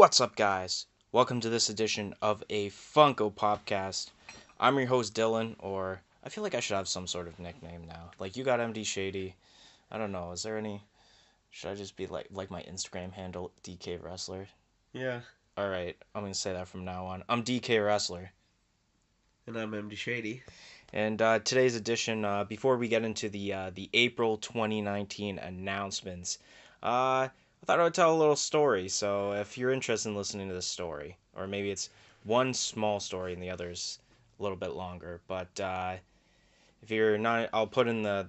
What's up, guys? Welcome to this edition of a Funko Popcast. I'm your host, Dylan, or I feel like I should have some sort of nickname now. Like, you got MD Shaddy. I don't know, is there any... Should I just be like my Instagram handle, DK Wrestler? Yeah. Alright, I'm gonna say that from now on. I'm DK Wrestler. And I'm MD Shaddy. And today's edition, before we get into the April 2019 announcements, I thought I would tell a little story. So if you're interested in listening to this story, or maybe it's one small story and the other's a little bit longer, but if you're not, I'll put in the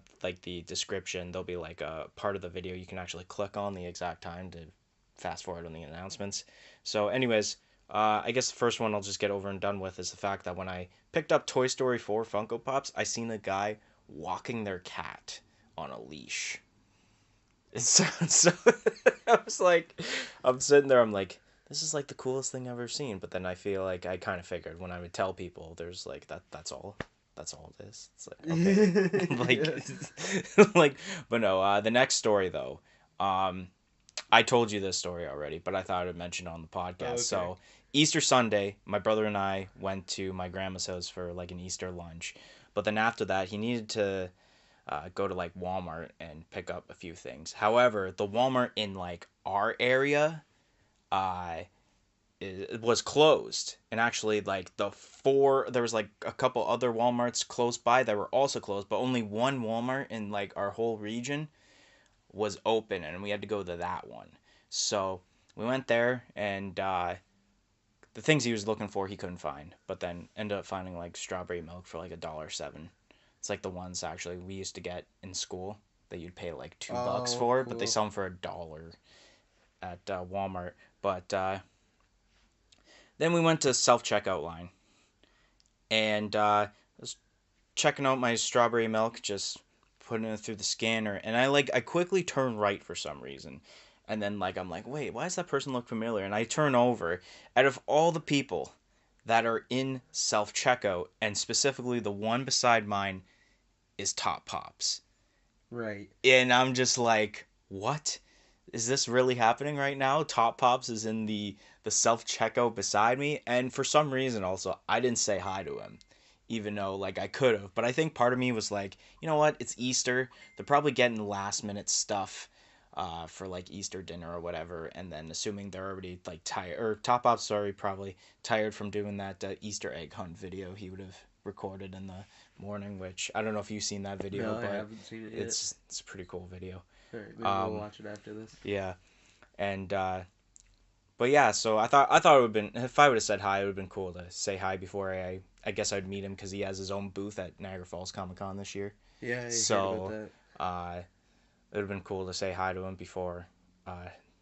description. There'll be like a part of the video you can actually click on the exact time to fast forward on the announcements. So, anyways, I guess the first one I'll just get over and done with is the fact that when I picked up Toy Story 4 Funko Pops, I seen a guy walking their cat on a leash. So I was like, I'm sitting there, I'm like, this is like the coolest thing I've ever seen. But then I feel like I kind of figured when I would tell people, there's like that's all. That's all it is. It's like, okay. But no, the next story though, I told you this story already, but I thought I would mention it on the podcast. Oh, okay. So Easter Sunday, my brother and I went to my grandma's house for like an Easter lunch. But then after that, he needed to go to like Walmart and pick up a few things. However, the Walmart in like our area it was closed, and actually like there was like a couple other Walmarts close by that were also closed, but only one Walmart in like our whole region was open, and we had to go to that one. So we went there, and the things he was looking for he couldn't find, but then ended up finding like strawberry milk for like $1.07. It's like the ones actually we used to get in school that you'd pay like $2 for, cool. but they sell them for $1 at Walmart. But then we went to self checkout line, and I was checking out my strawberry milk, just putting it through the scanner, and I quickly turn right for some reason. And then I'm like, wait, why does that person look familiar? And I turn over. Out of all the people that are in self checkout, and specifically the one beside mine, is Top Pops. Right. And I'm just like, what? Is this really happening right now? Top Pops is in the self checkout beside me, and for some reason also I didn't say hi to him, even though like I could have. But I think part of me was like, you know what? It's Easter. They're probably getting last minute stuff for like Easter dinner or whatever, and then assuming they're already like tired, or Top Pops, sorry, probably tired from doing that Easter egg hunt video he would have recorded in the morning, which I don't know if you've seen that video, No, but I haven't seen it yet. it's a pretty cool video. Alright, maybe we'll watch it after this. Yeah, and but yeah, so I thought it would have been, if I would have said hi, it would have been cool to say hi before I guess I'd meet him, because he has his own booth at Niagara Falls Comic Con this year. Yeah, I heard So about that. it would have been cool to say hi to him before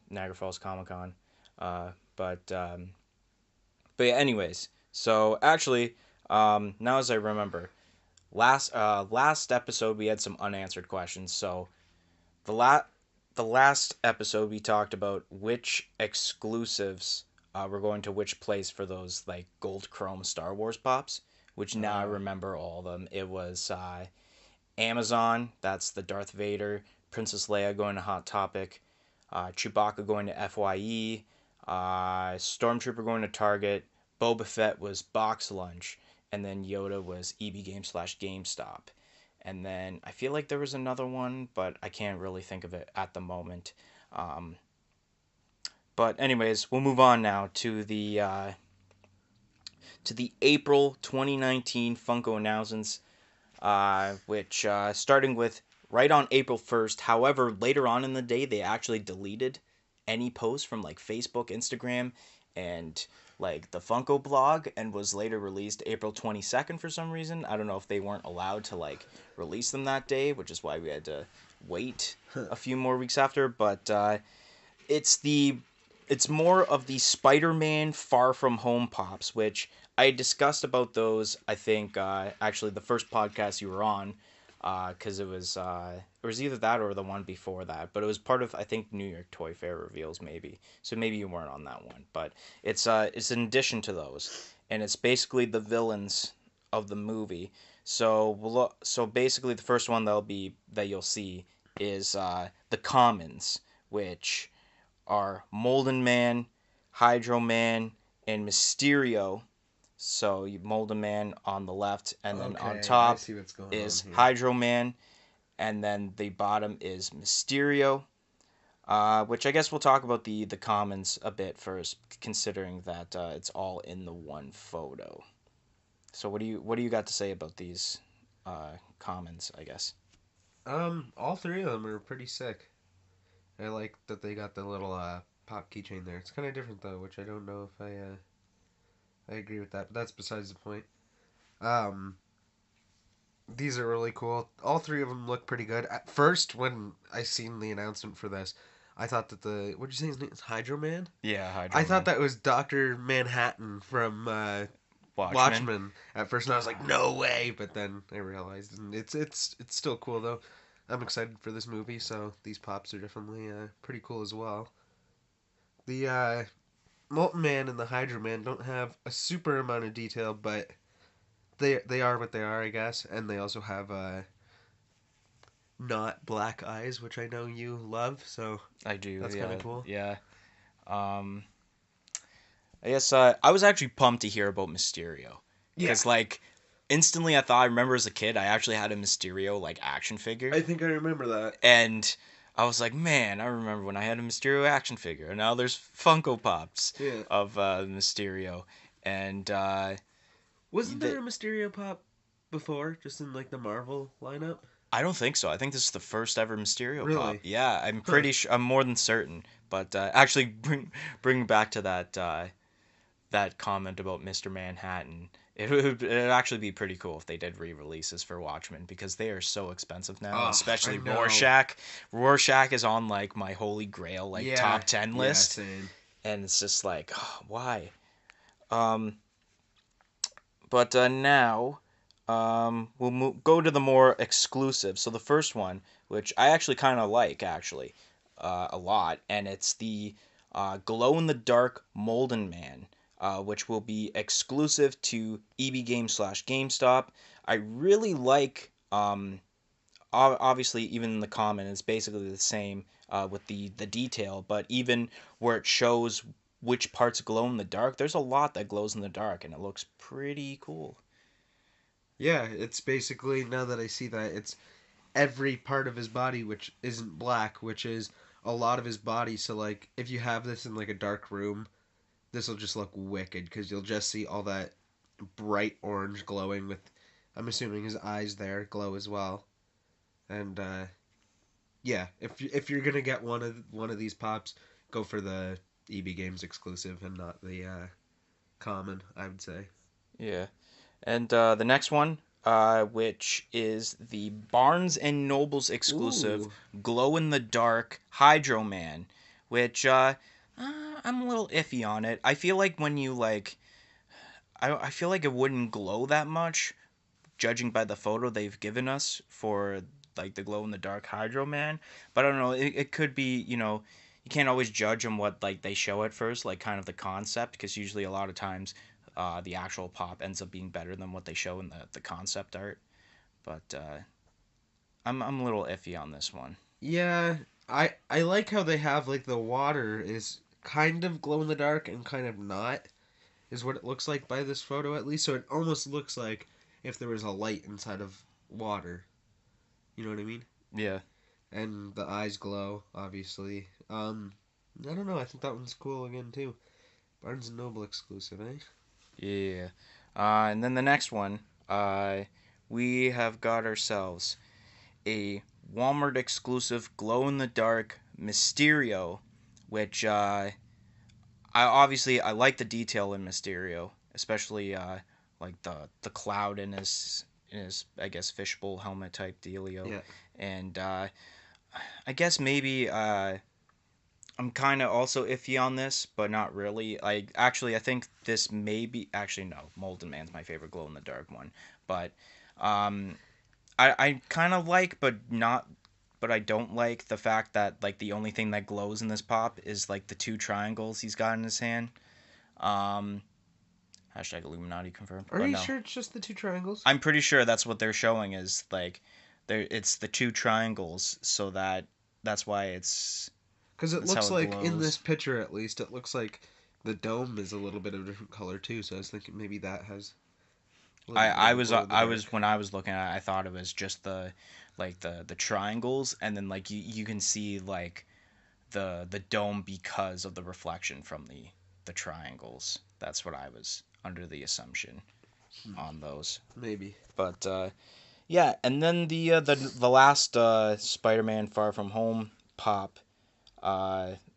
Niagara Falls Comic Con. But yeah, anyways, so actually, now as I remember, last episode we had some unanswered questions. So the last episode we talked about which exclusives were going to which place for those like gold chrome Star Wars pops, which now I remember all of them. It was Amazon, that's the Darth Vader, Princess Leia going to Hot Topic, Chewbacca going to FYE, Stormtrooper going to Target, Boba Fett was Box Lunch, and then Yoda was EB Game / GameStop. And then I feel like there was another one, but I can't really think of it at the moment. But anyways, we'll move on now to the April 2019 Funko announcements, which starting with right on April 1st. However, later on in the day, they actually deleted any posts from like Facebook, Instagram, and like the Funko blog, and was later released April 22nd for some reason. I don't know if they weren't allowed to like release them that day, which is why we had to wait a few more weeks after. But it's more of the Spider-Man Far From Home pops, which I discussed about those. I think actually the first podcast you were on, because it was either that or the one before that, but it was part of, I think, New York Toy Fair reveals, maybe. So maybe you weren't on that one, but it's an addition to those, and it's basically the villains of the movie. So basically the first one that you'll see is the commons, which are Molden Man, Hydro Man, and Mysterio. So you Molten Man on the left, and then on Okay, I top see what's going on is here. Hydro Man, and then the bottom is Mysterio. Which I guess we'll talk about the commons a bit first, considering that it's all in the one photo. So what do you got to say about these commons? I guess. All three of them are pretty sick. I like that they got the little pop keychain there. It's kind of different though, which I don't know if I agree with that. But that's besides the point. Um, these are really cool. All three of them look pretty good. At first, when I seen the announcement for this, I thought that what'd you say his name is, Hydro Man? Yeah, Hydro I thought Man. that was Doctor Manhattan from Watchmen. Watchmen at first, and I was like, no way. But then I realized, and it's still cool though. I'm excited for this movie, so these pops are definitely pretty cool as well. The Molten Man and the Hydro Man don't have a super amount of detail, but they are what they are, I guess. And they also have not black eyes, which I know you love, so I do. that's kind of Yeah. cool. Yeah. Um, I guess I was actually pumped to hear about Mysterio Yeah, because like instantly I remember as a kid I actually had a Mysterio like action figure I think I remember that. and I was like, man, I remember when I had a Mysterio action figure, and now there's Funko Pops Yeah. of Mysterio, and Wasn't the, there a Mysterio pop before, just in like the Marvel lineup? I don't think so. I think this is the first ever Mysterio Pop. Really? Yeah, I'm Huh. pretty sure. I'm more than certain. But actually, bring back to that comment about Mr. Manhattan. It'd actually be pretty cool if they did re-releases for Watchmen because they are so expensive now, Oh, I especially know. Rorschach. Rorschach is on like my holy grail like Yeah. top 10 Yeah, list, same. and it's just like, oh, why? Um, but now go to the more exclusive. So the first one, which I actually kind of like, actually, a lot, and it's the glow in the dark Molden Man, which will be exclusive to EB Games slash GameStop. I really like. Obviously, even in the common, it's basically the same with the detail, but even where it shows which parts glow in the dark, there's a lot that glows in the dark, and it looks pretty cool. Yeah, it's basically, now that I see that, it's every part of his body which isn't black, which is a lot of his body. So, like, if you have this in, like, a dark room, this will just look wicked because you'll just see all that bright orange glowing with, I'm assuming his eyes there glow as well. And, yeah, if you're gonna get one of these pops, go for the EB Games exclusive and not the common, I would say. Yeah. And the next one, which is the Barnes and Nobles exclusive Ooh. glow in the dark Hydro Man, which I'm a little iffy on it. I feel like when you like, I feel like it wouldn't glow that much, judging by the photo they've given us for like the glow in the dark Hydro Man. But I don't know. It could be, you can't always judge on what like they show at first, like kind of the concept, because usually a lot of times the actual pop ends up being better than what they show in the concept art. But I'm a little iffy on this one. Yeah, I like how they have like the water is kind of glow in the dark and kind of not, is what it looks like by this photo at least. So it almost looks like if there was a light inside of water. You know what I mean? Yeah. And the eyes glow, obviously. I don't know. I think that one's cool again too. Barnes and Noble exclusive, eh? Yeah. And then the next one, we have got ourselves a Walmart exclusive glow in the dark Mysterio, which I like the detail in Mysterio, especially like the cloud in his I guess fishbowl helmet type dealio, Yeah. and I guess maybe I'm kind of also iffy on this, but not really. I think this may be actually no. Molten Man's my favorite glow in the dark one, but um, I kind of like, but not. But I don't like the fact that like the only thing that glows in this pop is like the two triangles he's got in his hand. Um, hashtag Illuminati confirmed. Are But you no, sure it's just the two triangles? I'm pretty sure that's what they're showing is like, it's the two triangles, so that's why Because it that's how looks it like in this glows. picture, at least, it looks like The dome is a little bit of a different color too, so I was thinking maybe that has a little I bit of I a was glow in the I was dark. when I was looking at it, I thought it was just the triangles, and then like you can see like the dome because of the reflection from the triangles. That's what I was under the assumption on those. Maybe. But yeah, and then the last Spider-Man Far From Home pop,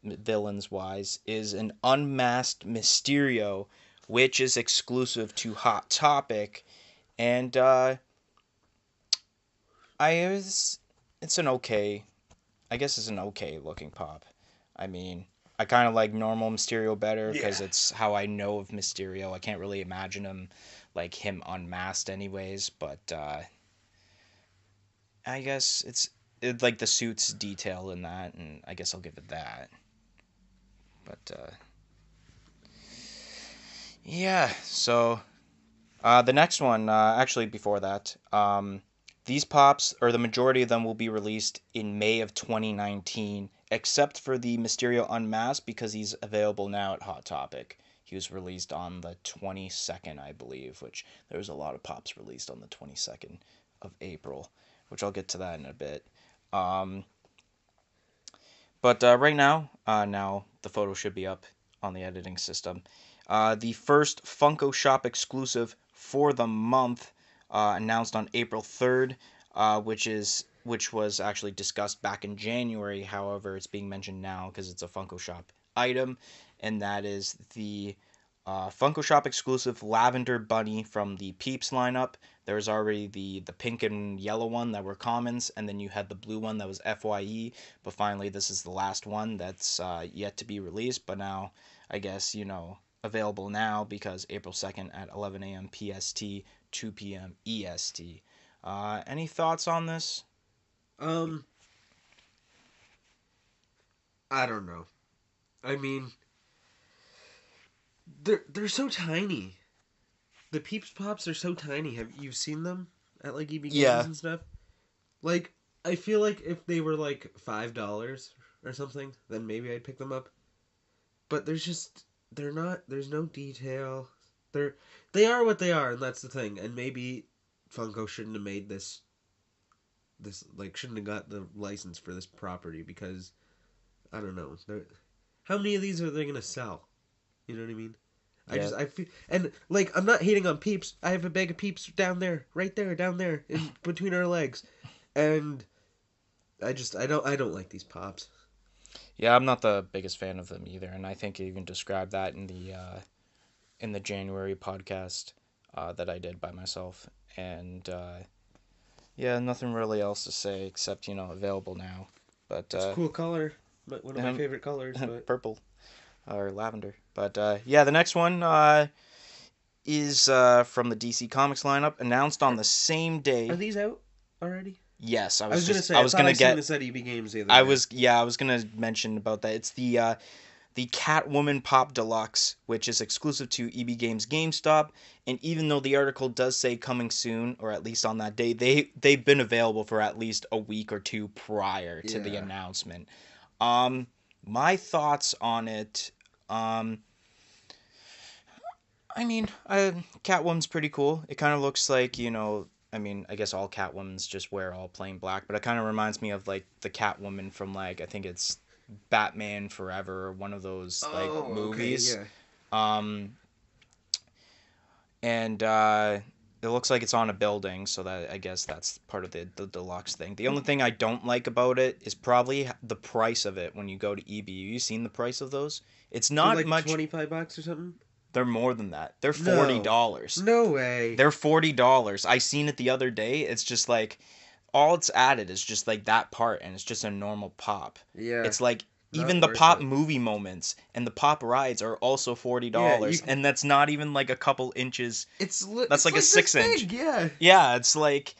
villains wise, is an unmasked Mysterio, which is exclusive to Hot Topic, and I was it's an okay, I guess it's an okay looking pop. I mean, I kind of like normal Mysterio better because Yeah. it's how I know of Mysterio. I can't really imagine him unmasked anyways, but I guess like the suit's detail in that, and I guess I'll give it that. But yeah, so the next one, actually before that, these pops, or the majority of them, will be released in May of 2019, except for the Mysterio Unmasked because he's available now at Hot Topic. He was released on the 22nd, I believe, which there was a lot of pops released on the 22nd of April, which I'll get to that in a bit. Um, but right now the photo should be up on the editing system. The first Funko Shop exclusive for the month, announced on April 3rd, which was actually discussed back in January. However, it's being mentioned now because it's a Funko Shop item, and that is the Funko Shop exclusive Lavender Bunny from the Peeps lineup. There was already the pink and yellow one that were commons, and then you had the blue one that was FYE. But finally, this is the last one that's yet to be released. But now, I guess, available now because April 2nd at 11 a.m. PST, 2 p.m. EST. Any thoughts on this? Um, I don't know. I mean, they're so tiny. The Peeps Pops are so tiny. Have you seen them at like EB Games Yeah. and stuff? Like, I feel like if they were like $5 or something, then maybe I'd pick them up. But they're not. There's no detail. They are what they are, and that's the thing. And maybe Funko shouldn't have made this like shouldn't have got the license for this property because I don't know. How many of these are they gonna sell? You know what I mean? Yeah. I feel and like I'm not hating on Peeps. I have a bag of Peeps down there, right there, down there, in between our legs, and I don't like these pops. Yeah, I'm not the biggest fan of them either, and I think you even described that in the January podcast that I did by myself. And yeah, nothing really else to say except available now. But It's a cool color, but one of my favorite colors. But purple or lavender. But yeah, the next one is from the DC Comics lineup, announced on the same are day. these out already? Yes, I was gonna I say I was thought gonna I seen get this at EB Games the other I day. was yeah, I was gonna mention about that. It's the Catwoman Pop Deluxe, which is exclusive to EB Games GameStop. And even though the article does say coming soon, or at least on that day, they've been available for at least a week or two prior to the Yeah. announcement. Um, my thoughts on it. Um, I mean, Catwoman's pretty cool. It kind of looks like I mean, I guess all Catwomans just wear all plain black, but it kind of reminds me of like the Catwoman from like I think it's Batman Forever or one of those like Oh, okay, movies. yeah. Um, and it looks like it's on a building, so that I guess that's part of the deluxe thing. The only thing I don't like about it is probably the price of it when you go to EBU. You seen the price of those? It's They're not like much. $25 or something. They're more than that. They're No, $40. no way. They're $40. I seen it the other day. It's just like all it's added is just like that part, and it's just a normal pop. Yeah, It's like not even the worth pop it. movie moments and the pop rides are also forty Yeah, dollars, and that's not even like a couple inches. That's it's like a like this 6 inch. big. Yeah. Yeah, it's like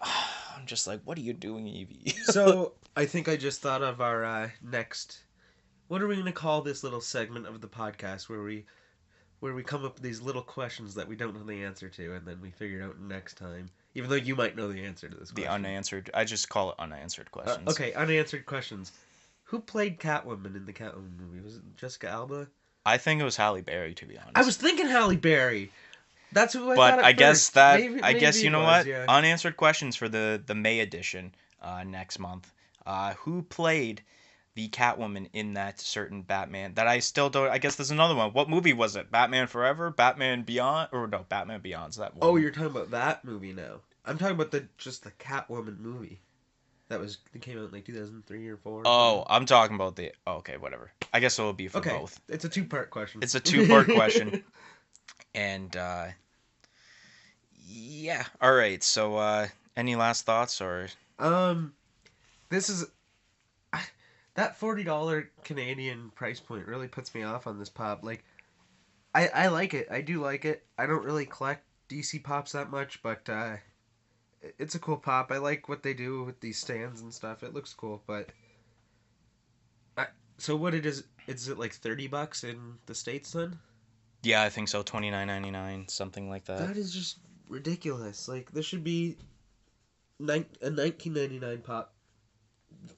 I'm just like, what are you doing, Evie? So I think I just thought of our next. What are we gonna call this little segment of the podcast where we come up with these little questions that we don't know the answer to, and then we figure it out next time. Even though you might know the answer to this The question. unanswered. I just call it unanswered questions. Okay, unanswered questions. Who played Catwoman in the Catwoman movie? Was it Jessica Alba? I think it was Halle Berry, to be I honest. was thinking Halle Berry. That's who I But thought at first. I guess Maybe you it know was. what? Yeah. Unanswered questions for the May edition next month. Who played the Catwoman in that certain Batman? That I still don't. I guess there's another one. What movie was it? Batman Forever, Batman Beyond, or no? Batman Beyond's that Oh, one. you're talking about that movie now. I'm talking about the Catwoman movie that came out in like 2003 or four or Oh, something. I'm talking about the. Oh, okay, whatever. I guess it'll be for Okay, both. it's a two-part question. It's a two-part question, and yeah. All right. So, any last thoughts or? um, this is that $40 Canadian price point really puts me off on this pop. Like, I like it. I do like it. I don't really collect DC pops that much, but it's a cool pop. I like what they do with these stands and stuff. It looks cool, but I, so what it is it like $30 in the States then? Yeah, I think so. 29.99, something like that. That is just ridiculous. Like there should be a 19.99 pop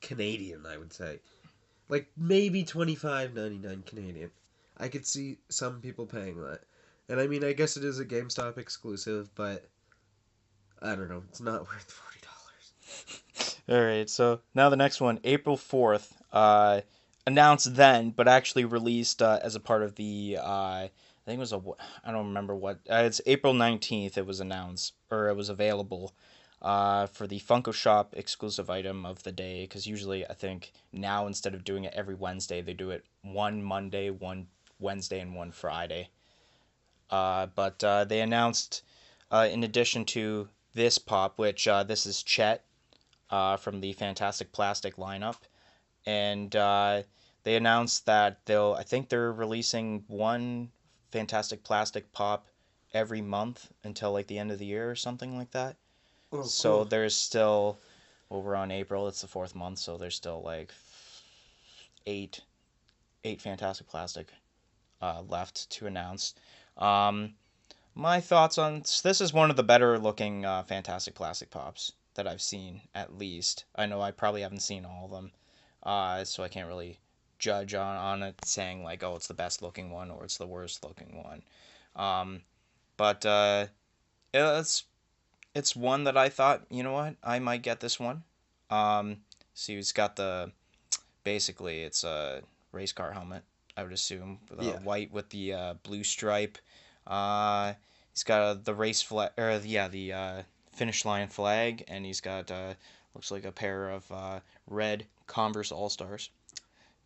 Canadian, I would say. Like maybe 25.99 Canadian. I could see some people paying that. And I mean, I guess it is a GameStop exclusive, but I don't know. It's not worth $40. All right, so now the next one, April 4th, announced then, but actually released as a part of the, I think it was I don't remember what, it's April 19th it was announced, or it was available for the Funko Shop exclusive item of the day, because usually I think now instead of doing it every Wednesday, they do it one Monday, one Wednesday, and one Friday. But they announced, in addition to this pop, which this is Chet from the Fantastic Plastic lineup, and they announced that I think they're releasing one Fantastic Plastic pop every month until like the end of the year or something like that. Oh, So cool. there's still, well, we're on April. It's the fourth month, so there's still like eight eight Fantastic Plastic left to announce. Um, my thoughts on this is one of the better looking Fantastic Plastic Pops that I've seen, at least. I know I probably haven't seen all of them, so I can't really judge on it saying, like, oh, it's the best looking one or it's the worst looking one. But it's, it's one that I thought, you know what, I might get this one. See, he's got basically, it's a race car helmet, I would assume, Yeah. white with the blue stripe. Uh, he's got the race flag, or yeah, the finish line flag, and he's got looks like a pair of red Converse All Stars,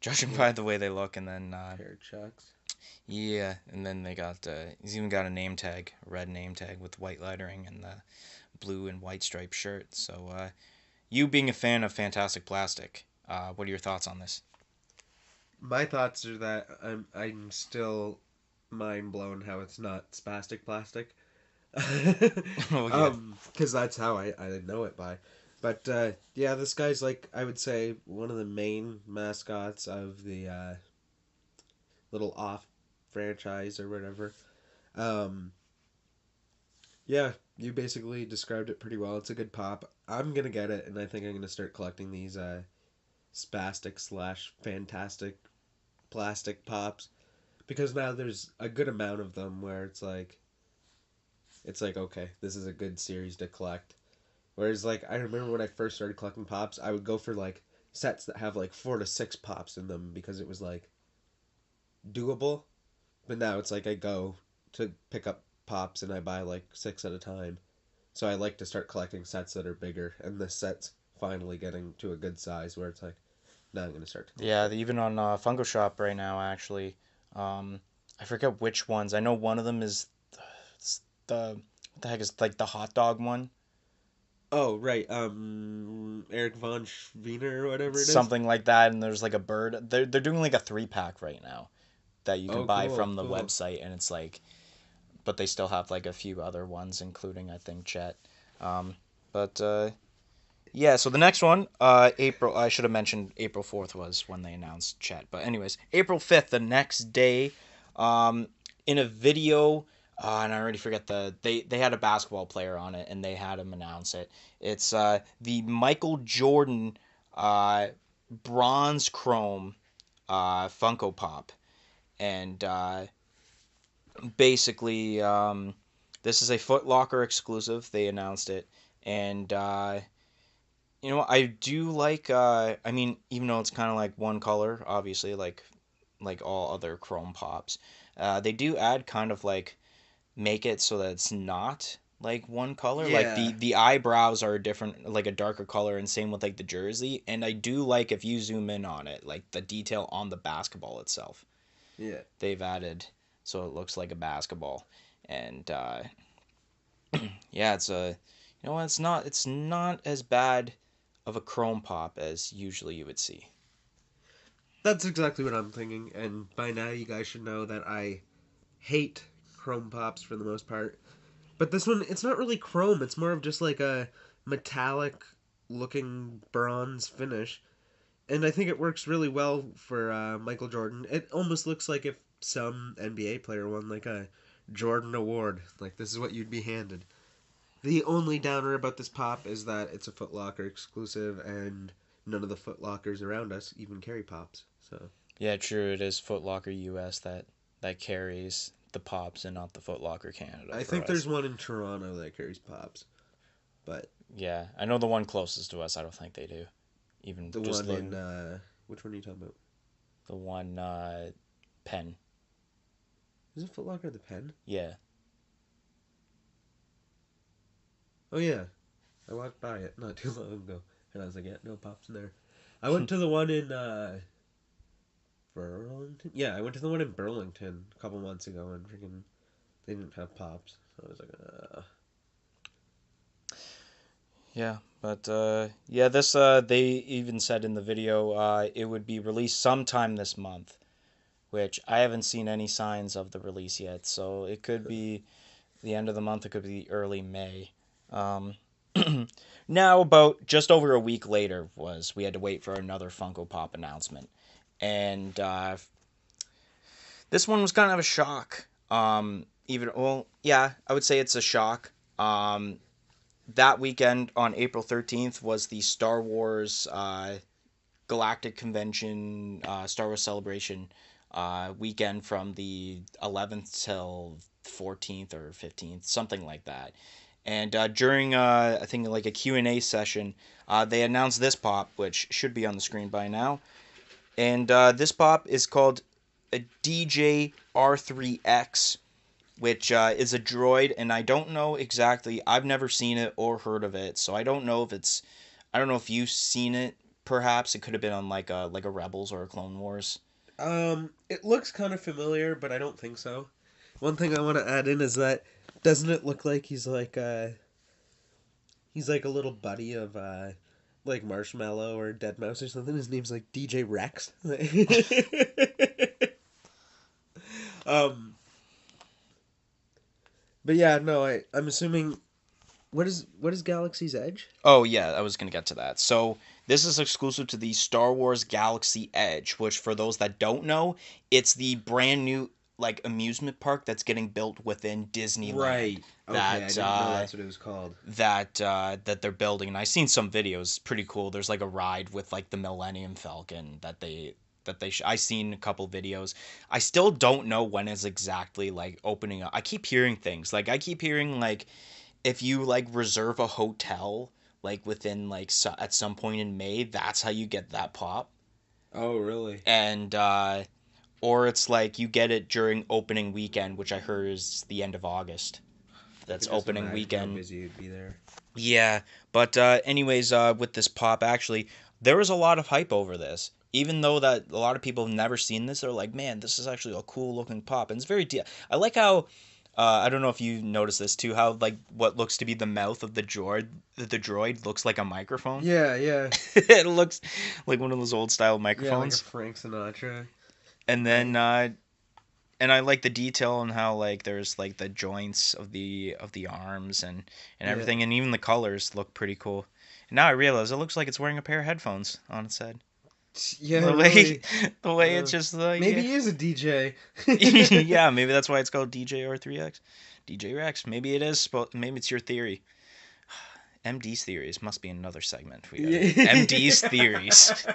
judging Yeah. by the way they look. And then Pair of chucks. yeah, and then they got he's even got a name tag, a red name tag with white lettering and the blue and white striped shirt. So you being a fan of Fantastic Plastic, what are your thoughts on this? My thoughts are that I'm still mind blown how it's not spastic plastic. Oh yeah. Because that's how I know it by. But yeah, this guy's like I would say one of the main mascots of the little off franchise or whatever. Um, yeah, you basically described it pretty well. It's a good pop. I'm gonna get it, and I think I'm gonna start collecting these spastic slash fantastic plastic pops because now there's a good amount of them where it's like okay, this is a good series to collect. Whereas like I remember when I first started collecting pops, I would go for like sets that have like 4 to 6 pops in them because it was like doable. But now it's like I go to pick up pops and I buy like 6 at a time. So I like to start collecting sets that are bigger, and this set's finally getting to a good size where it's like now I'm gonna start to collect Yeah, it. even on Funko Shop right now, actually. Um, I forget which ones. I know one of them is the what the heck is like the hot dog one, Oh right, Eric von Wiener or whatever it is. something like that. And there's like a bird. They're doing like a 3 pack right now that you can Oh buy cool, from the cool. website, and it's like, but they still have like a few other ones, including I think Chet. But yeah, so the next one, April. I should have mentioned April 4th was when they announced Chet. But anyways, April 5th, the next day, um, in a video, and I already forget they had a basketball player on it, and they had him announce it. It's the Michael Jordan bronze chrome Funko Pop, and basically, this is a Foot Locker exclusive. They announced it, and you know, I do like. I mean, even though it's kind of like one color, obviously, like all other Chrome Pops, they do add kind of like make it so that it's not like one color. Like Yeah, the eyebrows are a different, like a darker color, and same with like the jersey. And I do like if you zoom in on it, like the detail on the basketball itself. yeah. They've added so it looks like a basketball, and yeah, it's a you know it's not as bad of a Chrome Pop as usually you would see. That's exactly what I'm thinking. And by now, you guys should know that I hate chrome pops for the most part. But this one, it's not really chrome. It's more of just like a metallic looking bronze finish. And I think it works really well for Michael Jordan. It almost looks like if some NBA player won like a Jordan Award. Like, this is what you'd be handed. The only downer about this pop is that it's a Foot Locker exclusive, and none of the Foot Lockers around us even carry pops. So Yeah, true. It is Foot Locker US that carries the Pops and not the Foot Locker Canada I for think there's us. one in Toronto that carries pops, but Yeah, I know the one closest to us. I don't think they do. Even the just one in the which one are you talking about? one Pen. Is it Foot Locker the Pen? Yeah. Oh yeah, I walked by it not too long ago, and I was like, yeah, no pops in there. I went to the one in Burlington. Yeah, I went to the one in Burlington a couple months ago, and freaking they didn't have pops. So I was like, Yeah, but yeah, this they even said in the video it would be released sometime this month, which I haven't seen any signs of the release yet. So it could be the end of the month. It could be early May. Um, Now, about just over a week later, was we had to wait for another Funko Pop announcement, and this one was kind of a shock. Even well, yeah, I would say it's a shock. That weekend on April 13th was the Star Wars Galactic Convention, Star Wars Celebration weekend from the 11th till 14th or 15th, something like that. And during, I think, like a Q&A session, they announced this pop, which should be on the screen by now. And this pop is called a DJ R3X, which is a droid, and I don't know exactly. I've never seen it or heard of it, so I don't know if it's. I don't know if you've seen it. Perhaps it could have been on like a Rebels or a Clone Wars. it looks kind of familiar, but I don't think so. One thing I want to add in is that doesn't it look like he's like a little buddy of like Marshmallow or Dead Mouse or something. His name's like DJ Rex. um, but yeah, no, I'm assuming what is Galaxy's Edge? Oh yeah, I was gonna get to that. So this is exclusive to the Star Wars Galaxy Edge, which for those that don't know, it's the brand new like amusement park that's getting built within Disneyland. Right. Okay, I That didn't know that's what it was called. that they're building, and I've seen some videos. Pretty cool. There's like a ride with like the Millennium Falcon I seen a couple videos. I still don't know when it's exactly like opening up. I keep hearing things like I keep hearing like if you like reserve a hotel like within like at some point in May, that's how you get that pop. Oh, really? And or it's like you get it during opening weekend, which I heard is the end of August. I That's could just opening imagine how weekend. busy you'd be there. Yeah, but anyways, with this pop, actually, there was a lot of hype over this. Even though that a lot of people have never seen this, they're like, "Man, this is actually a cool looking pop." And it's very. I like how. I don't know if you noticed this too. How like what looks to be the mouth of the droid looks like a microphone. Yeah, yeah, It looks like one of those old style yeah, like a microphones. Frank Sinatra. And I then and I like the detail on how like there's like the joints of the arms and yeah, everything, and even the colors look pretty cool. And now I realize it looks like it's wearing a pair of headphones on its head. yeah, The way really. the way Uh, it's just like maybe he is a DJ. yeah, maybe that's why it's called DJ R3X. DJ Rex. Maybe it is. Maybe it's your theory. MD's theories must be another segment. We got MD's Yeah. theories.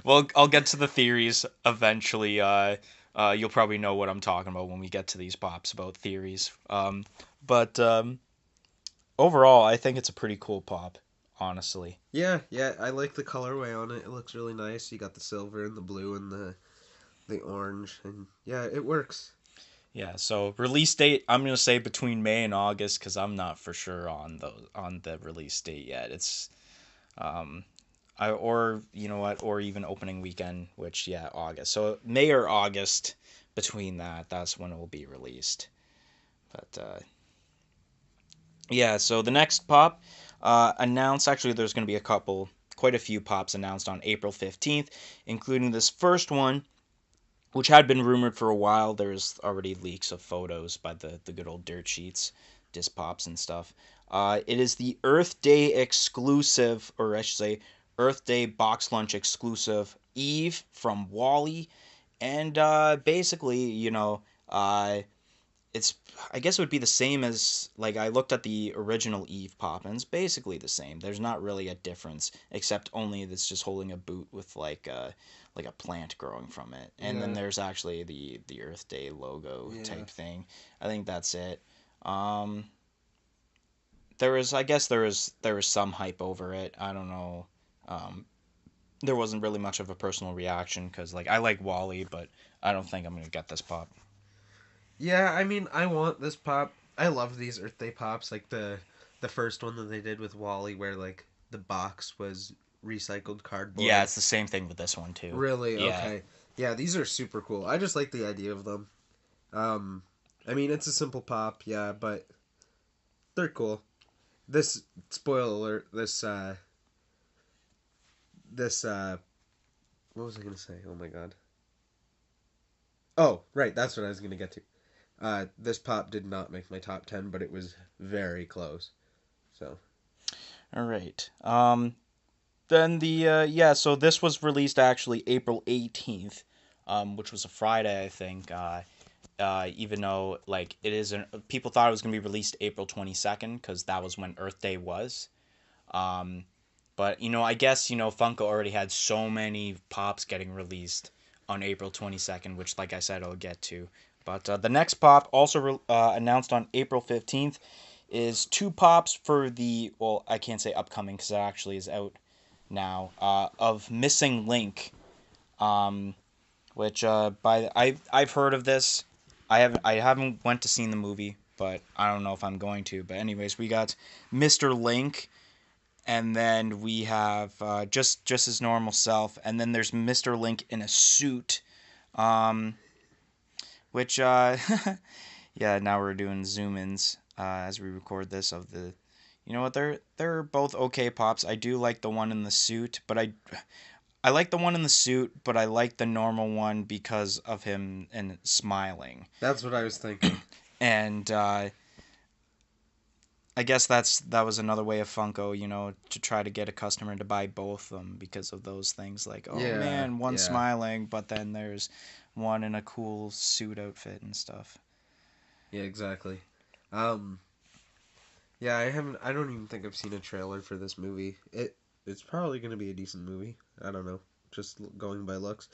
Well, I'll get to the theories eventually. You'll probably know what I'm talking about when we get to these pops about theories. But overall, I think it's a pretty cool pop, honestly. Yeah, yeah, I like the colorway on it. It looks really nice. You got the silver and the blue and the orange, and yeah, it works. Yeah, so release date, I'm gonna say between May and August because I'm not for sure on the release date yet. It's or you know what, or even opening weekend, which yeah, August. So May or August, between that's when it will be released. But yeah, so the next pop announced. Actually, there's gonna be quite a few pops announced on April 15th, including this first one, which had been rumored for a while. There's already leaks of photos by the good old dirt sheets, disc pops and stuff. It is the Earth Day exclusive, or I should say, Earth Day box lunch exclusive Eve from Wally, and basically, it's I guess it would be the same as like I looked at the original Eve pop and it's basically the same. There's not really a difference except only that's just holding a boot with like a plant growing from it. And then Yeah, there's actually the Earth Day logo yeah, type thing. I think that's it. Um there was I guess there was some hype over it. I don't know. Um there wasn't really much of a personal reaction cuz like I like Wally, but I don't think I'm going to get this pop. yeah. I mean, I want this pop. I love these Earth Day pops, like the first one that they did with Wally, where like the box was recycled Yeah, cardboard. it's the same thing with this one too. Really? Yeah. Okay. Yeah, these are super cool. I just like the idea of them. Um, I mean, it's a simple pop, yeah, but they're cool. This spoiler alert. This what was I gonna say? Oh my god. Oh, right. That's what I was gonna get to. This pop did not make my top 10, but it was very close. So All right. Then yeah, so this was released actually April 18th, which was a Friday, I think. Even though like it isn't, people thought it was gonna be released April 22nd because that was when Earth Day was. Um, but I guess Funko already had so many pops getting released on April 22nd, which like I said I'll get to. But the next pop also announced on April 15th is two pops for the, well, I can't say upcoming because it actually is out now, of Missing Link, um, which I've heard of this. I haven't went to seen the movie, but I don't know if I'm going to. But anyways, we got Mr. Link, and then we have just his normal self, and then there's Mr. Link in a suit, um, which yeah, now we're doing zoom ins as we record this of the. You know what? They're both okay pops. I do like the one in the suit, but I like the one in the suit, but I like the normal one because of him and smiling. that's what I was thinking. And I guess that was another way of Funko, to try to get a customer to buy both of them because of those things. Like, oh Yeah, man, one yeah, smiling, but then there's one in a cool suit outfit and stuff. yeah, exactly. Um, yeah, I haven't. I don't even think I've seen a trailer for this movie. It's probably gonna be a decent movie. I don't know. Just going by looks.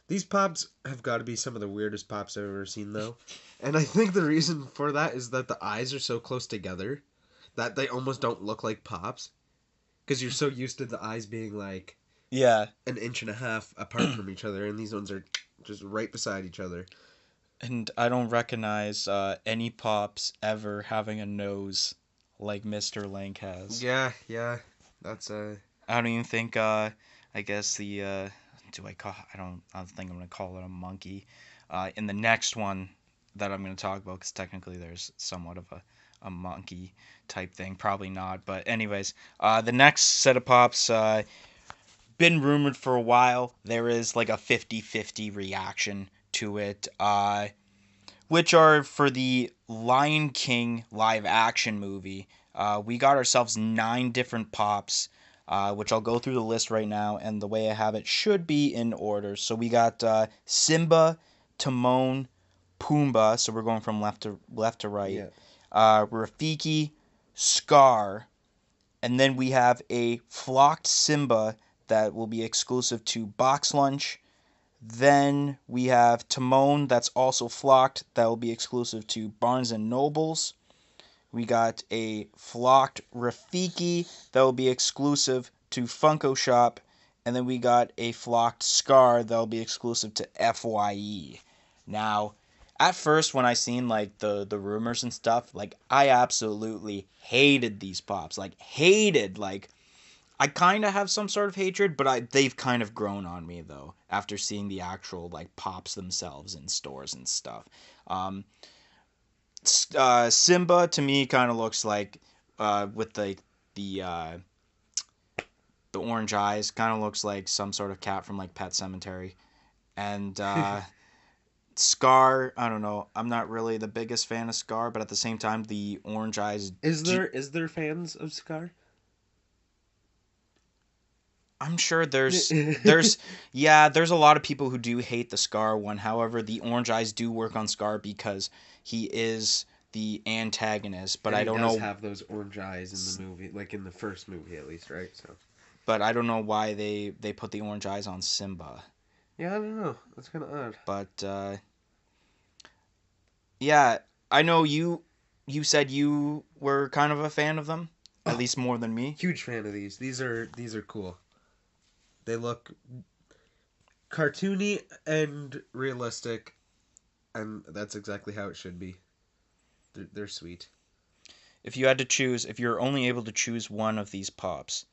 These pops have got to be some of the weirdest pops I've ever seen, though. And I think the reason for that is that the eyes are so close together that they almost don't look like pops. Because you're so used to the eyes being like Yeah, an inch and a half apart from each other, and these ones are just right beside each other. and I don't recognize any pops ever having a nose like Mr. Link has. Yeah, yeah. That's I don't even think. I guess the. Do I call? I don't think I'm gonna call it a monkey. In the next one that I'm gonna talk about, because technically there's somewhat of a monkey type thing. Probably not, but anyways, the next set of pops. Been rumored for a while. There is like a 50-50 reaction to it. Which are for the Lion King live action movie. We got ourselves 9 different pops, which I'll go through the list right now, and the way I have it should be in order. So we got Simba, Timon, Pumbaa. So we're going from left to right. yeah. Rafiki, Scar, and then we have a flocked Simba that will be exclusive to Box Lunch. Then we have Timon that's also flocked. That will be exclusive to Barnes and Nobles. We got a flocked Rafiki that will be exclusive to Funko Shop. And then we got a flocked Scar that will be exclusive to FYE. Now, at first when I seen like the rumors and stuff, like I absolutely hated these pops. Like hated. Like I kind of have some sort of hatred, but they've kind of grown on me though after seeing the actual like pops themselves in stores and stuff. Um, Simba to me kind of looks like with the uh, the orange eyes, kind of looks like some sort of cat from like Pet Cemetery. And Scar, I don't know. I'm not really the biggest fan of Scar, but at the same time, the orange eyes. Is there fans of Scar? I'm sure there's yeah, there's a lot of people who do hate the Scar one. However, the orange eyes do work on Scar because he is the antagonist, but And I he don't does know have those orange eyes in the movie, like in the first movie at least, right? So but I don't know why they put the orange eyes on Simba. yeah, I don't know. That's kind of odd. But yeah, I know you said you were kind of a fan of them, at Oh, least more than me. huge fan of these. These are cool. They look cartoony and realistic, and that's exactly how it should be. They're sweet. If you had to choose, if you're only able to choose one of these pops,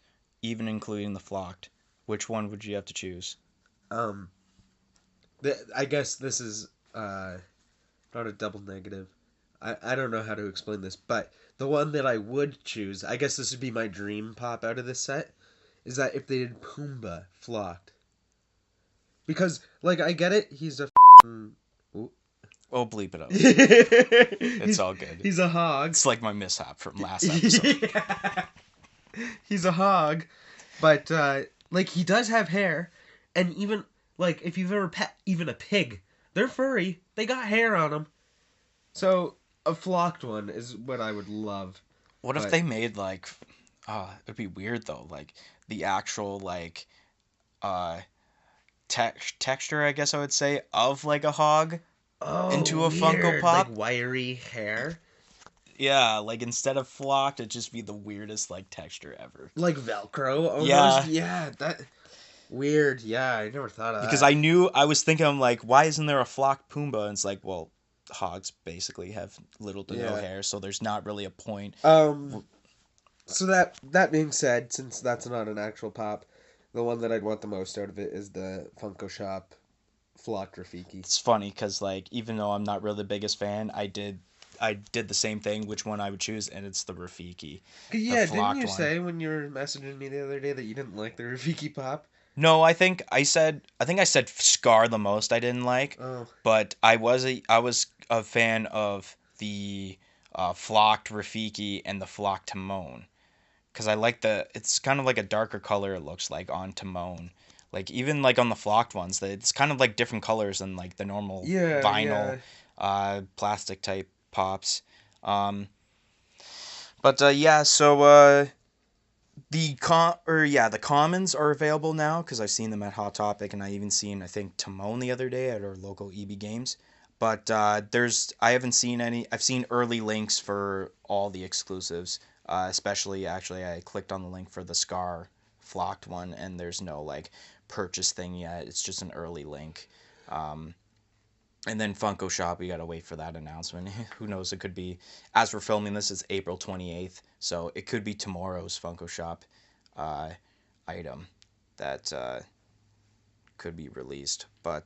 even including the flocked, which one would you have to choose? Um, I guess this is not a double negative. I don't know how to explain this, but the one that I would choose, I guess this would be my dream pop out of this set, is that if they did Pumbaa flocked. Because, like, I get it, he's a ooh. Oh, bleep it out. It's he's, all good. he's a hog. It's like my mishap from last episode. Yeah. He's a hog, but, like, he does have hair, and even, like, if you've ever pet even a pig, they're furry, they got hair on them. So, a flocked one is what I would love. What if But they made like, it'd be weird though, like the actual like, uh, texture, I guess I would say, of like a hog oh, into a Funko weird, like Pop. wiry hair, Yeah, like instead of flocked, it'd just be the weirdest like texture ever. like Velcro almost. Yeah, Yeah, that weird. Yeah, I never thought of because that. I was thinking, I'm like, why isn't there a flocked Pumbaa? And it's like, well, hogs basically have little to no Yeah. hair, so there's not really a point. Um. So that being said, since that's not an actual pop, the one that I'd want the most out of it is the Funko Shop flocked Rafiki. It's funny because like even though I'm not really the biggest fan, I did the same thing, which one I would choose, and it's the Rafiki, the Yeah, didn't flocked you one. say when you were messaging me the other day that you didn't like the Rafiki pop? No, I think I said Scar the most I didn't like, Oh, but I was a fan of the flocked Rafiki and the flocked Timon because I like it's kind of like a darker color, it looks like on Timon. Like even like on the flocked ones, it's kind of like different colors than like the normal yeah, vinyl yeah. plastic type pops. Um, but yeah, so the commons are available now because I've seen them at Hot Topic, and I even seen I think Timon the other day at our local EB Games. But I haven't seen any. I've seen early links for all the exclusives. Especially, actually, I clicked on the link for the Scar flocked one, and there's no like purchase thing yet. It's just an early link. Um, and then Funko Shop, we gotta wait for that announcement. Who knows? It could be, as we're filming this, it's April 28th, so it could be tomorrow's Funko Shop uh, item that could be released. But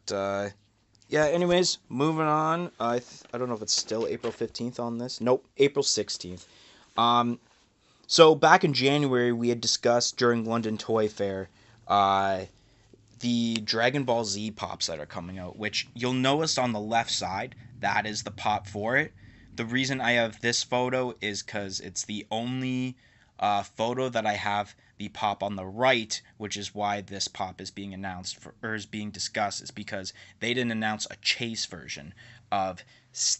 yeah, anyways, moving on. I don't know if it's still April 15th on this. Nope, April 16th. Um, so back in January, we had discussed during London Toy Fair uh, the Dragon Ball Z pops that are coming out, which you'll notice on the left side, that is the pop for it. The reason I have this photo is because it's the only photo that I have the pop on the right, which is why this pop is being announced or is being discussed, is because they didn't announce a chase version of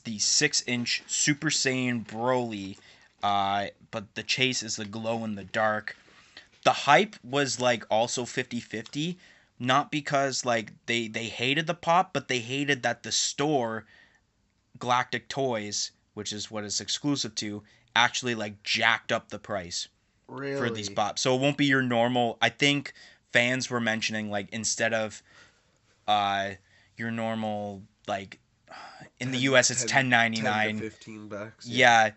the 6-inch Super Saiyan Broly, but the chase is the glow in the dark. The hype was like also 50-50, not because like they hated the pop, but they hated that the store Galactic Toys, which is what it's exclusive to, actually like jacked up the price for these Really? pops. So it won't be your normal. I think fans were mentioning like instead of uh your normal like in the 10, US it's 10, 10 to 10.99. 15 bucks. Yeah. Yeah,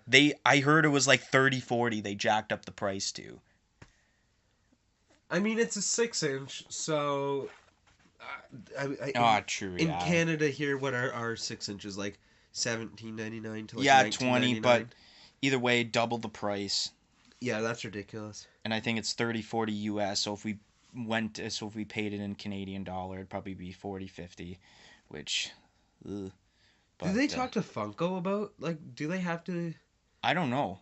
I heard it was like 30-40 they jacked up the price to. I mean, it's a 6 inch, so Ah, true, in yeah. Canada here, what are our 6 inches like? 17.99 to like Yeah, nineteen 20, ninety but nine. either way double the price. Yeah, that's ridiculous. And I think it's 30-40 US, so if we paid it in Canadian dollar, it'd probably be 40-50, which ugh. Do But they talk to Funko about like? Do they have to I don't know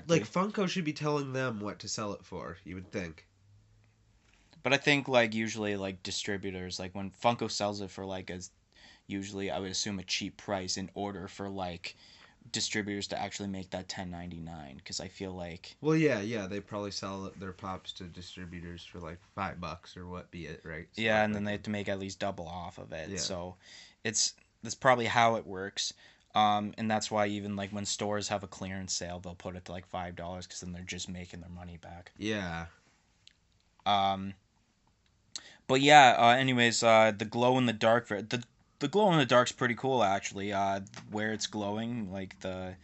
like exactly. Funko should be telling them what to sell it for? You would think. But I think like usually like distributors like when Funko sells it for like a usually I would assume a cheap price in order for like distributors to actually make that 10.99 because I feel like Well, yeah, yeah, they probably sell their pops to distributors for like $5 or what be it, right? So yeah, that and then like they have to make at least double off of it. yeah, So it's that's probably how it works. And that's why even like when stores have a clearance sale, they'll put it to like $5 because then they're just making their money back. yeah. Um, but yeah. Anyways, the glow in the dark the glow in the dark's pretty cool actually. Where it's glowing, like the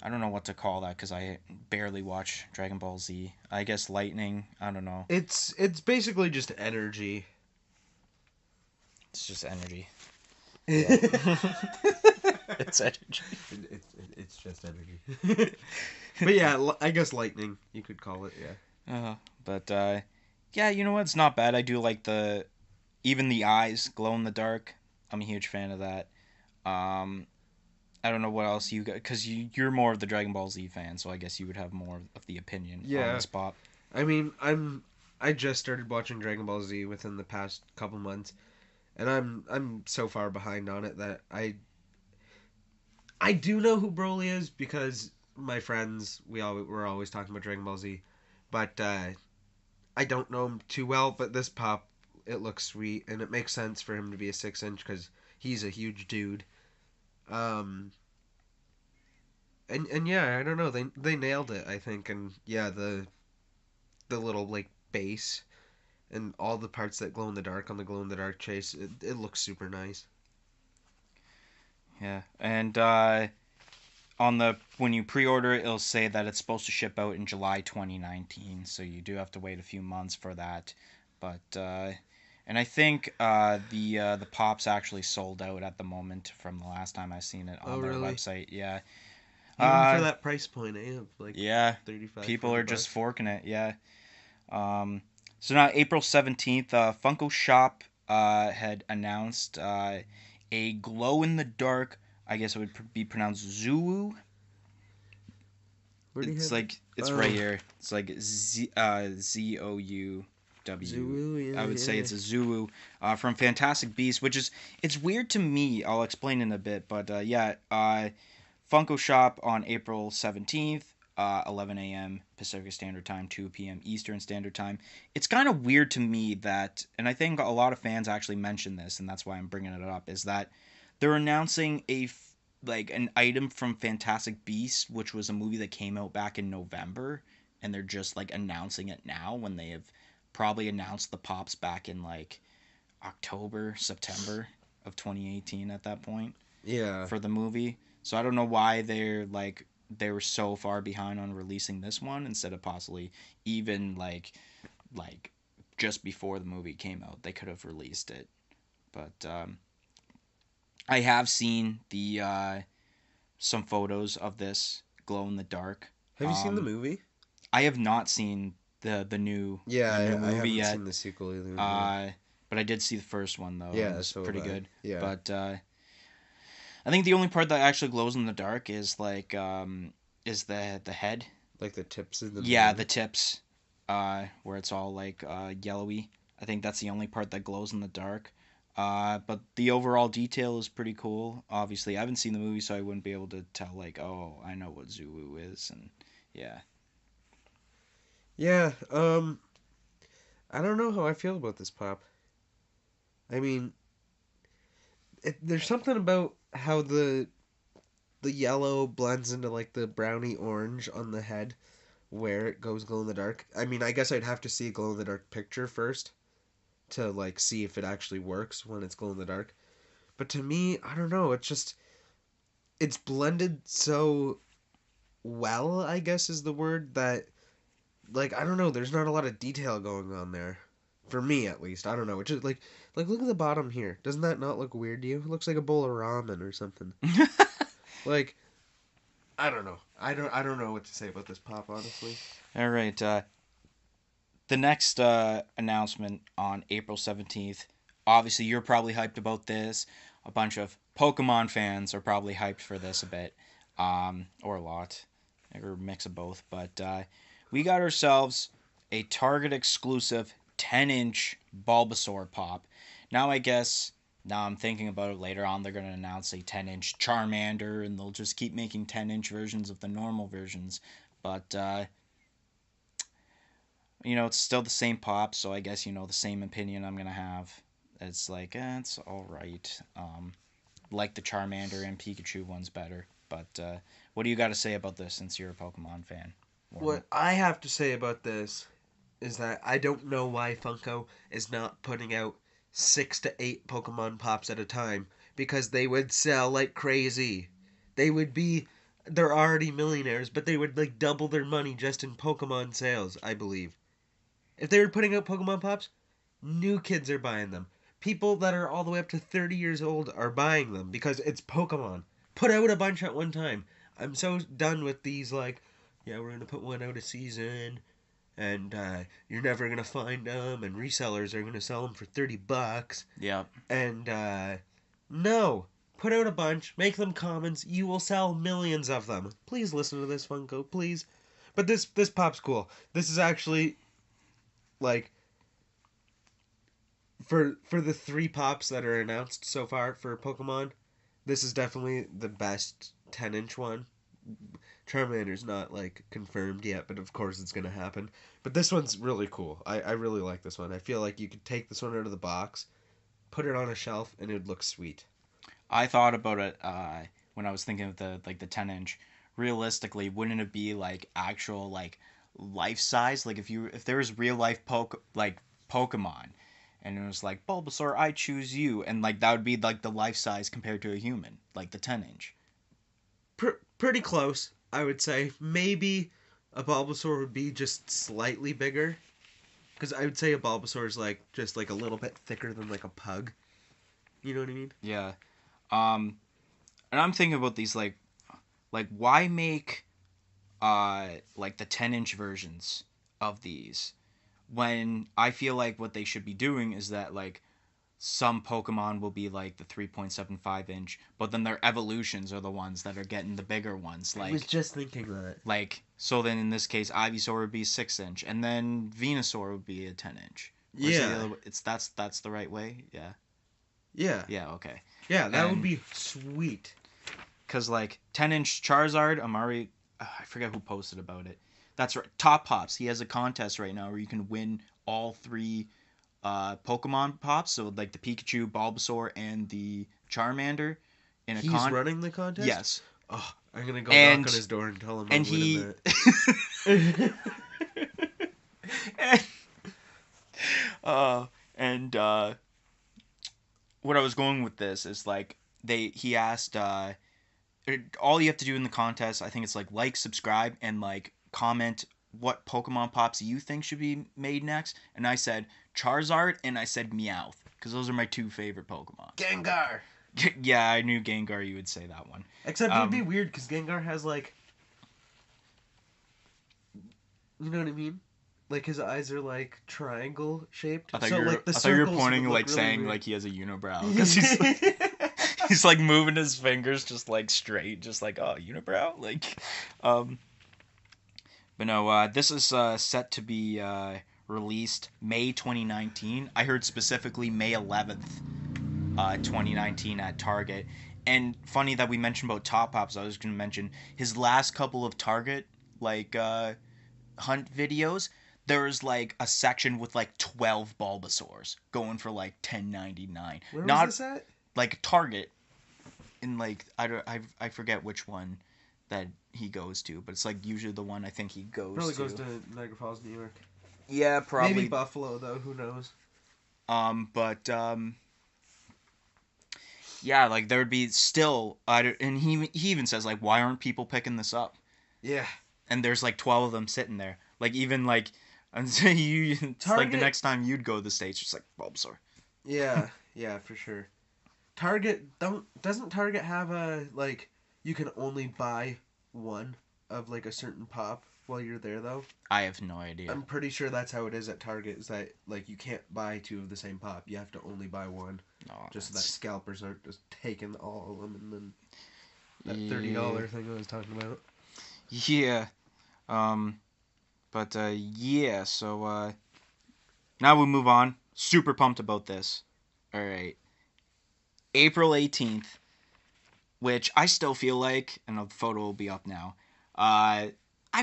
I don't know what to call that because I barely watch Dragon Ball Z. I guess lightning. I don't know. It's basically just energy. It's just energy. Yeah. it, It's energy. it's just energy. But yeah, I guess lightning you could call it. Yeah. But yeah, you know what? It's not bad. I do like the even the eyes glow in the dark. I'm a huge fan of that. Um, I don't know what else you got because you're more of the Dragon Ball Z fan, so I guess you would have more of the opinion on Yeah. this pop. I mean, I just started watching Dragon Ball Z within the past couple months, and I'm so far behind on it that I do know who Broly is because my friends we're always talking about Dragon Ball Z, but I don't know him too well. But this pop, it looks sweet, and it makes sense for him to be a 6 inch because he's a huge dude. Um, and yeah, I don't know, they nailed it, I think, and yeah, the little like base and all the parts that glow in the dark on the glow in the dark chase, it looks super nice. Yeah, and on the when you pre-order it, it'll say that it's supposed to ship out in July 2019, so you do have to wait a few months for that. But and I think the pops actually sold out at the moment from the last time I seen it Oh on their really? website. Yeah. Even for Uh that price point, of like yeah, 35 people 40 are just bucks forking it. Yeah. Um so now April 17th, Funko Shop had announced a glow in the dark, I guess it would be pronounced Zuu. Where do you It's have it? like it's right Oh, here. It's like ZOUW. Zulu, I yeah, would say yeah. it's a Zulu from Fantastic Beasts, which is it's weird to me. I'll explain in a bit, but yeah, Funko Shop on April 17th, 11 a.m. Pacific Standard Time, 2 p.m. Eastern Standard Time. It's kind of weird to me that, and I think a lot of fans actually mention this, and that's why I'm bringing it up, is that they're announcing like an item from Fantastic Beasts, which was a movie that came out back in November, and they're just like announcing it now when they have probably announced the pops back in like October, September of 2018 at that point Yeah. for the movie. So I don't know why they were so far behind on releasing this one instead of possibly even like just before the movie came out. They could have released it. But I have seen the some photos of this glow in the dark. Have you seen the movie? I have not seen Yeah, the new I movie haven't yet. seen the sequel either. Yeah, Uh, but I did see the first one though, and it yeah, was so have pretty I. good. Yeah. But I think the only part that actually glows in the dark is like is the head. Like the tips in the Yeah, the mane. tips, where it's all like yellowy. I think that's the only part that glows in the dark. But the overall detail is pretty cool. Obviously, I haven't seen the movie, so I wouldn't be able to tell like, oh, I know what Zulu is, and yeah. Yeah, I don't know how I feel about this pop. I mean, there's something about how the yellow blends into like the browny orange on the head where it goes glow in the dark. I mean, I guess I'd have to see a glow in the dark picture first to like see if it actually works when it's glow in the dark. But to me, I don't know. It's blended so well, I guess is the word, that like I don't know, there's not a lot of detail going on there. For me at least. I don't know. It's just like look at the bottom here. Doesn't that not look weird to you? It looks like a bowl of ramen or something. Like I don't know. I don't know what to say about this pop, honestly. All right. The next announcement on April 17th. Obviously, you're probably hyped about this. A bunch of Pokemon fans are probably hyped for this a bit, or a lot, or a mix of both. But we got ourselves a Target exclusive 10-inch Bulbasaur pop. Now, I guess, now I'm thinking about it later on, they're going to announce a 10-inch Charmander, and they'll just keep making 10-inch versions of the normal versions. But it's still the same pop, so I guess the same opinion I'm gonna have. It's like, it's all right. Like the Charmander and Pikachu ones better. But what do you got to say about this since you're a Pokemon fan? What I have to say about this is that I don't know why Funko is not putting out 6 to 8 Pokemon Pops at a time, because they would sell like crazy. They would be they're already millionaires, but they would like double their money just in Pokemon sales, I believe. If they were putting out Pokemon Pops, new kids are buying them. People that are all the way up to 30 years old are buying them because it's Pokemon. Put out a bunch at one time. I'm so done with these, like, yeah, we're going to put one out a season, and you're never going to find them, and resellers are going to sell them for $30. Yeah. And, no. Put out a bunch, make them commons, you will sell millions of them. Please listen to this, Funko, please. But this pop's cool. This is actually, like, for the 3 pops that are announced so far for Pokemon, this is definitely the best 10-inch one. Charmander's not like confirmed yet, but of course it's gonna happen. But this one's really cool. I really like this one. I feel like you could take this one out of the box, put it on a shelf, and it would look sweet. I thought about it when I was thinking of the 10-inch. Realistically, wouldn't it be like actual like life size? Like if there was real life Pokemon, and it was like Bulbasaur, I choose you, and like that would be like the life size compared to a human, like the 10-inch. Pretty close, I would say. Maybe a Bulbasaur would be just slightly bigger, because I would say a Bulbasaur is like just like a little bit thicker than like a pug. You know what I mean? Yeah. Um, and I'm thinking about these like why make like the 10-inch versions of these when I feel like what they should be doing is that like some Pokemon will be like the 3.75-inch, but then their evolutions are the ones that are getting the bigger ones. I was just thinking that. Like so then in this case Ivysaur would be 6-inch, and then Venusaur would be a 10-inch. Yeah. That's the right way. Yeah. Yeah. Yeah. Okay. Yeah, that would be sweet. Because like 10-inch Charizard, I forget who posted about it. That's right. Top Pops. He has a contest right now where you can win all 3 Pokemon Pops. So like the Pikachu, Bulbasaur, and the Charmander. He's running the contest? Yes. Oh, I'm gonna go knock on his door and tell him I'm winning that. And what I was going with this is like he asked all you have to do in the contest, I think it's like subscribe, and like comment what Pokemon Pops you think should be made next. And I said Charizard and I said Meowth because those are my 2 favorite Pokemon. Gengar. Yeah, I knew Gengar you would say that one. Except it would be weird because Gengar has like, you know what I mean? Like his eyes are like triangle shaped. I thought you were pointing like really saying weird. Like he has a unibrow because he's like moving his fingers just like straight, just like unibrow, like. But no, this is set to be released May 2019. I heard specifically May 11th, 2019 at Target. And funny that we mentioned about Top Pops. I was going to mention his last couple of Target like hunt videos. there's like a section with like 12 Bulbasaurs going for like 10.99. Where was Not this at? like Target in like I forget which one that he goes to, but it's like usually the one I think he goes Probably to. goes to Niagara Falls, New York. Yeah, probably. Maybe Buffalo though. Who knows? But yeah, like there would be still, and he even says like, why aren't people picking this up? Yeah. And there's like 12 of them sitting there. Like even like, it's like the Target. next time you'd go to the States, just like Bulbasaur. Yeah. Yeah, for sure. Target doesn't Target have a like you can only buy one of like a certain pop while you're there though? I have no idea. I'm pretty sure that's how it is at Target. Is that like you can't buy two of the same pop? You have to only buy one, No, just so that that's- scalpers aren't just taking all of them and then that Yeah. $30 thing I was talking about. Yeah. But yeah. So now we move on. Super pumped about this. All right. April 18th, which I still feel like, and the photo will be up now. I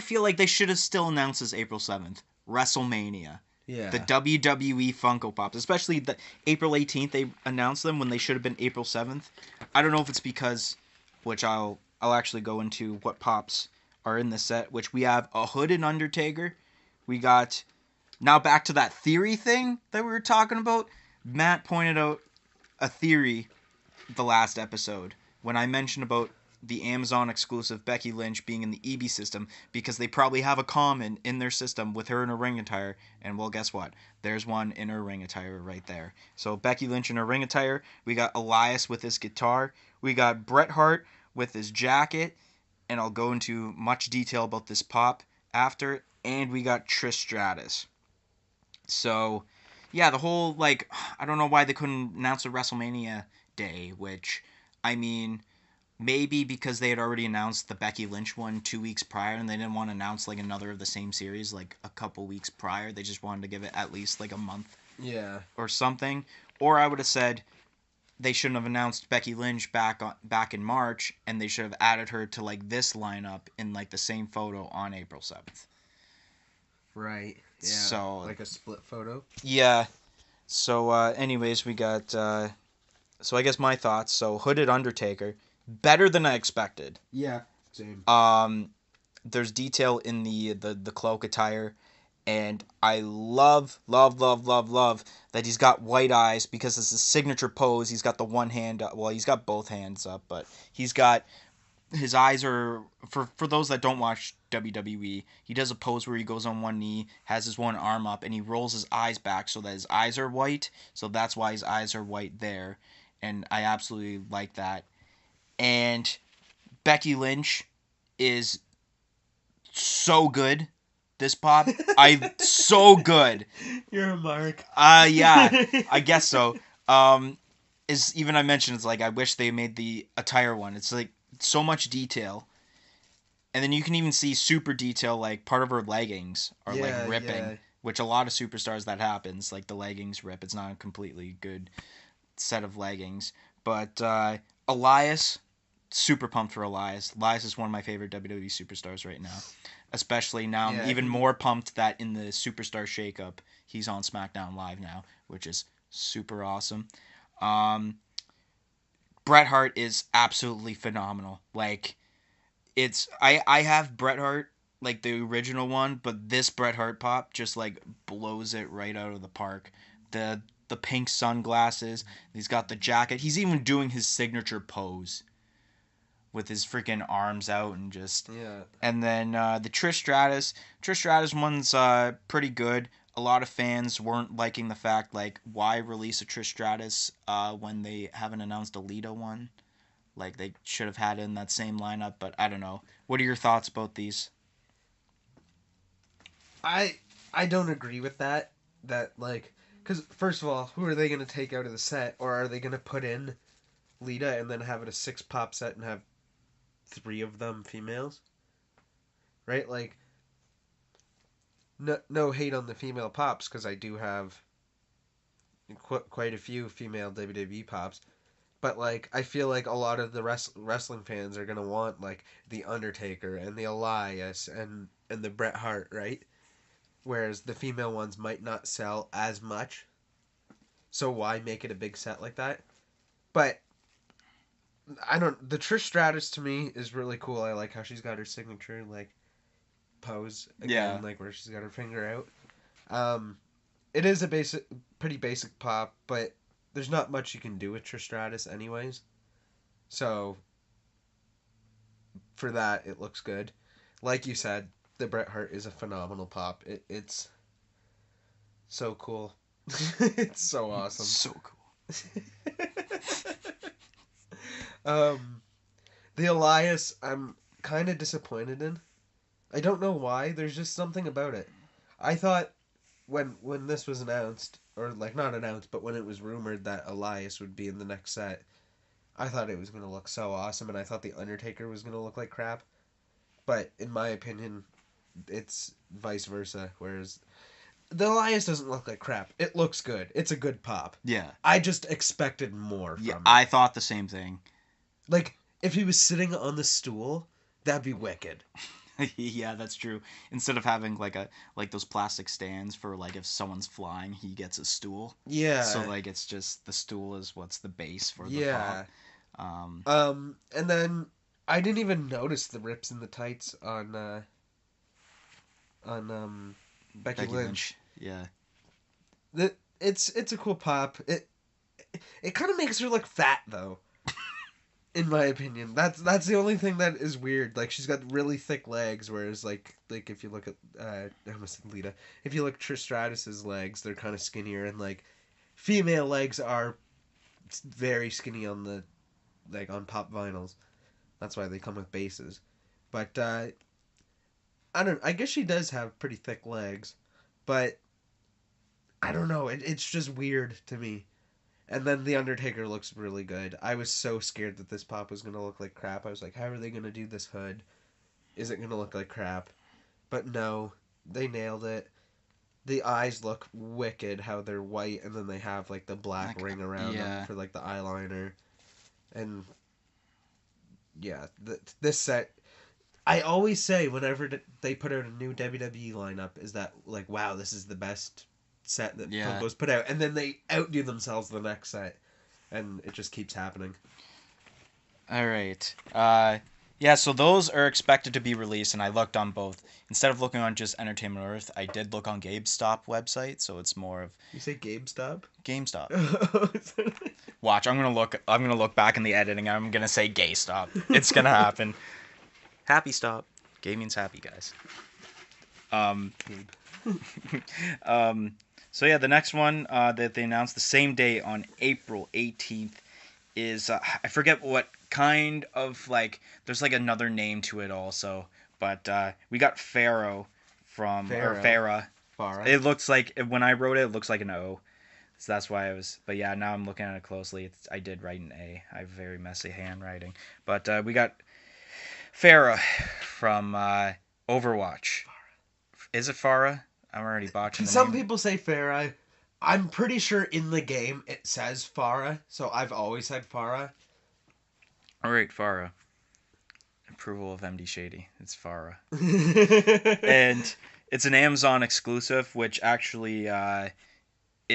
feel like they should have still announced this April 7th. WrestleMania. Yeah. The WWE Funko Pops, especially the April 18th, they announced them when they should have been April 7th. I don't know if it's because, which I'll actually go into what pops are in the set, which we have a hooded Undertaker. We got, now back to that theory thing that we were talking about. Matt pointed out a theory the last episode when I mentioned about the Amazon exclusive Becky Lynch being in the EB system because they probably have a common in their system with her in her ring attire. And well, guess what? There's one in her ring attire right there. So Becky Lynch in her ring attire. We got Elias with his guitar. We got Bret Hart with his jacket. And I'll go into much detail about this pop after. And we got Trish Stratus. So, yeah, the whole, like, I don't know why they couldn't announce a WrestleMania day, which, I mean, maybe because they had already announced the Becky Lynch one 2 weeks prior and they didn't want to announce, like, another of the same series, like, a couple weeks prior. They just wanted to give it at least, like, a month Yeah. or something. Or I would have said they shouldn't have announced Becky Lynch back in March and they should have added her to, like, this lineup in, like, the same photo on April 7th. Right. Yeah. So, like a split photo. yeah. So, anyways, we got, so I guess my thoughts. So, Hooded Undertaker, better than I expected. Yeah. Same. There's detail in the cloak attire, and I love that he's got white eyes because it's his signature pose. He's got the one hand up. Well, he's got both hands up, but he's got his eyes are for those that don't watch WWE. He does a pose where he goes on one knee, has his one arm up, and he rolls his eyes back so that his eyes are white. So that's why his eyes are white there, and I absolutely like that. And Becky Lynch is so good. This pop, so good. You're a mark. Yeah, I guess so. Is even I mentioned it's like I wish they made the attire one. It's like so much detail, and then you can even see super detail. Like part of her leggings are Yeah, like ripping, yeah. which a lot of superstars that happens. Like the leggings rip. It's not a completely good set of leggings. But Elias, super pumped for Elias. Elias is one of my favorite WWE superstars right now. Especially now, Yeah, I'm even he- more pumped that in the Superstar Shakeup, he's on SmackDown Live now, which is super awesome. Um, Bret Hart is absolutely phenomenal. Like, it's I have Bret Hart like the original one, but this Bret Hart pop just like blows it right out of the park. The pink sunglasses, he's got the jacket. He's even doing his signature pose with his freaking arms out and just. Yeah. And then the Trish Stratus one's pretty good. A lot of fans weren't liking the fact like why release a Trish Stratus when they haven't announced a Lita one. Like they should have had it in that same lineup, but I don't know. What are your thoughts about these? I don't agree with that. That like, because first of all, who are they gonna take out of the set, or are they gonna put in Lita and then have it a 6 pop set and have 3 of them females? Right, like. No hate on the female pops because I do have quite a few female WWE pops, but like I feel like a lot of the wrestling fans are gonna want like the Undertaker and the Elias and the Bret Hart, right? whereas the female ones might not sell as much. So why make it a big set like that? But I don't. The Trish Stratus to me is really cool. I like how she's got her signature like pose again, Yeah. like where she's got her finger out. It is a pretty basic pop, but there's not much you can do with Trish Stratus anyways. So for that, it looks good. Like you said, the Bret Hart is a phenomenal pop. It's so cool. It's so awesome. So cool. um, the Elias, I'm kind of disappointed in. I don't know why. There's just something about it. I thought when this was announced, or like not announced, but when it was rumored that Elias would be in the next set, I thought it was gonna look so awesome, and I thought the Undertaker was gonna look like crap. But in my opinion, it's vice versa. Whereas the Elias doesn't look like crap. It looks good. It's a good pop. Yeah. I just expected more from Yeah, it. I thought the same thing. Like, if he was sitting on the stool, that'd be wicked. Yeah, that's true. Instead of having like those plastic stands for like if someone's flying, he gets a stool. Yeah. So like it's just the stool is what's the base for the Yeah. pop. And then I didn't even notice the rips in the tights on Becky Lynch. Yeah. It's a cool pop. It kind of makes her look fat though. In my opinion, that's the only thing that is weird. Like she's got really thick legs, whereas like if you look at I almost said Lita. If you look at Trish Stratus's legs, they're kind of skinnier, and like female legs are very skinny on the like on pop vinyls. That's why they come with bases. But I guess she does have pretty thick legs, but I don't know. It's just weird to me. And then the Undertaker looks really good. I was so scared that this pop was gonna look like crap. I was like, how are they gonna do this hood? Is it gonna look like crap? But no, they nailed it. The eyes look wicked. How they're white and then they have like the black Like, ring around yeah. them for like the eyeliner. And yeah, this set. I always say whenever they put out a new WWE lineup is that like, wow, this is the best set that Yeah. Funko's put out, and then they outdo themselves the next set, and it just keeps happening. All right. Yeah, so those are expected to be released, and I looked on both. Instead of looking on just Entertainment Earth, I did look on GameStop website, so it's more of You say GameStop? GameStop. Watch, I'm gonna look back in the editing. I'm gonna say GayStop. It's gonna happen. Happy stop. Gay means happy, guys. So yeah, the next one that they announced the same day on April 18th is I forget what kind of like. There's like another name to it also, but we got Pharaoh from or Farah. Farah. It looks like when I wrote it, it looks like an O. So that's why I was. But yeah, now I'm looking at it closely. I did write an A. I have very messy handwriting. But we got Farah from Overwatch. Is it Farah? I'm already botching the Some name. people say Farah. I'm pretty sure in the game it says Farah, so I've always said Farah. All right, Farah. Approval of MD Shaddy. It's Farah. And And it's an Amazon exclusive, which actually it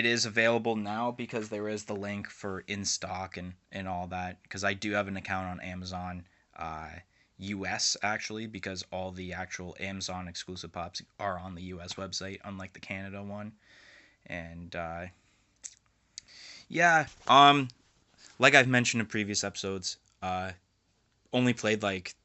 is available now because there is the link for in stock and all that. Because I do have an account on Amazon US actually, because all the actual Amazon exclusive pops are on the US website, unlike the Canada one. And yeah, like I've mentioned in previous episodes, only played like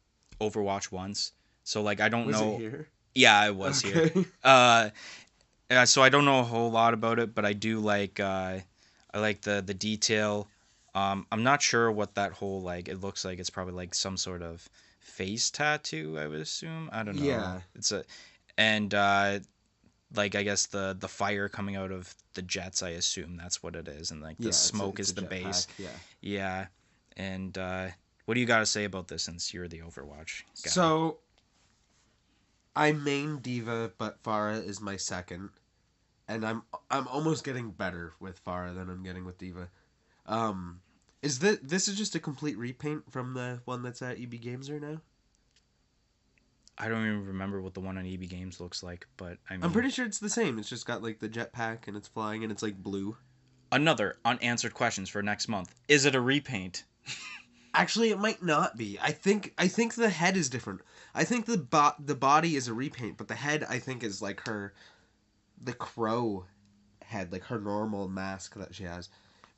Overwatch once, so like I don't was know. it here? Yeah, I was here. So I don't know a whole lot about it, but I do like I like the detail. I'm not sure what that whole like it looks like. It's probably like some sort of face tattoo, I would assume. I don't know. Yeah. It's a and like I guess the fire coming out of the jets, I assume that's what it is, and like the smoke is the base. Yeah. Yeah. And what do you got to say about this since you're the Overwatch guy? So I main Diva, but Farah is my second, and I'm almost getting better with Farah than I'm getting with Diva. Is this is just a complete repaint from the one that's at EB Games right now? I don't even remember what the one on EB Games looks like, but I mean, I'm pretty sure it's the same. It's just got like the jetpack and it's flying and it's like blue. another unanswered questions for next month. Is it a repaint? Actually, it might not be. I think the head is different. I think the body is a repaint, but the head I think is like the crow head, like her normal mask that she has.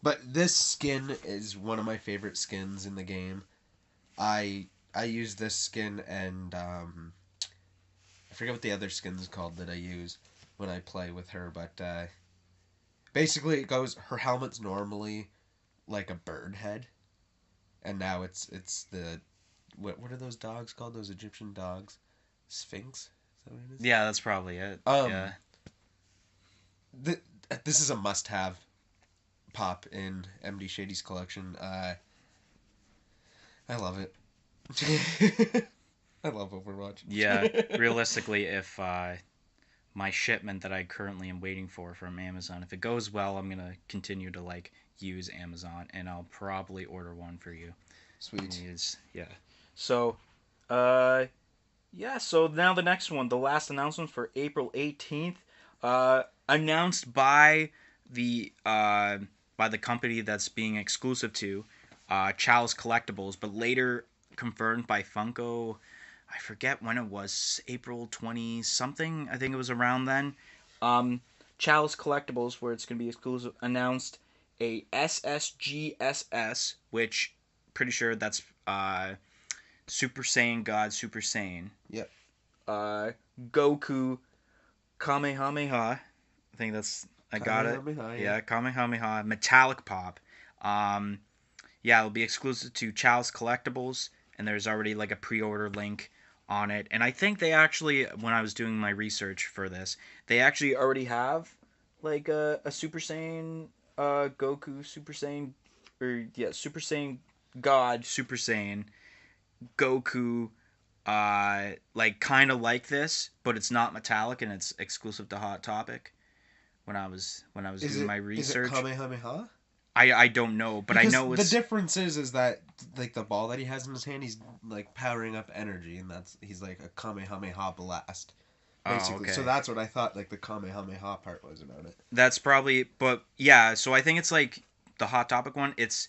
But this skin is one of my favorite skins in the game. I use this skin and I forget what the other skin is called that I use when I play with her, but basically it goes her helmet's normally like a bird head, and now it's the what are those dogs called? Those Egyptian dogs, Sphinx. Is that what it is? Yeah, that's probably it. Um, Yeah. th- this is a must-have pop in MD Shaddy's collection. I love it. I love Overwatch. Yeah, realistically, if my shipment that I currently am waiting for from Amazon, if it goes well, I'm gonna continue to like use Amazon, and I'll probably order one for you. Sweet. Yeah. So, uh, yeah. So now the next one, the last announcement for April 18th, announced the uh, by the company that's being exclusive to, Chalice Collectibles, but later confirmed by Funko. I forget when it was, April 20 something. I think it was around then. Chalice Collectibles, where it's going to be exclusive, announced a SSGSS, which pretty sure that's Super Saiyan God Super Saiyan. Yep. Goku Kamehameha. I think that's, I got it. Kamehameha, Yeah, Kamehameha Metallic Pop. Yeah, it'll be exclusive to Chalice Collectibles, and there's already like a pre-order link on it. And I think they actually, when I was doing my research for this, they actually already have like a Super Saiyan Goku Super Saiyan, or yeah, Super Saiyan God Super Saiyan Goku, like kind of like this, but it's not metallic and it's exclusive to Hot Topic. When I was doing my research, Is it Kamehameha? I don't know, but Because I know the it's difference is that like the ball that he has in his hand, he's like powering up energy, and he's like a Kamehameha blast, oh, basically. okay. So that's what I thought like the Kamehameha part was about it. That's probably, but yeah. So I think it's like the Hot Topic one. It's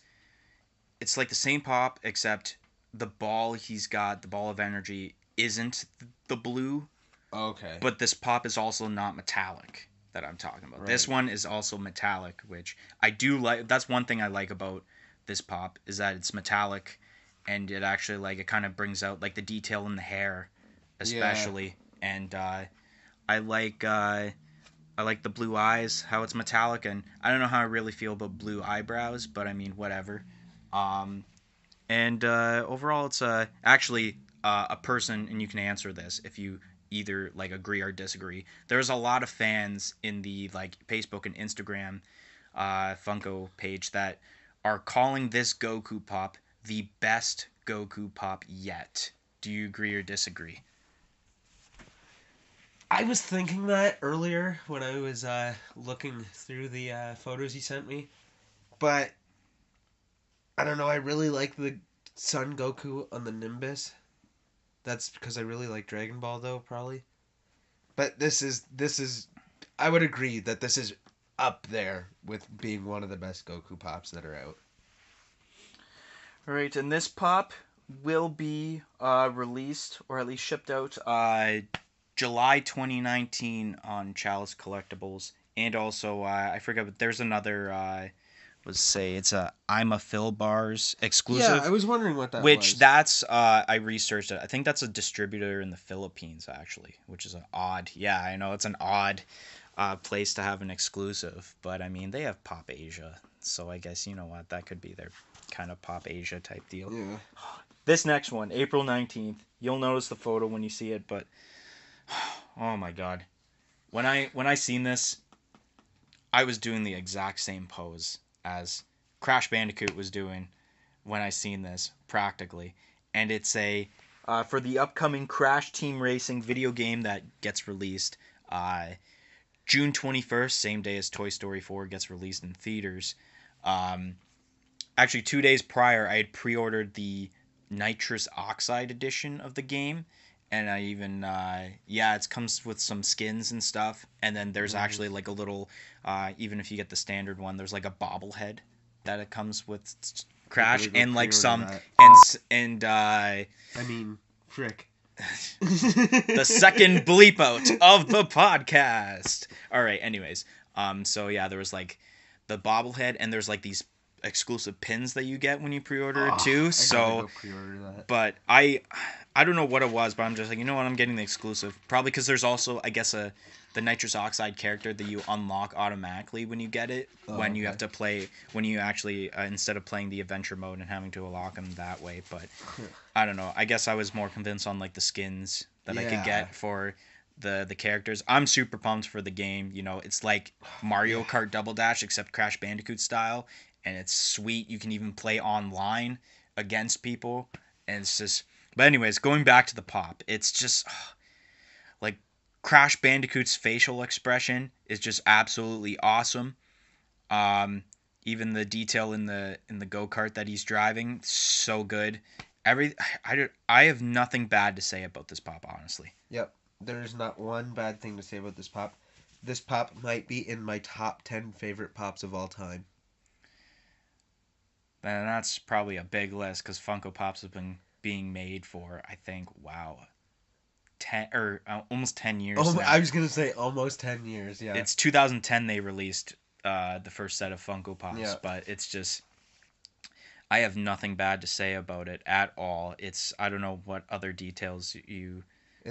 like the same pop, except the ball he's got, the ball of energy, isn't the blue, Okay. but this pop is also not metallic that I'm talking about. Right. This one is also metallic, which I do like. That's one thing I like about this pop, is that it's metallic, and it actually like it kind of brings out like the detail in the hair, especially. Yeah. And I like the blue eyes, how it's metallic, and I don't know how I really feel about blue eyebrows, but I mean whatever. And overall, it's actually a person, and you can answer this if you either like agree or disagree. There's a lot of fans in the like Facebook and Instagram Funko page that are calling this Goku pop the best Goku pop yet. Do you agree or disagree? I was thinking that earlier when I was looking through the photos he sent me, but I don't know. I really like the Son Goku on the Nimbus. That's because I really like Dragon Ball, though, probably. But this is. I would agree that this is up there with being one of the best Goku pops that are out. All right, and this pop will be released, or at least shipped out, July 2019 on Chalice Collectibles, and also I forget, but there's another. Let's say it's a I'm a Phil Bars exclusive. Yeah, I was wondering what that which was. That's I researched it. I think that's a distributor in the Philippines actually, which is an odd. Yeah, I know it's an odd place to have an exclusive, but I mean they have Pop Asia, so I guess you know what, that could be their kind of Pop Asia type deal. Yeah. This next one, April 19th. You'll notice the photo when you see it, but oh my god, when I seen this, I was doing the exact same pose as Crash Bandicoot was doing when I seen this, practically. And it's a for the upcoming Crash Team Racing video game that gets released June 21st, same day as Toy Story 4 gets released in theaters. Actually 2 days prior, I had pre-ordered the Nitrous Oxide edition of the game, And I even it comes with some skins and stuff. And then there's actually Nice. like a little even if you get the standard one, there's like a bobblehead that it comes with I Crash better go and like pre-order some that. and I mean, frick. the second bleep out of the podcast. All right, anyways. So yeah, there was like the bobblehead and there's like these exclusive pins that you get when you pre-order it too. I gotta So go pre-order that. but I don't know what it was, but I'm just like, you know what, I'm getting the exclusive. Probably because there's also, I guess, the nitrous oxide character that you unlock automatically when you get it. When you have to play, when you actually instead of playing the adventure mode and having to unlock them that way. But I don't know. I guess I was more convinced on like the skins that I could Yeah. get for the characters. I'm super pumped for the game. You know, it's like Mario Kart Double Dash except Crash Bandicoot style, and it's sweet. You can even play online against people, and it's just. But anyways, going back to the pop, it's just like Crash Bandicoot's facial expression is just absolutely awesome. Um, Even the detail in the go kart that he's driving, so good. I have nothing bad to say about this pop, honestly. Yep. There's not one bad thing to say about this pop. This pop might be in my top 10 favorite pops of all time. And that's probably a big list because Funko Pops have been being made for, I think, wow, 10 or almost 10 years Oh, now. I was gonna say almost 10 years. Yeah. It's 2010 they released the first set of Funko Pops, Yeah. but it's just I have nothing bad to say about it at all. It's I don't know what other details you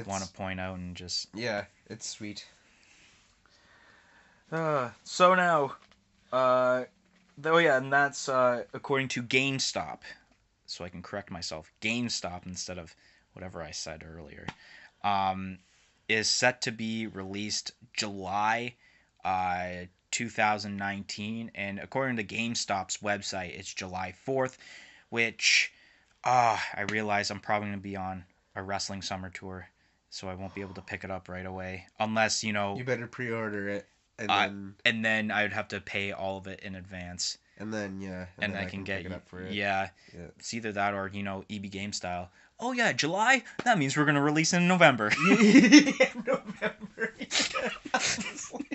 want to point out and just Yeah, it's sweet. so now oh yeah, and that's according to GameStop. So I can correct myself. GameStop instead of whatever I said earlier. Is set to be released July 2019, and according to GameStop's website, it's July 4th, which I realize I'm probably going to be on a wrestling summer tour, so I won't be able to pick it up right away unless You better pre-order it, and then I would have to pay all of it in advance. and then And I I can pick get it up for it. yeah, Yeah. it's either that or EB Game style. Oh yeah, July. That means we're gonna release in November. November. Honestly,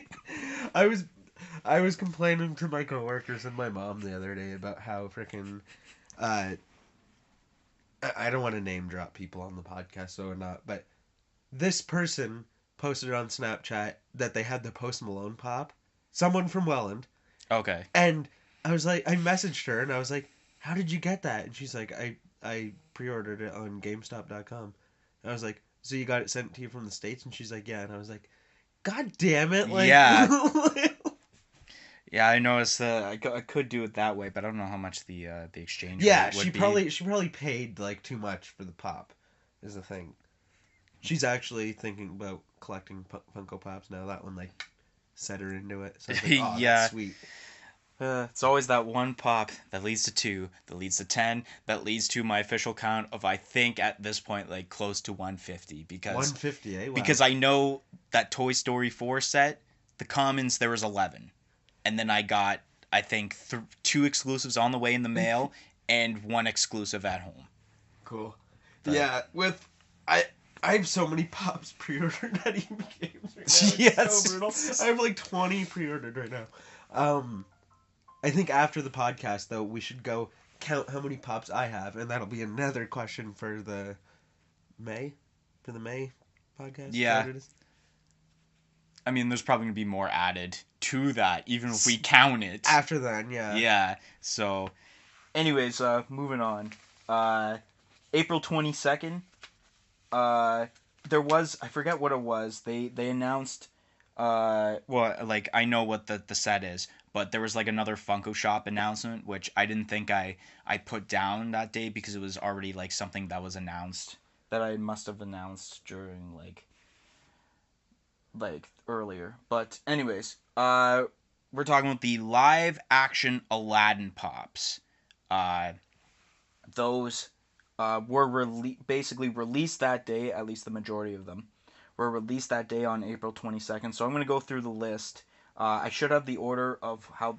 I was complaining to my coworkers and my mom the other day about how freaking I don't want to name drop people on the podcast, so or not, but this person posted on Snapchat that they had the Post Malone pop. Someone from Welland. Okay. And I was like, I messaged her and I was like, how did you get that? And she's like, I pre-ordered it on GameStop.com. And I was like, so you got it sent to you from the States? And she's like, yeah. And I was like, God damn it! Like, Yeah. Yeah, I noticed that I could do it that way, but I don't know how much the exchange yeah, rate would she be. probably paid like too much for the pop, is the thing. She's actually thinking about collecting Funko Pops now. That one like set her into it. So I was like, oh, Yeah. that's sweet. It's always that one pop that leads to 2, that leads to 10, that leads to my official count of I think at this point like close to 150 because 150, eh? Wow. because I know that Toy Story 4 set, the commons there was 11. And then I got I think 2 exclusives on the way in the mail and 1 exclusive at home. Cool. Yeah, with I have so many pops pre-ordered at EB Games right now. It's Yes. so brutal. I have like 20 pre-ordered right now. I think after the podcast though, we should go count how many pops I have, and that'll be another question for the May podcast. Yeah. Is that what it is? I mean, there's probably going to be more added to that even if we count it. After then, yeah. Yeah. So anyways, moving on. April 22nd, there was I forget what it was. They announced well, like I know what the set is, but there was like another Funko Shop announcement which I didn't think I put down that day because it was already like something that was announced that I must have announced during like earlier. But anyways, we're talking about the live action Aladdin pops. Those were basically released that day, at least the majority of them were released that day on April 22nd. So I'm going to go through the list. I should have the order of how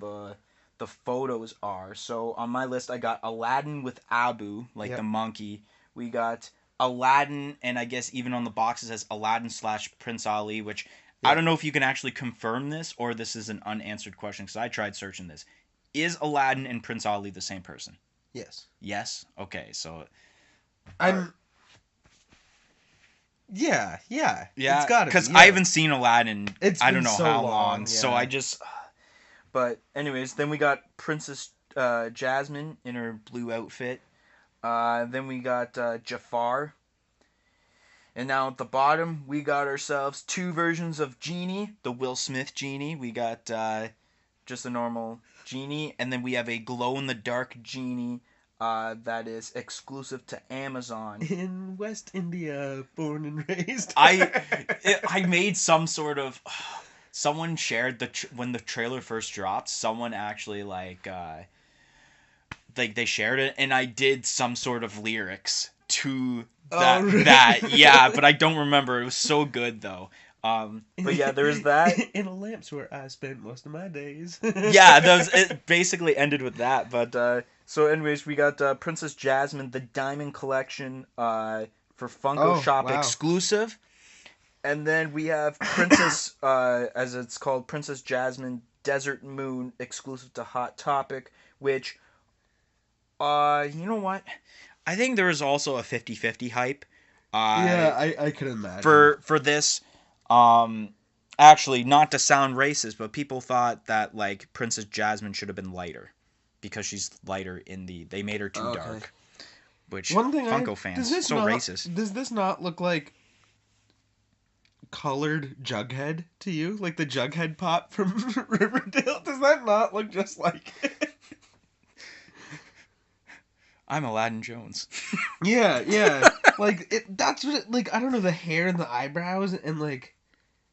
the photos are. So on my list I got Aladdin with Abu, like the monkey. We got Aladdin, and I guess even on the box it says Aladdin / Prince Ali, which I Yeah. don't know if you can actually confirm this or this is an unanswered question because I tried searching this. Is Aladdin and Prince Ali the same person? Yes. Yes? Okay, so... I'm. Yeah. It's Yeah, gotta be. because Yeah. I haven't seen Aladdin I don't been know so how long, long, so yeah. I just... But anyways, then we got Princess Jasmine in her blue outfit. Then we got Jafar. And now at the bottom, we got ourselves two versions of Genie. The Will Smith Genie. We got just a normal Genie. And then we have a glow-in-the-dark Genie that is exclusive to Amazon. In West India, born and raised. I made some sort of... Someone shared when the trailer first dropped, someone actually like they shared it, and I did some sort of lyrics to that. Oh, really? Yeah, but I don't remember. It was so good though. But yeah, there's that. In a lamp's where I spent most of my days. Yeah, it basically ended with that. But so anyways, we got Princess Jasmine, the Diamond Collection for Funko Shop wow. exclusive. And then we have Princess, as it's called, Princess Jasmine Desert Moon exclusive to Hot Topic, which, you know what? I think there is also a 50-50 hype. Yeah, I could imagine. For this, actually, not to sound racist, but people thought that, like, Princess Jasmine should have been lighter. Because she's lighter they made her too dark. Which, one thing Funko fans, so racist. Does this not look like colored Jughead to you? Like the Jughead pop from Riverdale? Does that not look just like it? I'm Aladdin Jones. Yeah. Like, that's what it, like, I don't know, the hair and the eyebrows, and, like,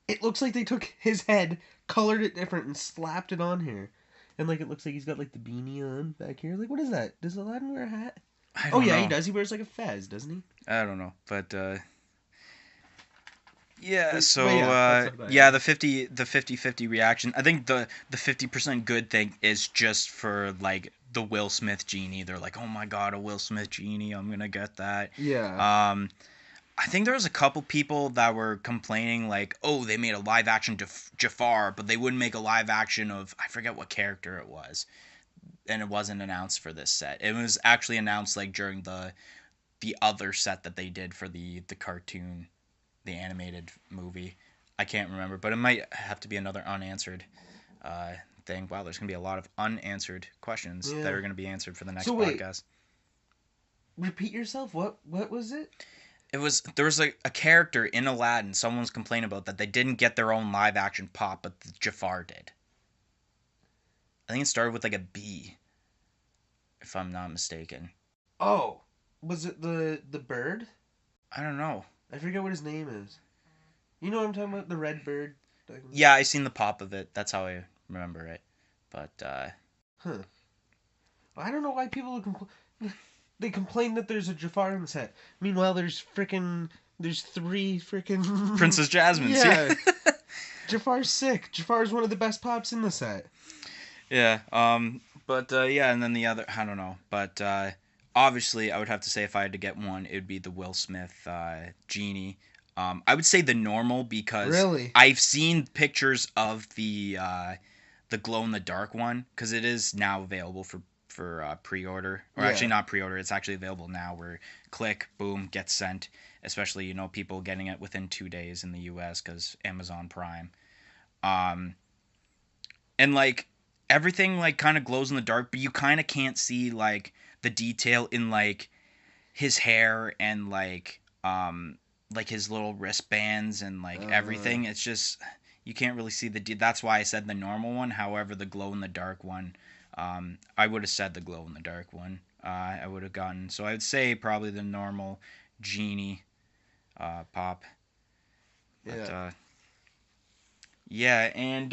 it looks like they took his head, colored it different, and slapped it on here. And, like, it looks like he's got, like, the beanie on back here. Like, what is that? Does Aladdin wear a hat? I don't know. He does. He wears, like, a fez, doesn't he? I don't know, but yeah. So yeah, the 50-50 reaction. I think the 50% good thing is just for like the Will Smith Genie. They're like, oh my god, a Will Smith Genie, I'm gonna get that. Yeah. I think there was a couple people that were complaining like, oh, they made a live action Jafar, but they wouldn't make a live action of, I forget what character it was, and it wasn't announced for this set. It was actually announced like during the other set that they did for the cartoon, the animated movie. I can't remember, but it might have to be another unanswered thing. Wow, there's gonna be a lot of unanswered questions that are gonna be answered for the next podcast. Repeat yourself. What was it? There was a character in Aladdin someone's complaining about that they didn't get their own live action pop, but Jafar did. I think it started with like a B, if I'm not mistaken. Oh, was it the bird? I don't know. I forget what his name is. You know what I'm talking about? The red bird? Yeah, I seen the pop of it. That's how I remember it. But, Huh. I don't know why people they complain that there's a Jafar in the set. Meanwhile, there's three freaking... Princess Jasmine's. Yeah. Jafar's sick. Jafar's one of the best pops in the set. Yeah, but, yeah, and then the other, I don't know. But, obviously, I would have to say if I had to get one, it would be the Will Smith Genie. I would say the normal because really? I've seen pictures of the glow-in-the-dark one because it is now available for pre-order. Or actually not pre-order, it's actually available now where click, boom, gets sent. Especially, you know, people getting it within 2 days in the US because Amazon Prime. And, like, everything, like, kind of glows in the dark, but you kind of can't see, like, the detail in, like, his hair and, like his little wristbands and, like, everything. It's just, you can't really see that's why I said the normal one. However, the glow-in-the-dark one, I would have said the glow-in-the-dark one. I would have gotten, so I would say probably the normal Genie pop. But, yeah, and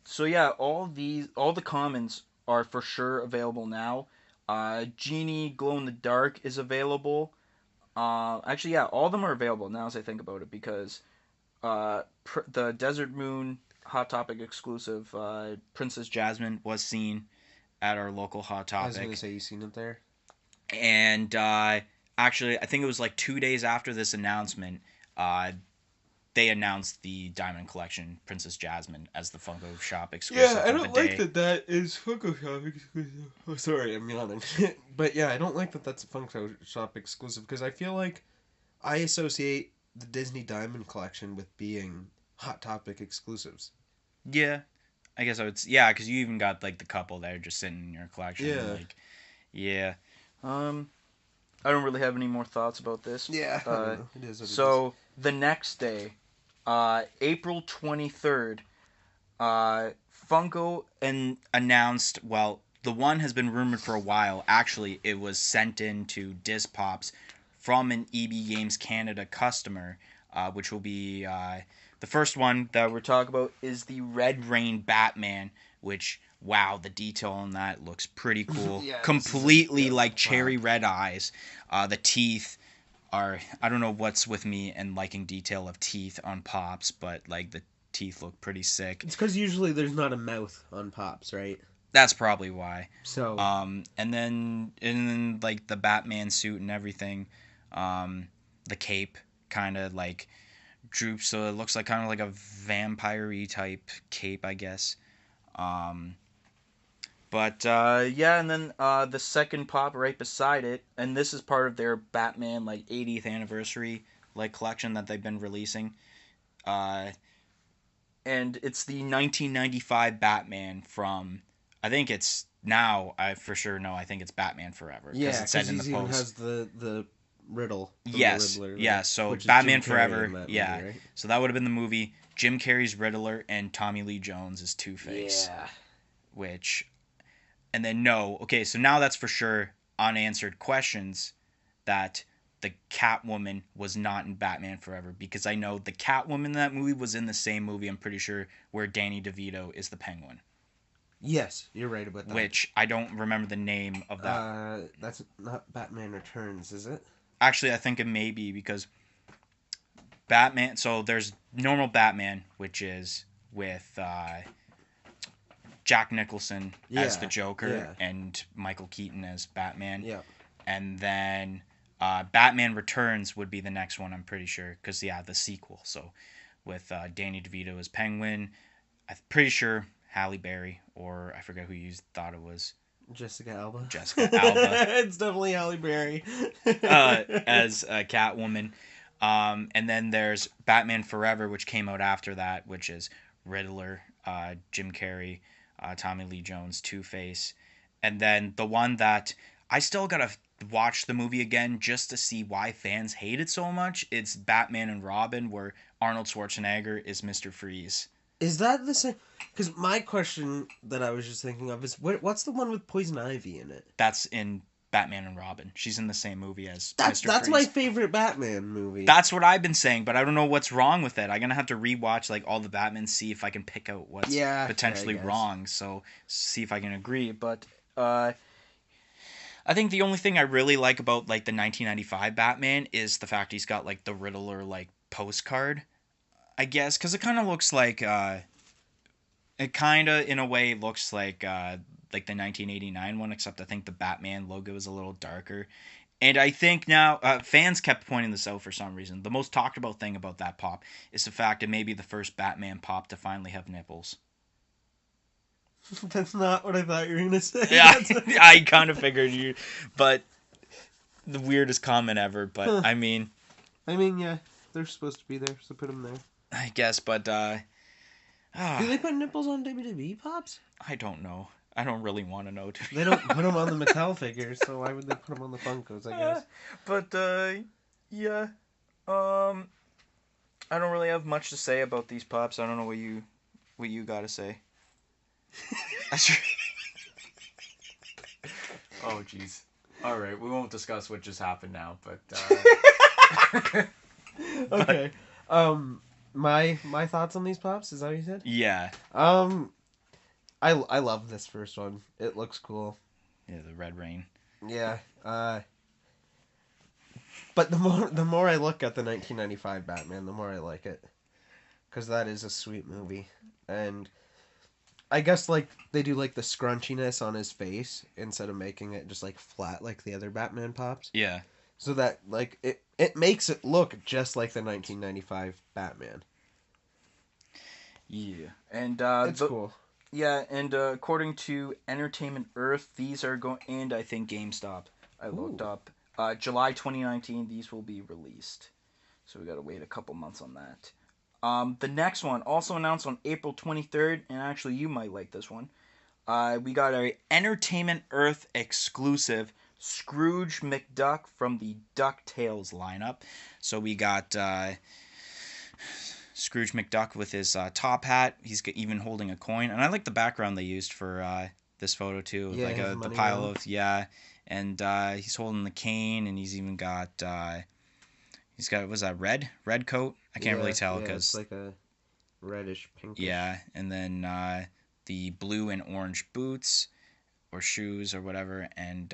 so yeah, all the commons are for sure available now. Genie Glow in the Dark is available. Actually, yeah, all of them are available now as I think about it because the Desert Moon Hot Topic exclusive Princess Jasmine was seen at our local Hot Topic. I was gonna say you seen it there. And actually, I think it was like 2 days after this announcement, uh, they announced the Diamond Collection Princess Jasmine as the Funko Shop exclusive Yeah, I of the don't like day. that is Funko Shop exclusive. Oh, sorry, I'm yawning. But yeah, I don't like that that's a Funko Shop exclusive because I feel like I associate the Disney Diamond Collection with being Hot Topic exclusives. Yeah, I guess I would. Yeah, because you even got like the couple that are just sitting in your collection. Yeah. Like, yeah. I don't really have any more thoughts about this. Yeah, I don't know. It is what it is. So the next day, April 23rd, Funko announced. Well, the one has been rumored for a while. Actually, it was sent in to Disc Pops from an EB Games Canada customer, which will be the first one that we're talking about is the Red Rain Batman, which wow, the detail on that looks pretty cool. Yeah, Completely like wow. cherry red eyes. The teeth are I don't know what's with me and liking detail of teeth on Pops, but like the teeth look pretty sick. It's because usually there's not a mouth on Pops, right? That's probably why. So And then like the Batman suit and everything, the cape kind of like droops, so it looks like kind of like a vampire-y type cape, I guess. But yeah, and then the second pop right beside it, and this is part of their Batman like 80th anniversary like collection that they've been releasing. Uh, and it's the 1995 Batman from I think it's now I for sure know I think it's Batman Forever yeah, it said because in he the even post. has the riddle. From Yes, the Riddler, yeah. So which is Batman Jim Carrey in Forever, that yeah. movie, right? So that would have been the movie. Jim Carrey's Riddler and Tommy Lee Jones is Two-Face. Yeah. Which, and then no, okay. So now that's for sure unanswered questions that the Catwoman was not in Batman Forever because I know the Catwoman in that movie was in the same movie. I'm pretty sure where Danny DeVito is the Penguin. Yes, you're right about that. Which I don't remember the name of that. That's not Batman Returns, is it? Actually, I think it may be because Batman. So there's normal Batman, which is with Jack Nicholson as the Joker and Michael Keaton as Batman. Yeah. And then Batman Returns would be the next one, I'm pretty sure, because yeah, the sequel. So with Danny DeVito as Penguin, I'm pretty sure Halle Berry, or I forget who you thought it was. Jessica Alba. Jessica Alba. It's definitely Halle Berry. As Catwoman. And then there's Batman Forever, which came out after that, which is Riddler, Jim Carrey, Tommy Lee Jones, Two-Face. And then the one that I still gotta watch the movie again just to see why fans hate it so much. It's Batman and Robin, where Arnold Schwarzenegger is Mr. Freeze. Is that the same? Because my question that I was just thinking of is, what's the one with Poison Ivy in it? That's in Batman and Robin. She's in the same movie as That's Mr. Freeze. my favorite Batman movie. That's what I've been saying, but I don't know what's wrong with it. I'm gonna have to rewatch like all the Batman, see if I can pick out what's potentially wrong. So see if I can agree. But I think the only thing I really like about like the 1995 Batman is the fact he's got like the Riddler like postcard, I guess, because it kind of looks like it kind of in a way looks like the 1989 one, except I think the Batman logo is a little darker. And I think now fans kept pointing this out for some reason. The most talked about thing about that pop is the fact it may be the first Batman pop to finally have nipples. That's not what I thought you were gonna say. Yeah, I kind of figured you, but the weirdest comment ever. But I mean, yeah, they're supposed to be there, so put them there. I guess, but do they put nipples on WWE Pops? I don't know. I don't really want to know. They don't put them on the Mattel figures, so why would they put them on the Funkos? I guess. But yeah, I don't really have much to say about these pops. I don't know what you got to say. Oh jeez. All right, we won't discuss what just happened now, but okay. My thoughts on these pops, is that what you said? Yeah. I love this first one. It looks cool. Yeah, the Red Rain. Yeah. But the more I look at the 1995 Batman, the more I like it, because that is a sweet movie. And I guess like they do like the scrunchiness on his face instead of making it just like flat like the other Batman pops. Yeah. so that like it makes it look just like the 1995 Batman. Yeah, and It's cool. yeah, and according to Entertainment Earth, these are going, and I think GameStop. I looked Ooh. up. July 2019, these will be released. So we gotta wait a couple months on that. The next one, also announced on April 23rd, and actually you might like this one. We got a Entertainment Earth exclusive Scrooge McDuck from the DuckTales lineup. So we got Scrooge McDuck with his top hat. He's even holding a coin, and I like the background they used for this photo too, with Yeah, like his the money pile room. of and he's holding the cane, and he's even got he's got, was that red coat? I can't really tell Yeah, it's because like a reddish pinkish. yeah, and then the blue and orange boots or shoes or whatever, and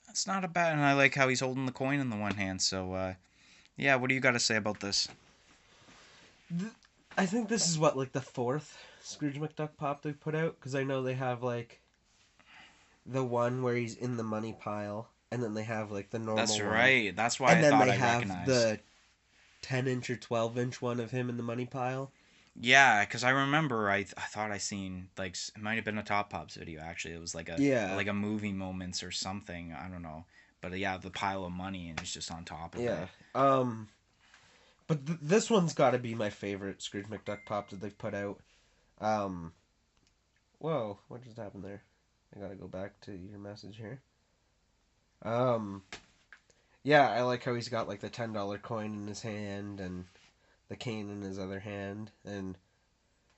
that's not a bad. And I like how he's holding the coin in the one hand. So yeah, what do you got to say about this? I think this is what, like the fourth Scrooge McDuck pop they've put out, because I know they have like the one where he's in the money pile, and then they have like the normal That's one, right. That's why and I then thought they I have recognized. the 10-inch or 12-inch one of him in the money pile. Yeah, because I remember I thought I seen like it might have been a Top Pops video actually. It was Yeah. like a movie moments or something. I don't know, but yeah, the pile of money and it's just on top of Yeah. it. But this one's got to be my favorite Scrooge McDuck pop that they've put out. Um, Whoa, what just happened there? I gotta go back to your message here. Um, yeah, I like how he's got like the $10 coin in his hand and the cane in his other hand, and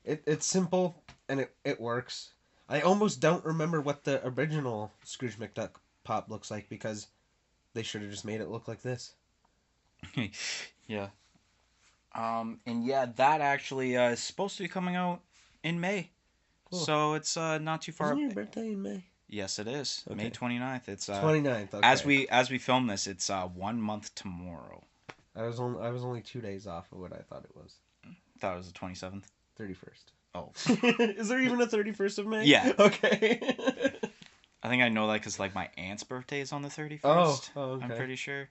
it's simple and it works. I almost don't remember what the original Scrooge McDuck pop looks like, because they should have just made it look like this. Yeah. And yeah, that actually is supposed to be coming out in May. Cool. So it's not too far. Isn't your birthday in May? Yes, it is. Okay. May 29th. It's 29th. Okay. as we film this, it's 1 month tomorrow. I was only 2 days off of what I thought it was. Thought it was the 27th. 31st. Oh. Is there even a 31st of May? Yeah. Okay. I think I know that because like my aunt's birthday is on the 31st. Oh, okay. I'm pretty sure.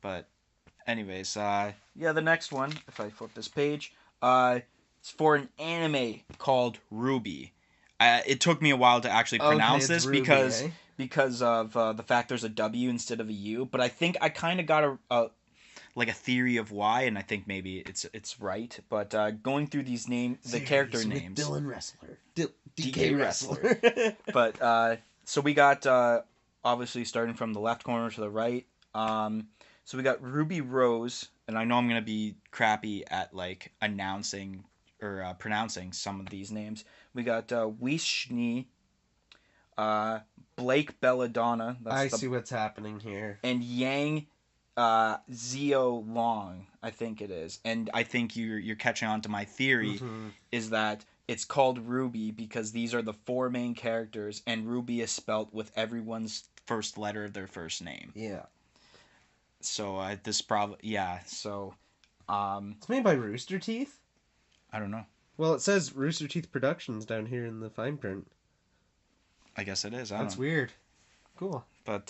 But anyways, yeah, the next one, if I flip this page, it's for an anime called Ruby. It took me a while to actually pronounce it's this Ruby, because of the fact there's a W instead of a U. But I think I kind of got a theory of why, and I think maybe it's right. But going through these the character names, Dylan Wrestler, DK Wrestler. But so we got obviously starting from the left corner to the right. So we got Ruby Rose, and I know I'm gonna be crappy at like announcing or pronouncing some of these names. We got Wishni, Blake Belladonna. I see what's happening here. And Yang Zio Long, I think it is. And I think you're catching on to my theory, is that it's called Ruby because these are the four main characters, and Ruby is spelt with everyone's first letter of their first name. Yeah. So this probably So it's made by Rooster Teeth. I don't know. Well, it says Rooster Teeth Productions down here in the fine print. I guess it is. That's weird. Cool. But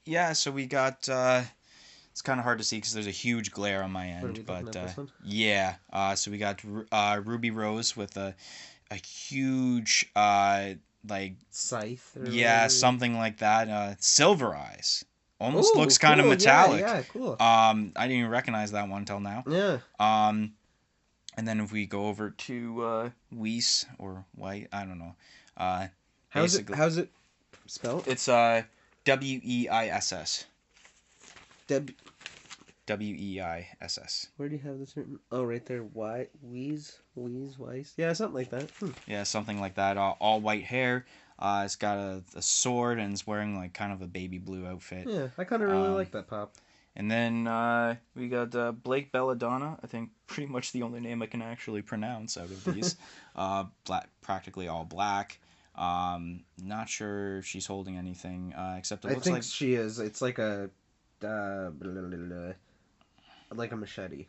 yeah, so we got. It's kind of hard to see because there's a huge glare on my end. But yeah, so we got Ruby Rose with a huge like scythe. Something like that. Silver eyes. Almost looks kind of metallic. Yeah, cool. I didn't even recognize that one till now. Yeah. And then if we go over to Weiss or White, I don't know. How's it spelled? It's Weiss. Weiss. Where do you have this written? Oh, right there. Weiss. Yeah, something like that. Yeah, something like that. All white hair. It's got a sword and it's wearing like kind of a baby blue outfit. Yeah, I kind of really like that pop. And then we got Blake Belladonna. I think pretty much the only name I can actually pronounce out of these. Practically all black. Not sure if she's holding anything except it looks like she is. It's like a like a machete.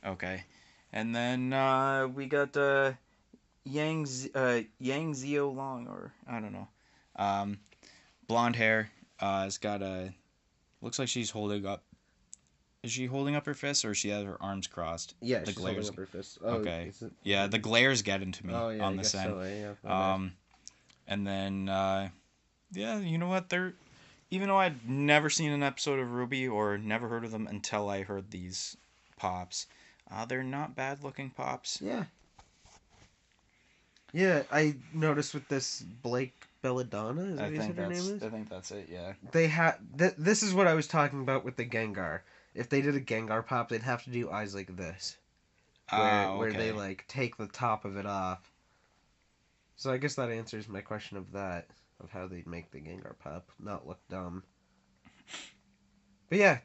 Okay. And then we got Yang Zio Long, or I don't know. Blonde hair. It's got a Looks like she's holding up. Is she holding up her fists or she has her arms crossed? Yeah, The she's holding glares. up her fist. Oh, Okay. is it? Yeah, the glares get into me Oh, yeah, on I this guess end. so. Yeah, my bad. And then yeah, you know what? They're even though I'd never seen an episode of Ruby or never heard of them until I heard these pops, they're not bad looking pops. Yeah. Yeah, I noticed with this Blake Belladonna, is that what you said her name is? I think that's it. Yeah. They this is what I was talking about with the Gengar. If they did a Gengar pop, they'd have to do eyes like this, where they Okay. like take the top of it off. So I guess that answers my question of that, of how they'd make the Gengar pop not look dumb. But yeah,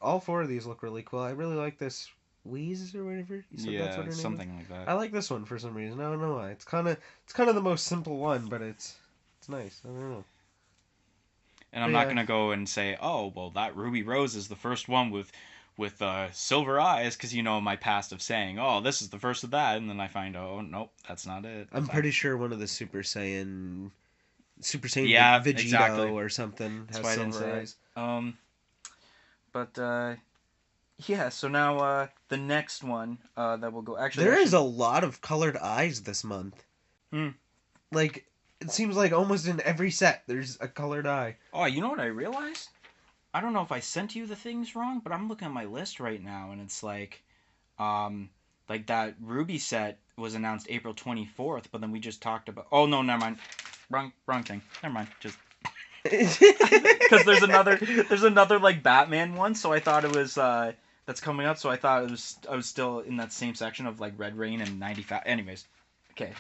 all four of these look really cool. I really like this Wheeze or whatever. You said that's what her name something is? like that. I like this one for some reason. I don't know why. It's kind of the most simple one, but it's nice. I don't know. And I'm But not yeah. gonna go and say, oh, well, that Ruby Rose is the first one with silver eyes, because you know my past of saying, oh, this is the first of that, and then I find, oh, nope, that's not it. I'm pretty sure one of the Super Saiyan Yeah, Vegito exactly. or something That's has why I didn't silver say eyes. it. But yeah. So now the next one that we'll go. There is a lot of colored eyes this month. Hmm. Like it seems like almost in every set there's a colored eye. Oh, you know what I realized? I don't know if I sent you the things wrong, but I'm looking at my list right now, and it's like that Ruby set was announced April 24th, but then we just talked about. Oh no, never mind. Wrong thing. Never mind. Just because there's another like Batman one, so I thought it was that's coming up. So I thought I was still in that same section of like Red Rain and 95. Anyways, okay.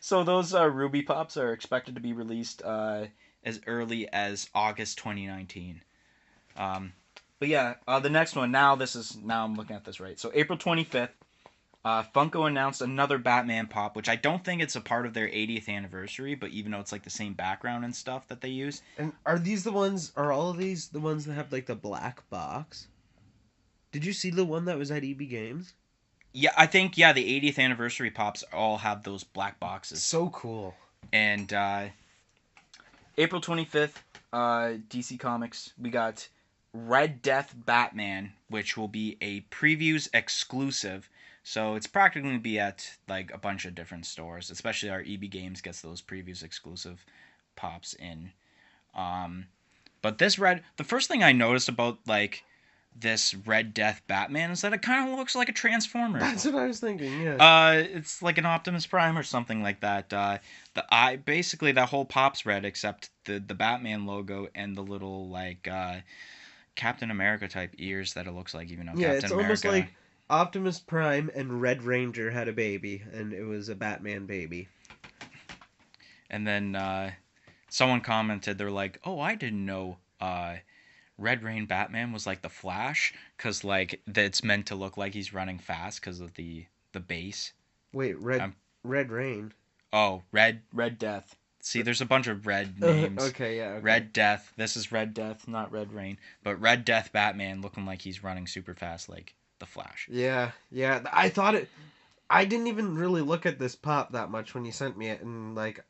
So those Ruby Pops are expected to be released as early as August 2019. But yeah, the next one. Now I'm looking at this right. So April 25th, Funko announced another Batman pop, which I don't think it's a part of their 80th anniversary, but even though it's like the same background and stuff that they use. And are all of these the ones that have like the black box? Did you see the one that was at EB Games? Yeah, I think the 80th anniversary pops all have those black boxes. So cool. And April 25th, DC Comics, we got Red Death Batman, which will be a previews exclusive. So it's practically going to be at like a bunch of different stores, especially our EB Games gets those previews exclusive pops in. But the first thing I noticed about like this Red Death Batman is that it kind of looks like a Transformer. That's what I was thinking. Yeah. It's like an Optimus Prime or something like that. The eye, basically, that whole pop's red except the Batman logo and the little like Captain America type ears that it looks like. Even though Yeah, Captain it's America, almost like Optimus Prime and Red Ranger had a baby, and it was a Batman baby. And then someone commented, they're like, "Oh, I didn't know Red Rain Batman was like the Flash, because like it's meant to look like he's running fast because of the base." Wait, Red Rain. Oh, Red Death. See, there's a bunch of red names. Okay, yeah. Okay. Red Death. This is Red Death, not Red Rain. But Red Death Batman looking like he's running super fast like the Flash. Yeah. I didn't even really look at this pop that much when you sent me it, and like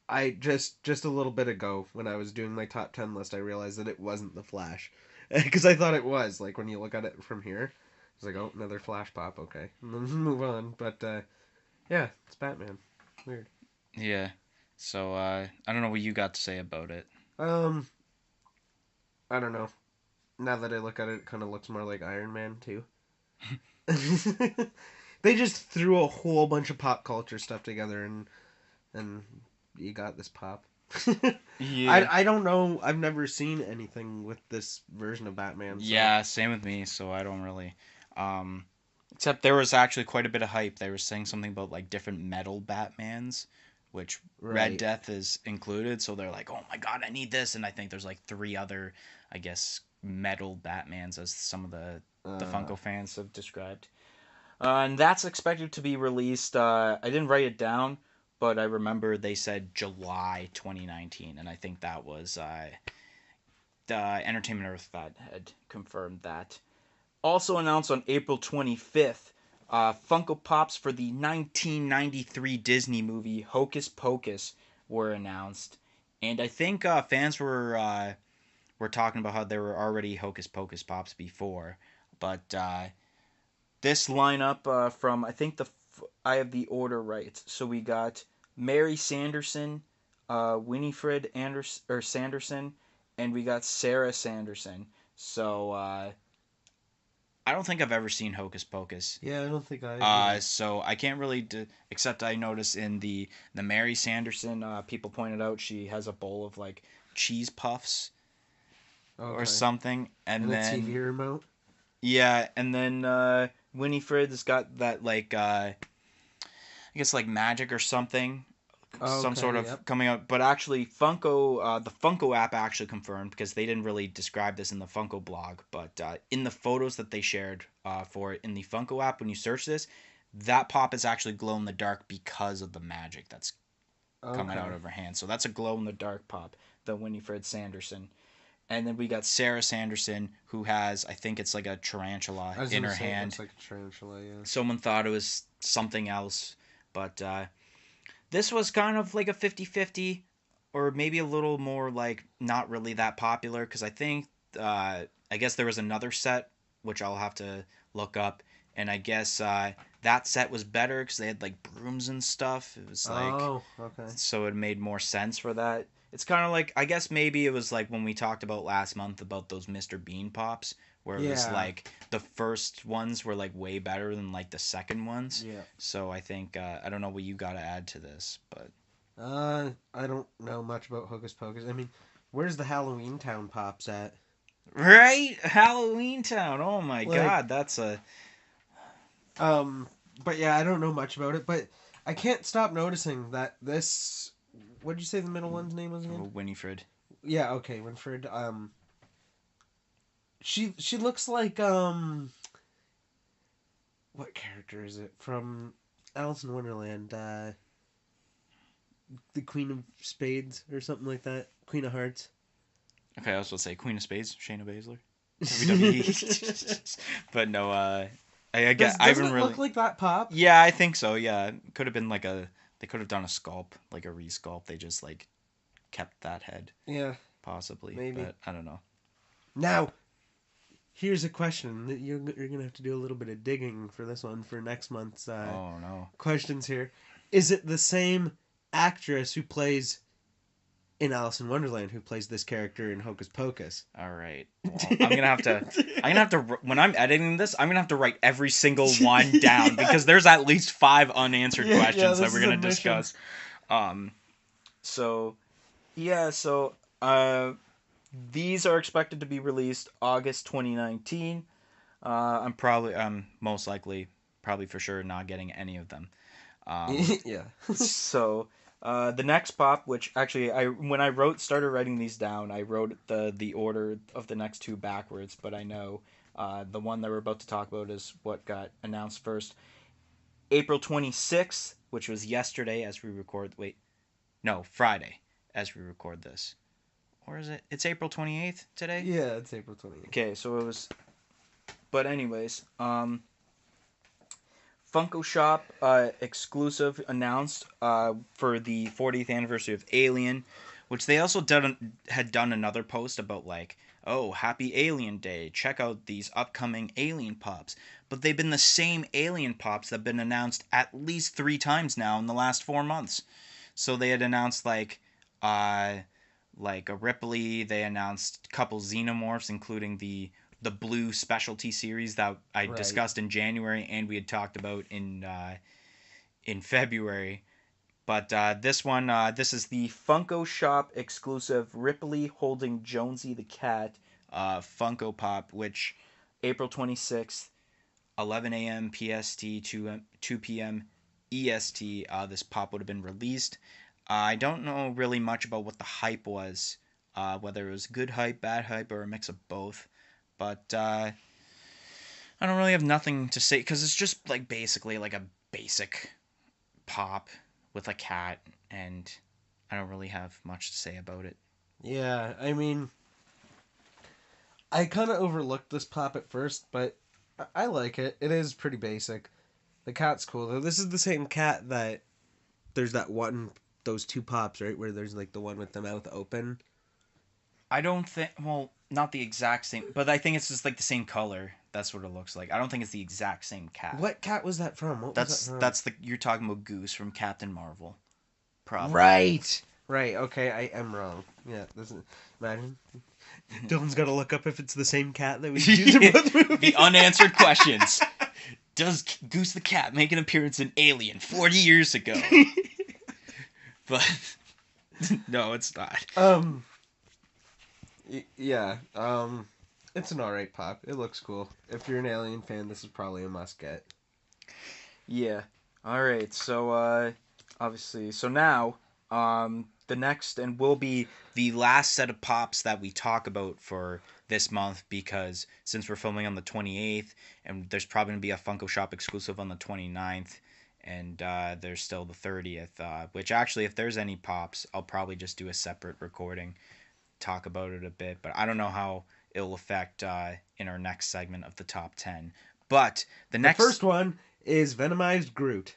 I just a little bit ago when I was doing my top 10 list, I realized that it wasn't the Flash. Because I thought it was, like when you look at it from here, it's like, oh, another Flash pop, okay. Move on. But yeah, it's Batman. Weird. Yeah. So I don't know what you got to say about it. I don't know. Now that I look at it, it kind of looks more like Iron Man too. They just threw a whole bunch of pop culture stuff together, and you got this pop. Yeah. I don't know. I've never seen anything with this version of Batman. So. Yeah, same with me. So I don't really. Except there was actually quite a bit of hype. They were saying something about like different metal Batmans, which Right. Red Death is included. So they're like, oh my god, I need this. And I think there's like 3 other, I guess, metal Batmans, as some of the Funko fans have described. And that's expected to be released. I didn't write it down, but I remember they said July 2019, and I think that was Entertainment Earth that had confirmed that. Also announced on April 25th, Funko Pops for the 1993 Disney movie Hocus Pocus were announced, And I think fans were talking about how there were already Hocus Pocus Pops before, but this lineup from I think I have the order right. So we got Mary Sanderson, Winifred Sanderson, and we got Sarah Sanderson. So I don't think I've ever seen Hocus Pocus. Yeah, I don't think I either. So I can't really except I noticed in the Mary Sanderson, people pointed out she has a bowl of like cheese puffs or Okay. something, And a TV remote. yeah, and then Winifred's got that like I guess like magic or something, some Okay, sort of yep. coming out. But actually, Funko, the Funko app actually confirmed because they didn't really describe this in the Funko blog, but in the photos that they shared for it in the Funko app, when you search this, that pop is actually glow in the dark because of the magic that's coming out Okay. of her hand. So that's a glow in the dark pop, the Winifred Sanderson. And then we got Sarah Sanderson, who has, I think it's like a tarantula I was in gonna her say it hand. looks like a tarantula, yeah. Someone thought it was something else, but this was kind of like a 50-50, or maybe a little more like not really that popular, because I think, I guess there was another set, which I'll have to look up, and I guess that set was better because they had like brooms and stuff. It was like, Oh, okay. so it made more sense for that. It's kind of like, I guess maybe it was like when we talked about last month about those Mr. Bean pops, where it was Yeah. like the first ones were like way better than like the second ones. Yeah. So I think I don't know what you got to add to this, but I don't know much about Hocus Pocus. I mean, where's the Halloween Town pops at? right, Halloween Town. Oh my Like, God, that's a um, but yeah, I don't know much about it. But I can't stop noticing that this. What did you say the middle one's name was again? Winifred. Yeah, okay, Winfred. She looks like what character is it from Alice in Wonderland? The Queen of Spades or something like that. Queen of Hearts. Okay, I was supposed to say Queen of Spades, Shayna Baszler, WWE. But no, I get. I Doesn't haven't it really. look like that pop? Yeah, I think so. Yeah, could have been like a. They could have done a sculpt, like a resculpt. They just like kept that head, Yeah, possibly. maybe. But I don't know. Now, here's a question that you're gonna have to do a little bit of digging for this one for next month's Oh no. questions here. Is it the same actress who plays in Alice in Wonderland who plays this character in Hocus Pocus? All right. Well, I'm gonna have to. I'm gonna have to. When I'm editing this, I'm gonna have to write every single one down because there's at least 5 unanswered questions that this we're is a gonna mission. discuss. Um. So, yeah. So, these are expected to be released August 2019. I'm most likely, probably for sure, not getting any of them. Yeah. So the next pop, which actually when I started writing these down, I wrote the order of the next two backwards, but I know the one that we're about to talk about is what got announced first. April 26th, which was yesterday as we record. Wait, no, Friday as we record this. Or is it? It's April 28th today. Yeah, it's April 20th. Okay, so it was. But anyways, Funko Shop exclusive announced for the 40th anniversary of Alien, which they also had done another post about like, oh, happy Alien Day, check out these upcoming Alien Pops. But they've been the same Alien Pops that have been announced at least 3 times now in the last 4 months. So they had announced like a Ripley, they announced a couple Xenomorphs, including the blue specialty series that I Right. discussed in January and we had talked about in February. But this one, this is the Funko Shop exclusive Ripley holding Jonesy the cat Funko Pop, which April 26th, 11 a.m. PST, 2 p.m. EST, this pop would have been released. I don't know really much about what the hype was, whether it was good hype, bad hype, or a mix of both. But I don't really have nothing to say because it's just like basically like a basic pop with a cat, and I don't really have much to say about it. Yeah, I mean, I kind of overlooked this pop at first, but I like it. It is pretty basic. The cat's cool though. This is the same cat that there's that one those two pops, right? Where there's like the one with the mouth open. I don't think. Well, not the exact same, but I think it's just like the same color. That's what it looks like. I don't think it's the exact same cat. What cat was that from? What was that from? That's the you're talking about Goose from Captain Marvel. Probably. Right. Right. Okay, I am wrong. Yeah. Doesn't imagine. Dylan's got to look up if it's the same cat that we used in both movies. The unanswered questions. Does Goose the cat make an appearance in Alien 40 years ago? But no, it's not. Yeah. It's an alright pop. It looks cool. If you're an Alien fan, this is probably a must get. Yeah. All right. So obviously, so now the next and will be the last set of pops that we talk about for this month, because since we're filming on the 28th and there's probably going to be a Funko Shop exclusive on the 29th, and there's still the 30th, which actually, if there's any pops, I'll probably just do a separate recording, talk about it a bit, but I don't know how it'll affect in our next segment of the top 10. But the first one is Venomized Groot.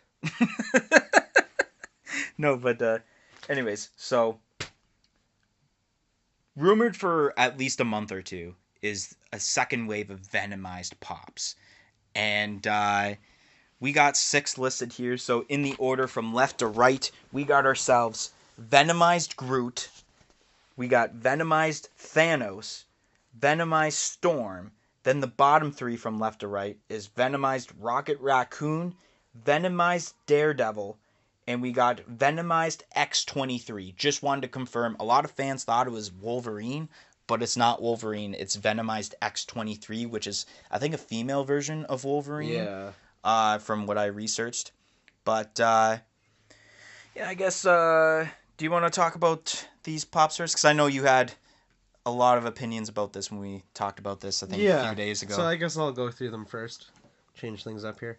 No, but anyways, so rumored for at least a month or two is a second wave of Venomized pops. And we got 6 listed here. So in the order from left to right, we got ourselves Venomized Groot. We got Venomized Thanos, Venomized Storm. Then the bottom 3 from left to right is Venomized Rocket Raccoon, Venomized Daredevil, and we got Venomized X-23. Just wanted to confirm. A lot of fans thought it was Wolverine, but it's not Wolverine. It's Venomized X-23, which is, I think, a female version of Wolverine. Yeah. From what I researched. But, yeah, I guess, do you want to talk about these pops first? Because I know you had a lot of opinions about this when we talked about this, I think, a few days ago. So I guess I'll go through them first. Change things up here.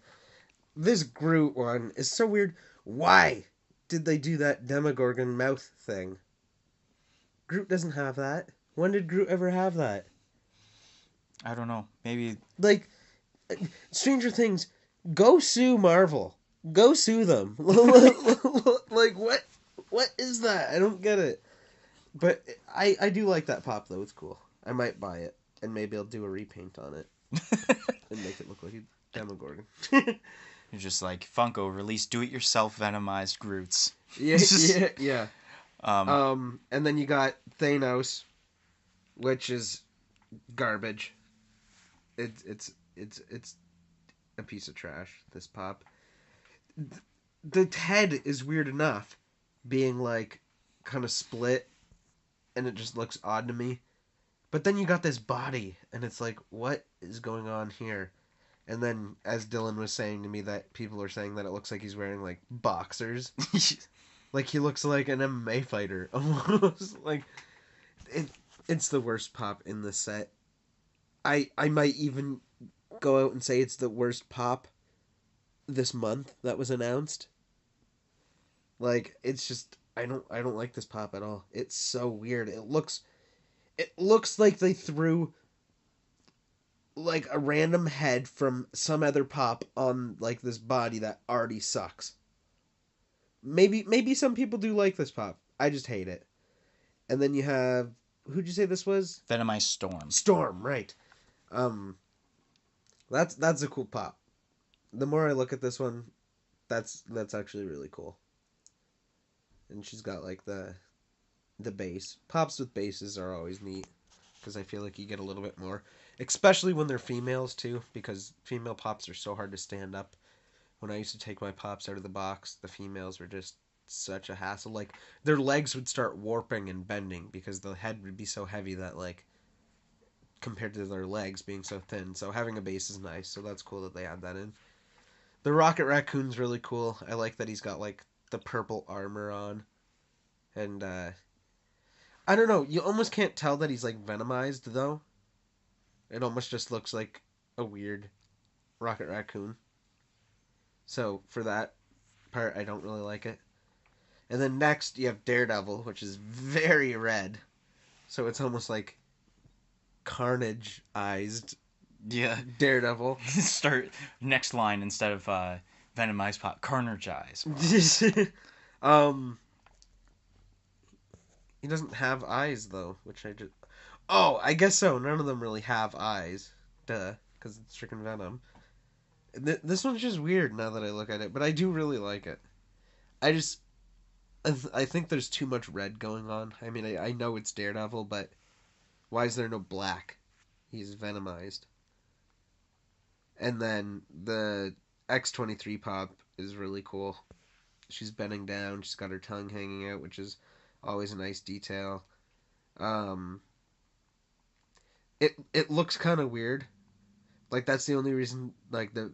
This Groot one is so weird. Why did they do that Demogorgon mouth thing? Groot doesn't have that. When did Groot ever have that? I don't know. Maybe... Like, Stranger Things, go sue Marvel. Go sue them. Like, what is that? I don't get it. But I do like that pop, though. It's cool. I might buy it, and maybe I'll do a repaint on it and make it look like a Demogorgon. You're just like, Funko, release do-it-yourself Venomized Groots. Yeah. And then you got Thanos, which is garbage. It's a piece of trash, this pop. The head is weird enough, being like kind of split, and it just looks odd to me. But then you got this body, and it's like, what is going on here? And then, as Dylan was saying to me, that people are saying that it looks like he's wearing, like, boxers. Like, he looks like an MMA fighter, almost. Like, it's the worst pop in the set. I might even go out and say it's the worst pop this month that was announced. Like, it's just, I don't like this pop at all. It's so weird. It looks like they threw like a random head from some other pop on like this body that already sucks. Maybe some people do like this pop. I just hate it. And then you have, who'd you say this was? Venomized Storm. Storm, right. That's a cool pop. The more I look at this one, that's actually really cool. And she's got like the base. Pops with bases are always neat, because I feel like you get a little bit more, especially when they're females too, because female pops are so hard to stand up. When I used to take my pops out of the box, the females were just such a hassle. Like, their legs would start warping and bending because the head would be so heavy that, like, compared to their legs being so thin. So having a base is nice, so that's cool that they add that in. The Rocket Raccoon's really cool. I like that he's got, like, the purple armor on. And, I don't know, you almost can't tell that he's, like, venomized, though. It almost just looks like a weird Rocket Raccoon. So, for that part, I don't really like it. And then next, you have Daredevil, which is very red. So it's almost like Carnage-ized Daredevil. Start next line instead of Venomized pop. Carnage-ized. He doesn't have eyes though, which I just. Oh, I guess so. None of them really have eyes. Duh, because it's freaking Venom. This one's just weird now that I look at it, but I do really like it. I just. I think there's too much red going on. I mean, I know it's Daredevil, but why is there no black? He's Venomized. And then the X-23 pop is really cool. She's bending down. She's got her tongue hanging out, which is always a nice detail. Um, it looks kind of weird. Like that's the only reason. Like the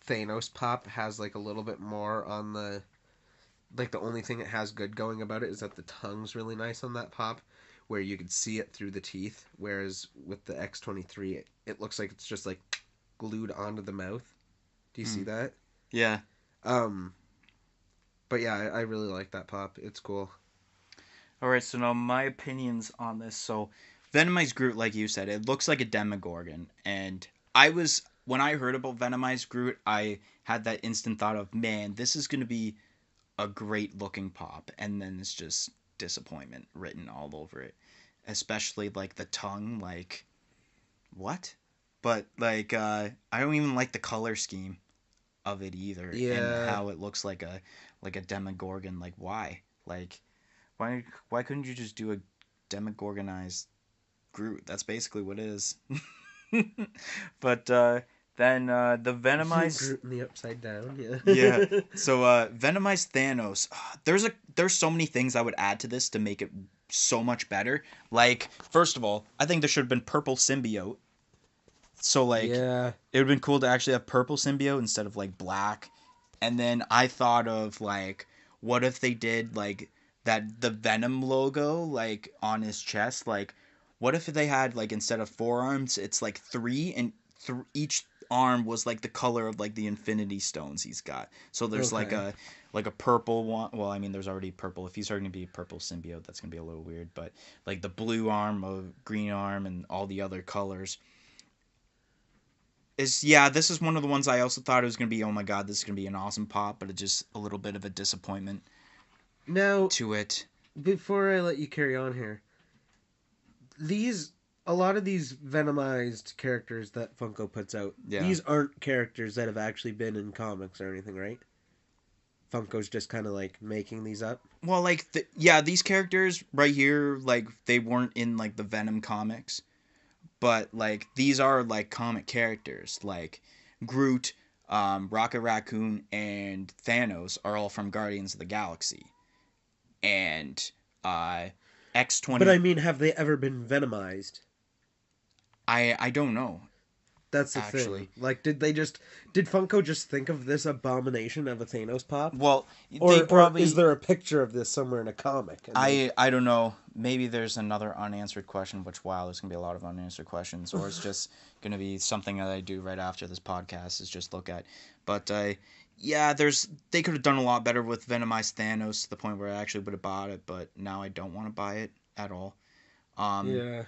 Thanos pop has like a little bit more on the. Like the only thing it has good going about it is that the tongue's really nice on that pop, where you can see it through the teeth. Whereas with the X-23, it looks like it's just like glued onto the mouth. Do you see that? Yeah. Um, but yeah, I really like that pop. It's cool. All right, so now my opinions on this. So, Venomized Groot, like you said, it looks like a Demogorgon, and when I heard about Venomized Groot, I had that instant thought of, man, this is gonna be a great looking pop, and then it's just disappointment written all over it, especially like the tongue, like what? But like, I don't even like the color scheme of it either, and Yeah. how it looks like a Demogorgon. Like why? Like why couldn't you just do a demogorgonized Groot? That's basically what it is. But then the Venomized, Groot in the upside down. Yeah. yeah. So Venomized Thanos. There's so many things I would add to this to make it so much better. Like first of all, I think there should have been purple symbiote. So like Yeah. it would have been cool to actually have purple symbiote instead of like black. And then I thought of like, what if they did like that the Venom logo like on his chest? Like, what if they had like instead of four arms, it's like three, and each arm was like the color of like the Infinity Stones he's got. So there's Okay. like a purple one. Well, I mean, there's already purple. If he's starting to be a purple symbiote, that's gonna be a little weird. But like the blue arm, of green arm, and all the other colors is yeah, this is one of the ones I also thought it was gonna be. Oh my god, this is gonna be an awesome pop, but it's just a little bit of a disappointment Now, to it. before I let you carry on here, these a lot of these Venomized characters that Funko puts out, Yeah. these aren't characters that have actually been in comics or anything, right? Funko's just kind of like making these up. Well, like yeah, these characters right here, like they weren't in like the Venom comics, but like these are like comic characters. Like Groot, Rocket Raccoon, and Thanos are all from Guardians of the Galaxy, and X But I 20. mean, have they ever been Venomized? I don't know That's the thing. actually. Like, did Funko just think of this abomination of a Thanos pop, Well, they or is probably. there a picture of this somewhere in a comic? And like, I don't know. Maybe there's another unanswered question, which wow, there's gonna be a lot of unanswered questions, or it's just gonna be something that I do right after this podcast is just look at. But yeah, they could have done a lot better with Venomized Thanos to the point where I actually would have bought it, but now I don't want to buy it at all. Um, yeah,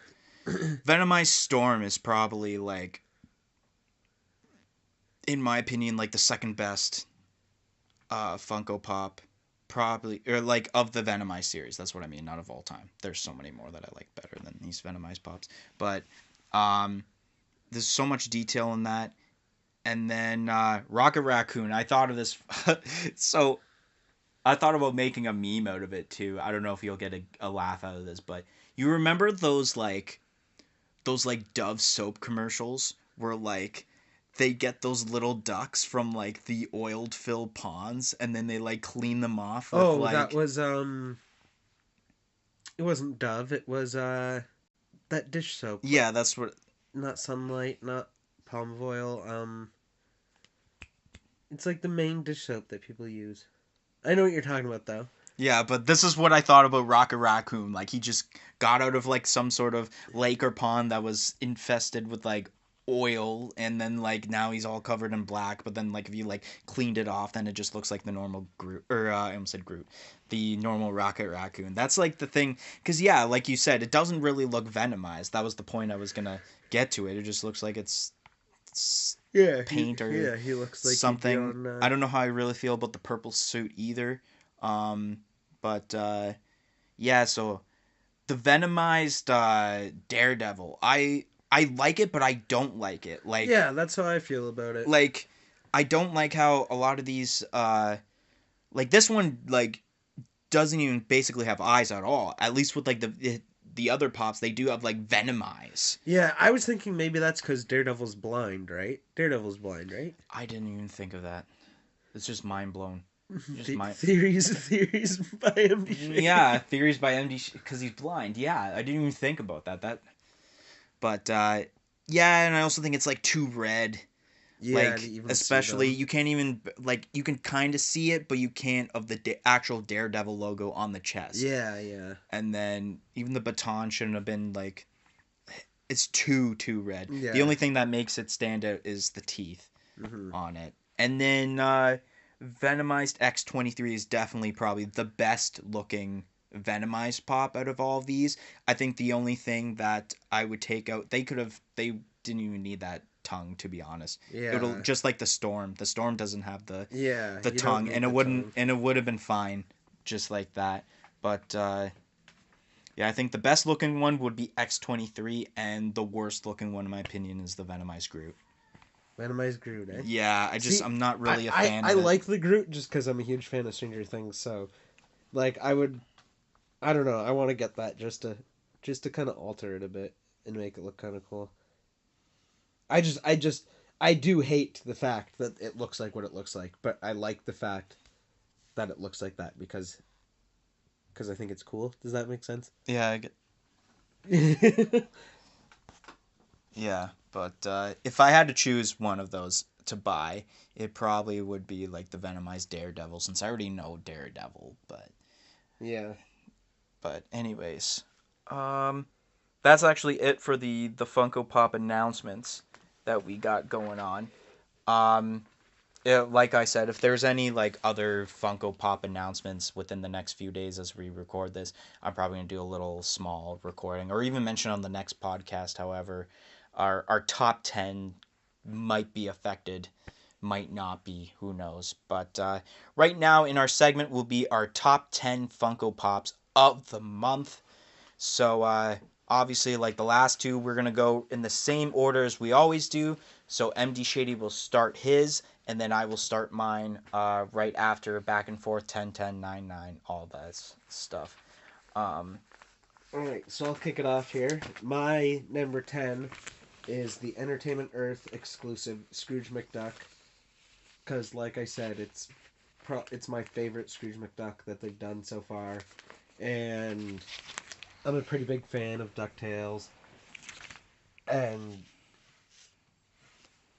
Venomized Storm is probably like, in my opinion, like the second best Funko Pop, probably, or like of the Venomized series. That's what I mean, not of all time. There's so many more that I like better than these Venomized Pops, but um, there's so much detail in that. And then Rocket Raccoon, I thought of this. So I thought about making a meme out of it too. I don't know if you'll get a laugh out of this, but you remember those like Dove soap commercials where like they get those little ducks from like the oiled filled ponds, and then they like clean them off with oh, that like, was it wasn't Dove. It was that dish soap. yeah, that's what. Not Sunlight, not Palm of Oil. It's like the main dish soap that people use. I know what you're talking about, though. Yeah, but this is what I thought about Rocket Raccoon. Like he just got out of like some sort of lake or pond that was infested with like oil, and then like now he's all covered in black. But then like if you like cleaned it off, then it just looks like the normal Groot. Or I almost said Groot, the normal Rocket Raccoon. That's like the thing, because yeah, like you said, it doesn't really look venomized. That was the point I was gonna get to it. It just looks like it's Yeah, paint or he looks like he'd be something. on. I don't know how I really feel about the purple suit either. But yeah, so the Venomized Daredevil. I like it, but I don't like it. Like, Yeah, that's how I feel about it. like I don't like how a lot of these like this one like doesn't even basically have eyes at all. At least with like the other pops, they do have like venom eyes. Yeah, I was thinking maybe that's because Daredevil's blind, right? Daredevil's blind, right? I didn't even think of that. It's just mind blown. Just mind. Theories by MD Shaddy. Yeah, theories by MD because he's blind. Yeah, I didn't even think about that. But yeah, and I also think it's like too red. Yeah, Like to even especially see them. you can't even like you can kind of see it, but you can't of the actual Daredevil logo on the chest. Yeah. And then even the baton shouldn't have been like it's too red. Yeah. The only thing that makes it stand out is the teeth on it. And then Venomized X-23 is definitely probably the best looking Venomized pop out of all of these. I think the only thing that I would take out, they didn't even need that tongue, to be honest. Yeah. It'll just like the Storm. The Storm doesn't have the Yeah. the you don't tongue, need and it the wouldn't tongue. and it would have been fine just like that. But yeah, I think the best looking one would be X-23, and the worst looking one in my opinion is the Venomized Groot. Venomized Groot, eh? Yeah, I'm not really a fan I of it. like the Groot just because I'm a huge fan of Stranger Things. So, like, I don't know. I want to get that just to kind of alter it a bit and make it look kind of cool. I do hate the fact that it looks like what it looks like, but I like the fact that it looks like that because I think it's cool. Does that make sense? Yeah, I get. Yeah, but if I had to choose one of those to buy, it probably would be like the Venomized Daredevil, since I already know Daredevil. Yeah. But anyways, that's actually it for the Funko Pop announcements that we got going on. Like I said, if there's any like other Funko Pop announcements within the next few days as we record this, I'm probably gonna do a little small recording or even mention on the next podcast. However, our top 10 might be affected, might not be, who knows. But right now in our segment will be our top 10 Funko Pops of the month. So obviously, like the last two, we're gonna go in the same order as we always do. So MD Shady will start his, and then I will start mine right after, back and forth, 10, 10, 9, 9, all that stuff. All right, so I'll kick it off here. My number 10 is the Entertainment Earth exclusive Scrooge McDuck. Because, like I said, it's my favorite Scrooge McDuck that they've done so far. And I'm a pretty big fan of DuckTales. And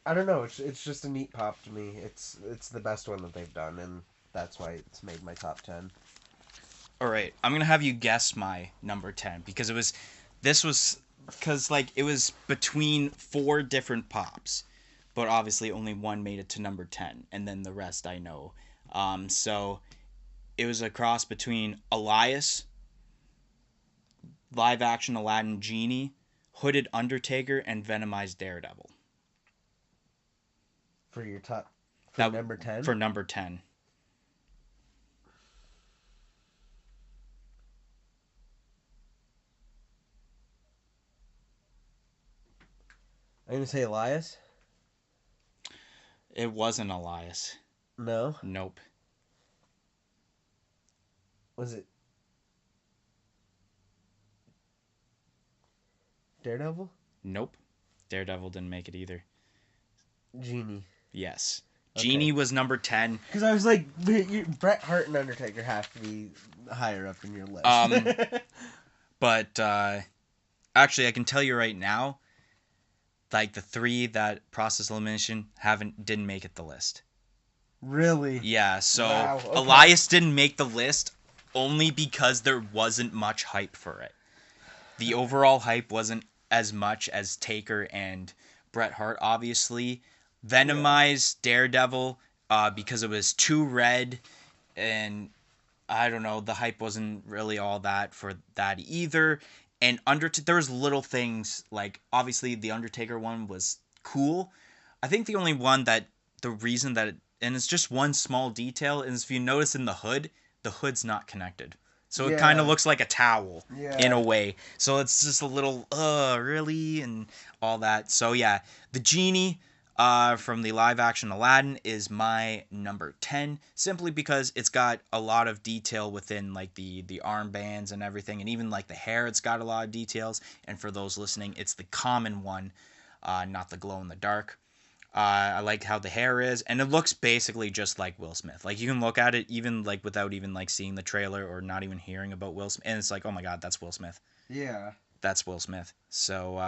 I don't know, it's just a neat pop to me. It's the best one that they've done, and that's why it's made my top 10. All right, I'm gonna have you guess my number 10 because it was between 4 different pops, but obviously only one made it to number 10, and then the rest I know. So it was a cross between Elias, live action Aladdin Genie, Hooded Undertaker, and Venomized Daredevil. For your top, for number 10? For number 10. I'm going to say Elias. It wasn't Elias. No? Nope. Was it Daredevil? Nope. Daredevil didn't make it either. Genie. Yes. Okay. Genie was number 10. Because I was like, Bret Hart and Undertaker have to be higher up in your list. But actually, I can tell you right now, like the 3 that process elimination didn't make it the list. Really? Yeah, so Wow, okay. Elias didn't make the list only because there wasn't much hype for it. The overall hype wasn't as much as Taker and Bret Hart, obviously. Venomized Daredevil, because it was too red, and I don't know, the hype wasn't really all that for that either. And there was little things, like obviously the Undertaker one was cool. I think the only one the reason that and it's just one small detail, is if you notice in the hood's not connected. So it kind of Yeah. looks like a towel in a Yeah. way. So it's just a little, really, and all that. So yeah, the genie from the live action Aladdin is my number 10, simply because it's got a lot of detail within like the armbands and everything, and even like the hair. It's got a lot of details. And for those listening, it's the common one, not the glow in the dark. I like how the hair is, and it looks basically just like Will Smith. Like you can look at it even like without even like seeing the trailer or not even hearing about Will Smith, and it's like, oh my god, that's Will Smith. Yeah. That's Will Smith. So,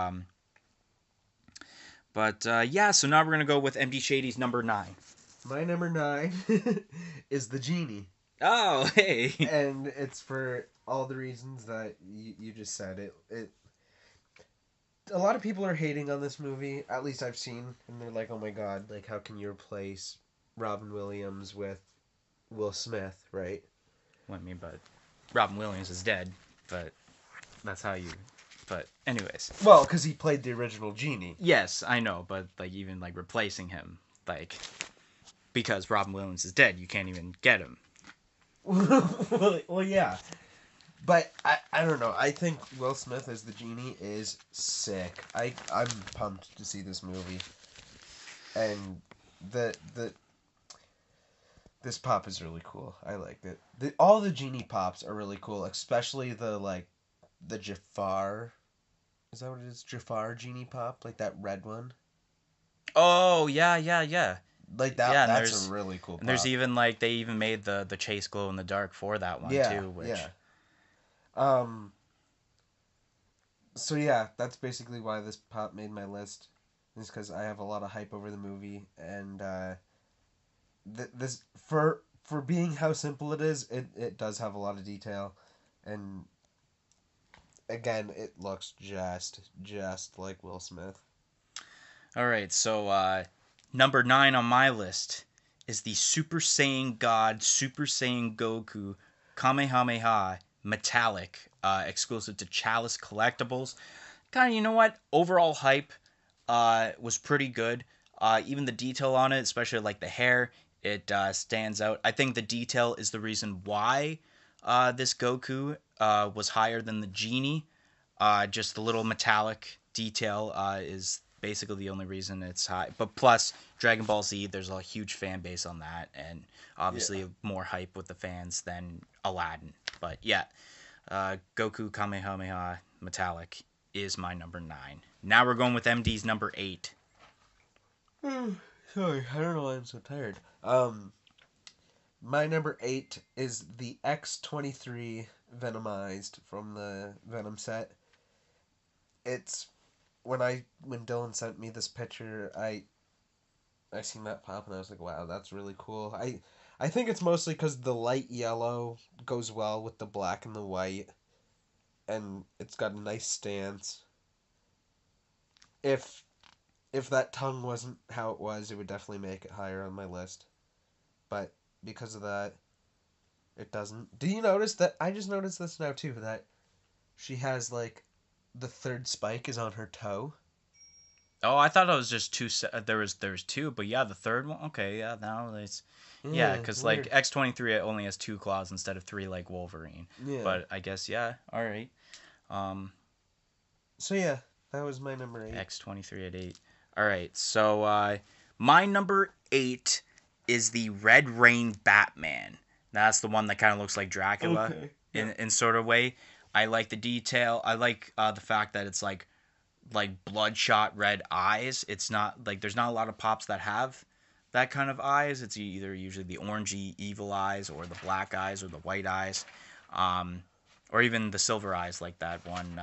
yeah. So now we're gonna go with MD Shady's number 9. My number 9 is the genie. Oh, hey. And it's for all the reasons that you just said. It a lot of people are hating on this movie, at least I've seen, and they're like, "Oh my god, like how can you replace Robin Williams with Will Smith, right?" What I mean, but Robin Williams is dead, but that's how you. But anyways, Well, cuz he played the original genie. yes, I know, but like even like replacing him, like because Robin Williams is dead, you can't even get him. Well, yeah. But I don't know. I think Will Smith as the genie is sick. I'm pumped to see this movie. And the this pop is really cool. I liked it. All the genie pops are really cool, especially the Jafar. Is that what it is? Jafar genie pop, like that red one. Oh yeah, yeah, yeah. Like that. Yeah, and That's a really cool pop. there's even like they even made the chase glow in the dark for that one yeah, too, which yeah. Um. So yeah, that's basically why this pop made my list. Is because I have a lot of hype over the movie, and this for being how simple it is, it does have a lot of detail, and again, it looks just like Will Smith. all right, so number 9 on my list is the Super Saiyan God Super Saiyan Goku Kamehameha metallic, exclusive to Chalice Collectibles. Kind of, you know what? Overall hype was pretty good. Even the detail on it, especially like the hair, it stands out. I think the detail is the reason why this Goku was higher than the genie. Just the little metallic detail is basically the only reason it's high. But plus, Dragon Ball Z, there's a huge fan base on that, and obviously Yeah. more hype with the fans than Aladdin. But yeah, Goku Kamehameha Metallic is my number 9. Now we're going with MD's number 8. Sorry, I don't know why I'm so tired. My number 8 is the X-23 Venomized from the Venom set. It's when Dylan sent me this picture, I seen that pop and I was like, wow, that's really cool. I think it's mostly because the light yellow goes well with the black and the white, and it's got a nice stance. If that tongue wasn't how it was, it would definitely make it higher on my list. But because of that, it doesn't. Do you notice that? I just noticed this now too, that she has like the third spike is on her toe. Oh, I thought it was just two. There was two, but yeah, the third one. Okay, yeah, now it's yeah, because like Weird. X-23 it only has 2 claws instead of 3 like Wolverine. Yeah. But I guess yeah, all right. Um, So yeah, that was my number 8. X-23 at 8. All right, so my number 8 is the Red Rain Batman. That's the one that kind of looks like Dracula Okay. in sort of way. I like the detail. I like the fact that it's like bloodshot red eyes. It's not like there's not a lot of pops that have that kind of eyes. It's either usually the orangey evil eyes or the black eyes or the white eyes, or even the silver eyes like that one,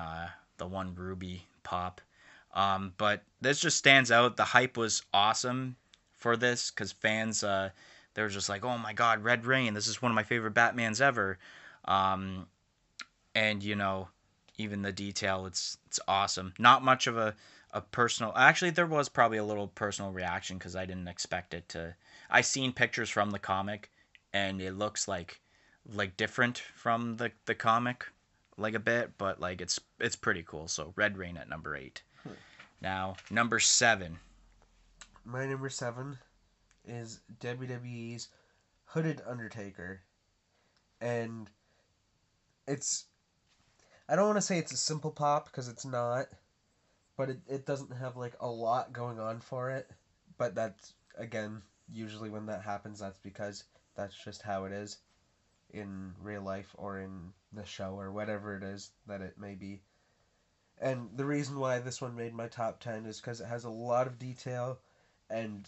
the one ruby pop. But this just stands out. The hype was awesome for this because fans, they were just like, "Oh my God, Red Rain! This is one of my favorite Batmans ever." Um, and even the detail, it's awesome. Not much of a personal, actually there was probably a little personal reaction because I didn't expect it to. I seen pictures from the comic and it looks like different from the comic like a bit, but like it's pretty cool. So Red Rain at number 8. Now number 7. My number 7 is WWE's Hooded Undertaker, and it's, I don't want to say it's a simple pop because it's not, but it doesn't have like a lot going on for it. But that's, again, usually when that happens, that's because that's just how it is in real life or in the show or whatever it is that it may be. And the reason why this one made my top 10 is because it has a lot of detail, and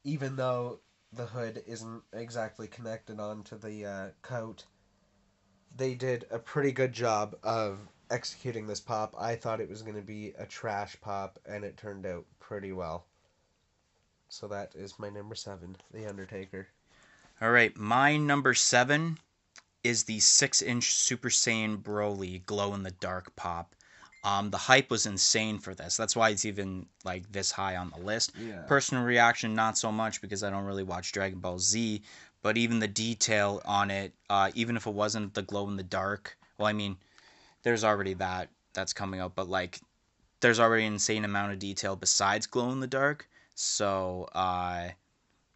even though the hood isn't exactly connected onto the coat, they did a pretty good job of executing this pop. I thought it was going to be a trash pop, and it turned out pretty well. So that is my number 7, The Undertaker. All right, my number 7 is the 6-inch Super Saiyan Broly glow in the dark pop. The hype was insane for this. That's why it's even like this high on the list. Yeah. Personal reaction, not so much because I don't really watch Dragon Ball Z. But even the detail on it, even if it wasn't the glow in the dark, well, I mean, there's already that's coming out, but like, there's already an insane amount of detail besides glow in the dark. So,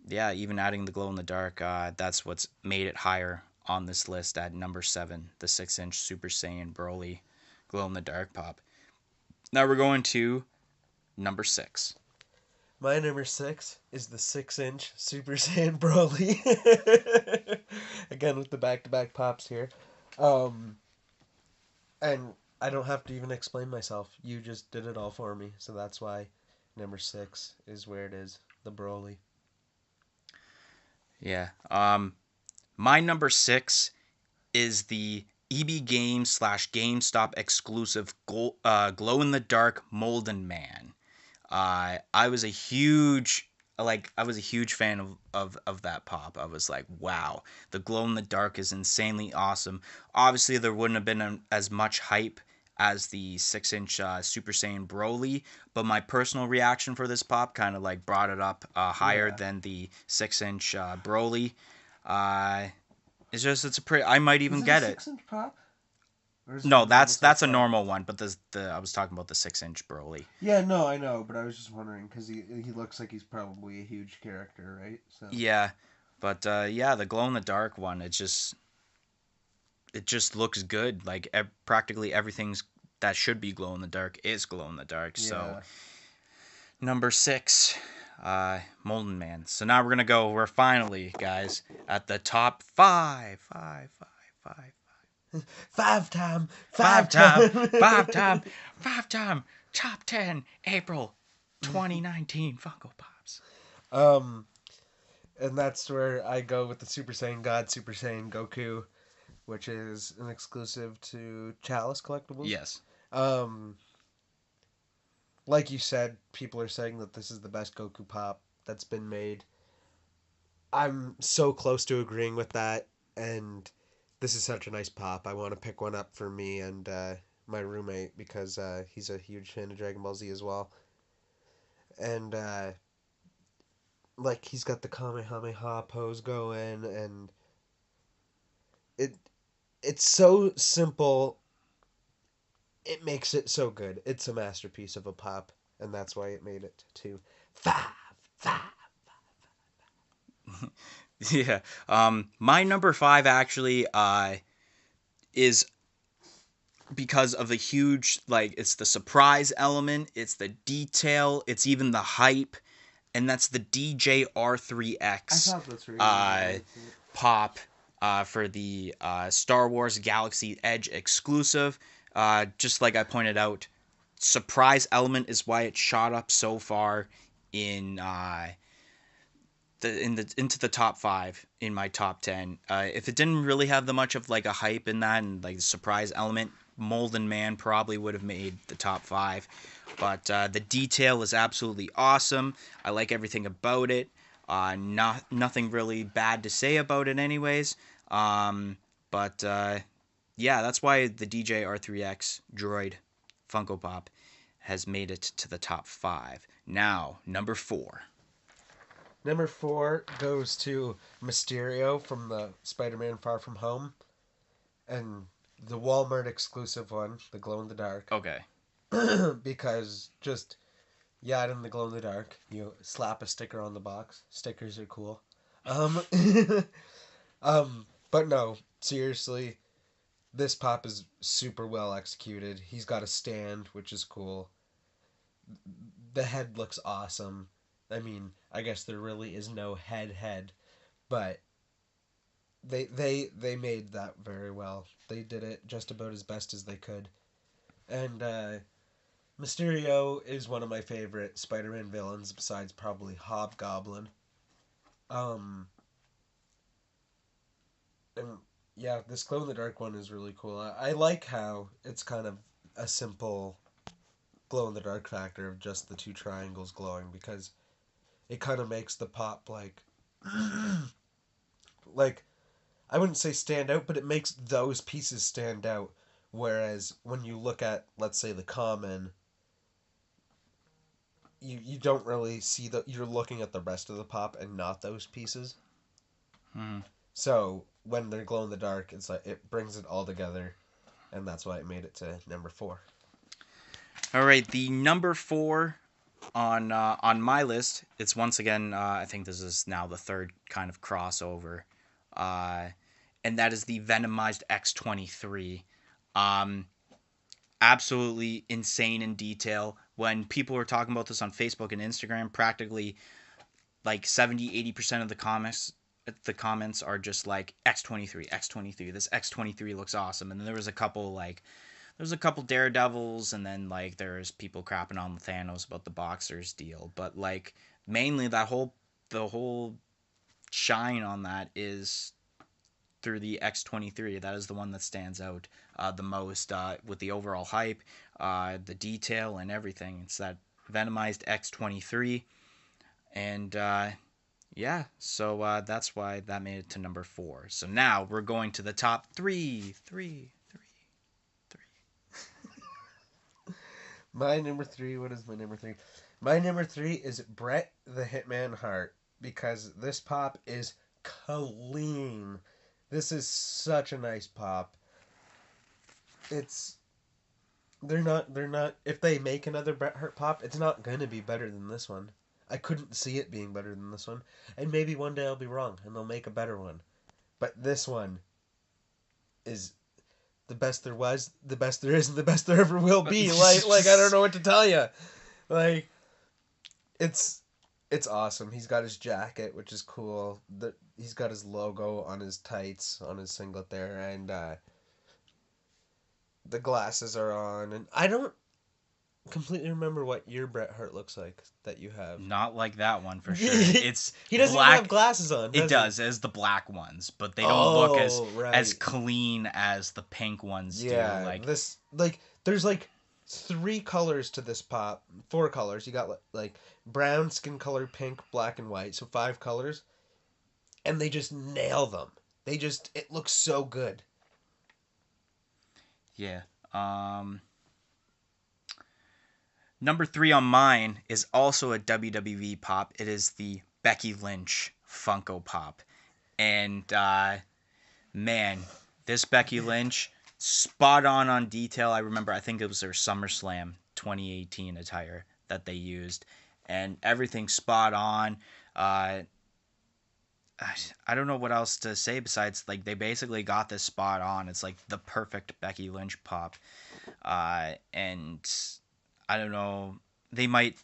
yeah, even adding the glow in the dark, that's what's made it higher on this list at number 7, the 6-inch Super Saiyan Broly glow in the dark pop. Now we're going to number 6. My number 6 is the 6-inch Super Saiyan Broly. Again, with the back-to-back pops here. And I don't have to even explain myself. You just did it all for me. So that's why number 6 is where it is. The Broly. Yeah. My number 6 is the EB Games / GameStop exclusive glow in the dark Molden Man. I was a huge fan of that pop. I was like, wow, the glow in the dark is insanely awesome. Obviously, there wouldn't have been as much hype as the 6-inch Super Saiyan Broly, but my personal reaction for this pop kind of like brought it up higher than the 6-inch Broly. It's a pretty. I might even get it. 6-inch pop? No, that's a normal one, but the I was talking about the 6-inch Broly. Yeah, no, I know, but I was just wondering because he looks like he's probably a huge character, right? So Yeah, but yeah, the glow in the dark one, it just looks good. Like practically everything's that should be glow in the dark is glow in the dark. yeah. So number 6, Molten Man. So now we're finally, guys, at the top 5. Five time Top 10 April 2019 Funko Pops. And that's where I go with the Super Saiyan God, Super Saiyan Goku, which is an exclusive to Chalice Collectibles. Yes. Like you said, people are saying that this is the best Goku pop that's been made. I'm so close to agreeing with that, and this is such a nice pop. I want to pick one up for me and my roommate because he's a huge fan of Dragon Ball Z as well. And like he's got the Kamehameha pose going, and it's so simple. It makes it so good. It's a masterpiece of a pop, and that's why it made it to 5. Yeah. My number 5 actually is because of the huge, like, it's the surprise element, it's the detail, it's even the hype, and that's the DJR3X pop for the Star Wars Galaxy Edge exclusive. Just like I pointed out, surprise element is why it shot up so far in into the top 5 in my top 10. If it didn't really have the much of like a hype in that and like the surprise element, Molden Man probably would have made the top 5. But the detail is absolutely awesome. I like everything about it. Nothing really bad to say about it anyways. But yeah, that's why the DJ R3X Droid Funko Pop has made it to the top 5. Now, number 4. Number 4 goes to Mysterio from the Spider-Man Far From Home. And the Walmart exclusive one, the glow-in-the-dark. Okay. Because just, yeah, in the glow-in-the-dark, you slap a sticker on the box. Stickers are cool. But no, seriously, This pop is super well executed. He's got a stand, which is cool. The head looks awesome. I mean, I guess there really is no head, but they made that very well. They did it just about as best as they could. And Mysterio is one of my favorite Spider-Man villains, besides probably Hobgoblin. Um, and yeah, this glow in the dark one is really cool. I like how it's kind of a simple glow in the dark factor of just the two triangles glowing, because it kind of makes the pop like I wouldn't say stand out, but it makes those pieces stand out. Whereas when you look at, let's say, the common, you don't really see you're looking at the rest of the pop and not those pieces. Hmm. So when they're glow in the dark, it's like it brings it all together, and that's why it made it to number 4. All right, the number 4 on my list. It's once again. I think this is now the third kind of crossover, uh, and that is the Venomized X-23. Um, Absolutely insane in detail. When people were talking about this on Facebook and Instagram, practically like 70-80% of the comments are just like X-23, X-23. This X-23 looks awesome. And then there was a couple Daredevils, and then like there's people crapping on Thanos about the Boxers deal. But like mainly the whole shine on that is through the X-23. That is the one that stands out the most with the overall hype, the detail, and everything. It's that Venomized X-23. And yeah, so that's why that made it to number 4. So now we're going to the top three. My number 3. What is my number 3? My number 3 is Bret the Hitman Hart, because this pop is clean. This is such a nice pop. It's they're not if they make another Bret Hart pop, it's not gonna be better than this one. I couldn't see it being better than this one. And maybe one day I'll be wrong and they'll make a better one. But this one is the best there was, the best there is, and the best there ever will be. Like I don't know what to tell you. Like it's it's awesome. He's got his jacket, which is cool. He's got his logo on his tights, on his singlet there, and the glasses are on. And I don't completely remember what your Bret Hart looks like that you have. Not like that one for sure. It's He doesn't black. even have glasses on. It Does does, as the black ones, but they he? don't look as Oh, right. as clean as the pink ones Yeah, do. Like this there's like 3 colors to this pop. 4 colors. You got like brown, skin color, pink, black, and white. So 5 colors, and they just nail them. It looks so good. yeah. Number 3 on mine is also a WWE pop. It is the Becky Lynch Funko Pop, and man, this Becky Lynch, spot on detail. I remember, I think it was their SummerSlam 2018 attire that they used, and everything spot on. Uh, I don't know what else to say besides like they basically got this spot on. It's like the perfect Becky Lynch pop, and I don't know. They might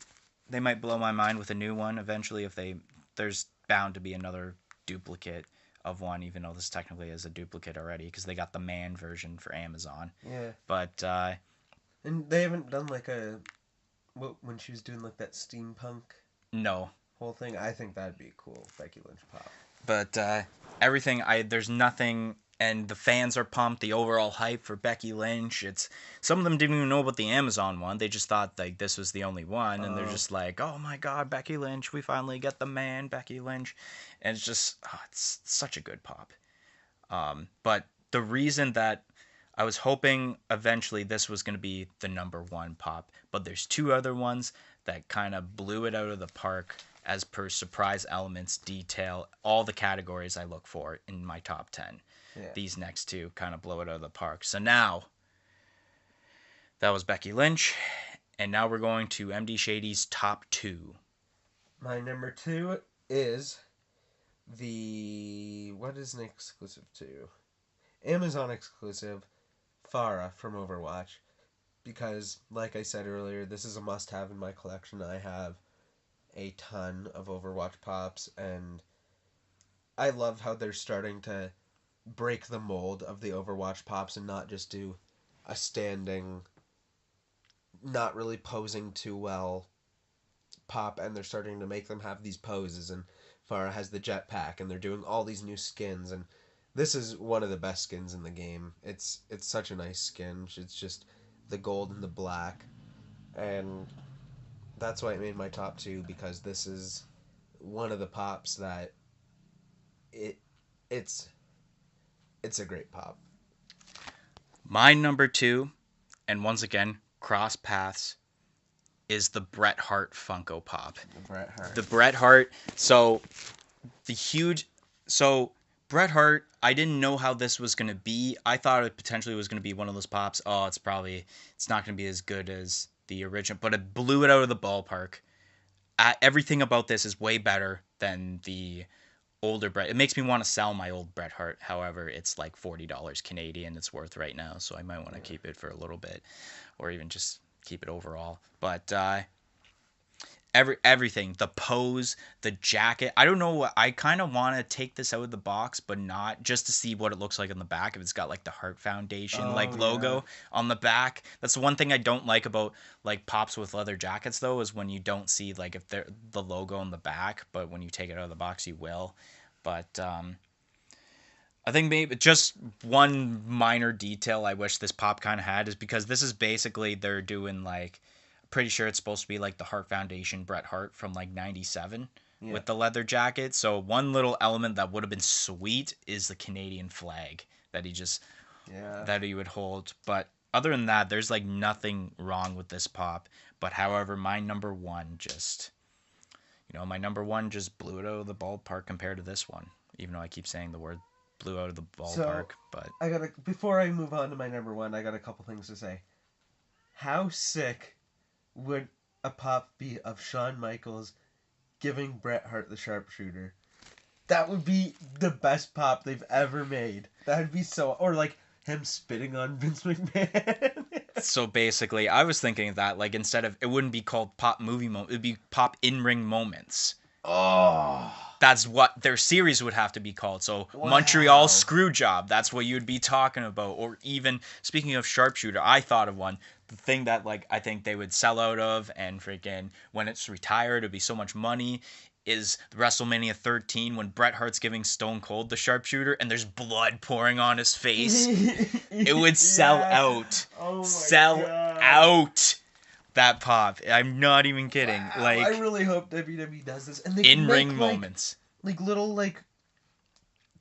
blow my mind with a new one eventually if they. There's bound to be another duplicate of one, even though this technically is a duplicate already because they got the man version for Amazon. Yeah. But And they haven't done like when she was doing like that steampunk no. whole thing. I think that'd be cool, Becky Lynch pop. But everything, there's nothing, and the fans are pumped. The overall hype for Becky Lynch. It's some of them didn't even know about the Amazon one. They just thought like this was the only one, and they're just like, "Oh my God, Becky Lynch! We finally get the man, Becky Lynch," and it's just it's such a good pop. But the reason that I was hoping eventually this was going to be the number 1 pop, but there's 2 other ones that kind of blew it out of the park as per surprise elements, detail, all the categories I look for in my top 10. Yeah. These next 2 kind of blow it out of the park. So now, that was Becky Lynch, and now we're going to MD Shaddy's top 2. My number 2 is what is an exclusive to? Amazon exclusive, Farah from Overwatch. Because, like I said earlier, this is a must-have in my collection. I have a ton of Overwatch Pops, and I love how they're starting to break the mold of the Overwatch Pops and not just do a standing, not really posing too well pop, and they're starting to make them have these poses, and Farah has the jetpack, and they're doing all these new skins, and this is one of the best skins in the game. It's such a nice skin. It's just the gold and the black, and that's why it made my top 2, because this is one of the pops that it it's it's a great pop. My number 2, and once again, cross paths, is the Bret Hart Funko Pop. The Bret Hart. So Bret Hart, I didn't know how this was going to be. I thought it potentially was going to be one of those pops. Oh, it's not going to be as good as the original, but it blew it out of the ballpark. Everything about this is way better than the older Bret. It makes me want to sell my old Bret Hart. However, it's like $40 Canadian it's worth right now, so I might want to keep it for a little bit, or even just keep it overall. But everything, the pose, the jacket. I don't know. I kind of want to take this out of the box, but not just to see what it looks like on the back. If it's got like the Heart Foundation logo on the back. That's the one thing I don't like about like pops with leather jackets though, is when you don't see like if they're the logo on the back, but when you take it out of the box you will. But I think maybe just one minor detail I wish this pop kind of had is because this is basically they're doing like, pretty sure it's supposed to be like the Heart Foundation Bret Hart from like 97 with the leather jacket. So one little element that would have been sweet is the Canadian flag that he would hold. But other than that, there's like nothing wrong with this pop. But however, my number one just blew it out of the ballpark compared to this one. Even though I keep saying the word blew out of the ballpark, but before I move on to my number 1, I got a couple things to say. How sick would a pop be of Shawn Michaels giving Bret Hart the sharpshooter? That would be the best pop they've ever made. That would be or like him spitting on Vince McMahon. So basically, I was thinking that like instead of, it wouldn't be called pop movie moment, it would be pop in-ring moments. Oh. That's what their series would have to be called. So Montreal Screwjob, that's what you'd be talking about. Or even, speaking of sharpshooter, I thought of one. The thing that like I think they would sell out of, and freaking when it's retired, it'd be so much money, is WrestleMania 13 when Bret Hart's giving Stone Cold the sharpshooter and there's blood pouring on his face. It would sell out. Oh my sell God. out. That pop. I'm not even kidding. Wow, like I really hope WWE does this, and they in-ring make, moments, like little like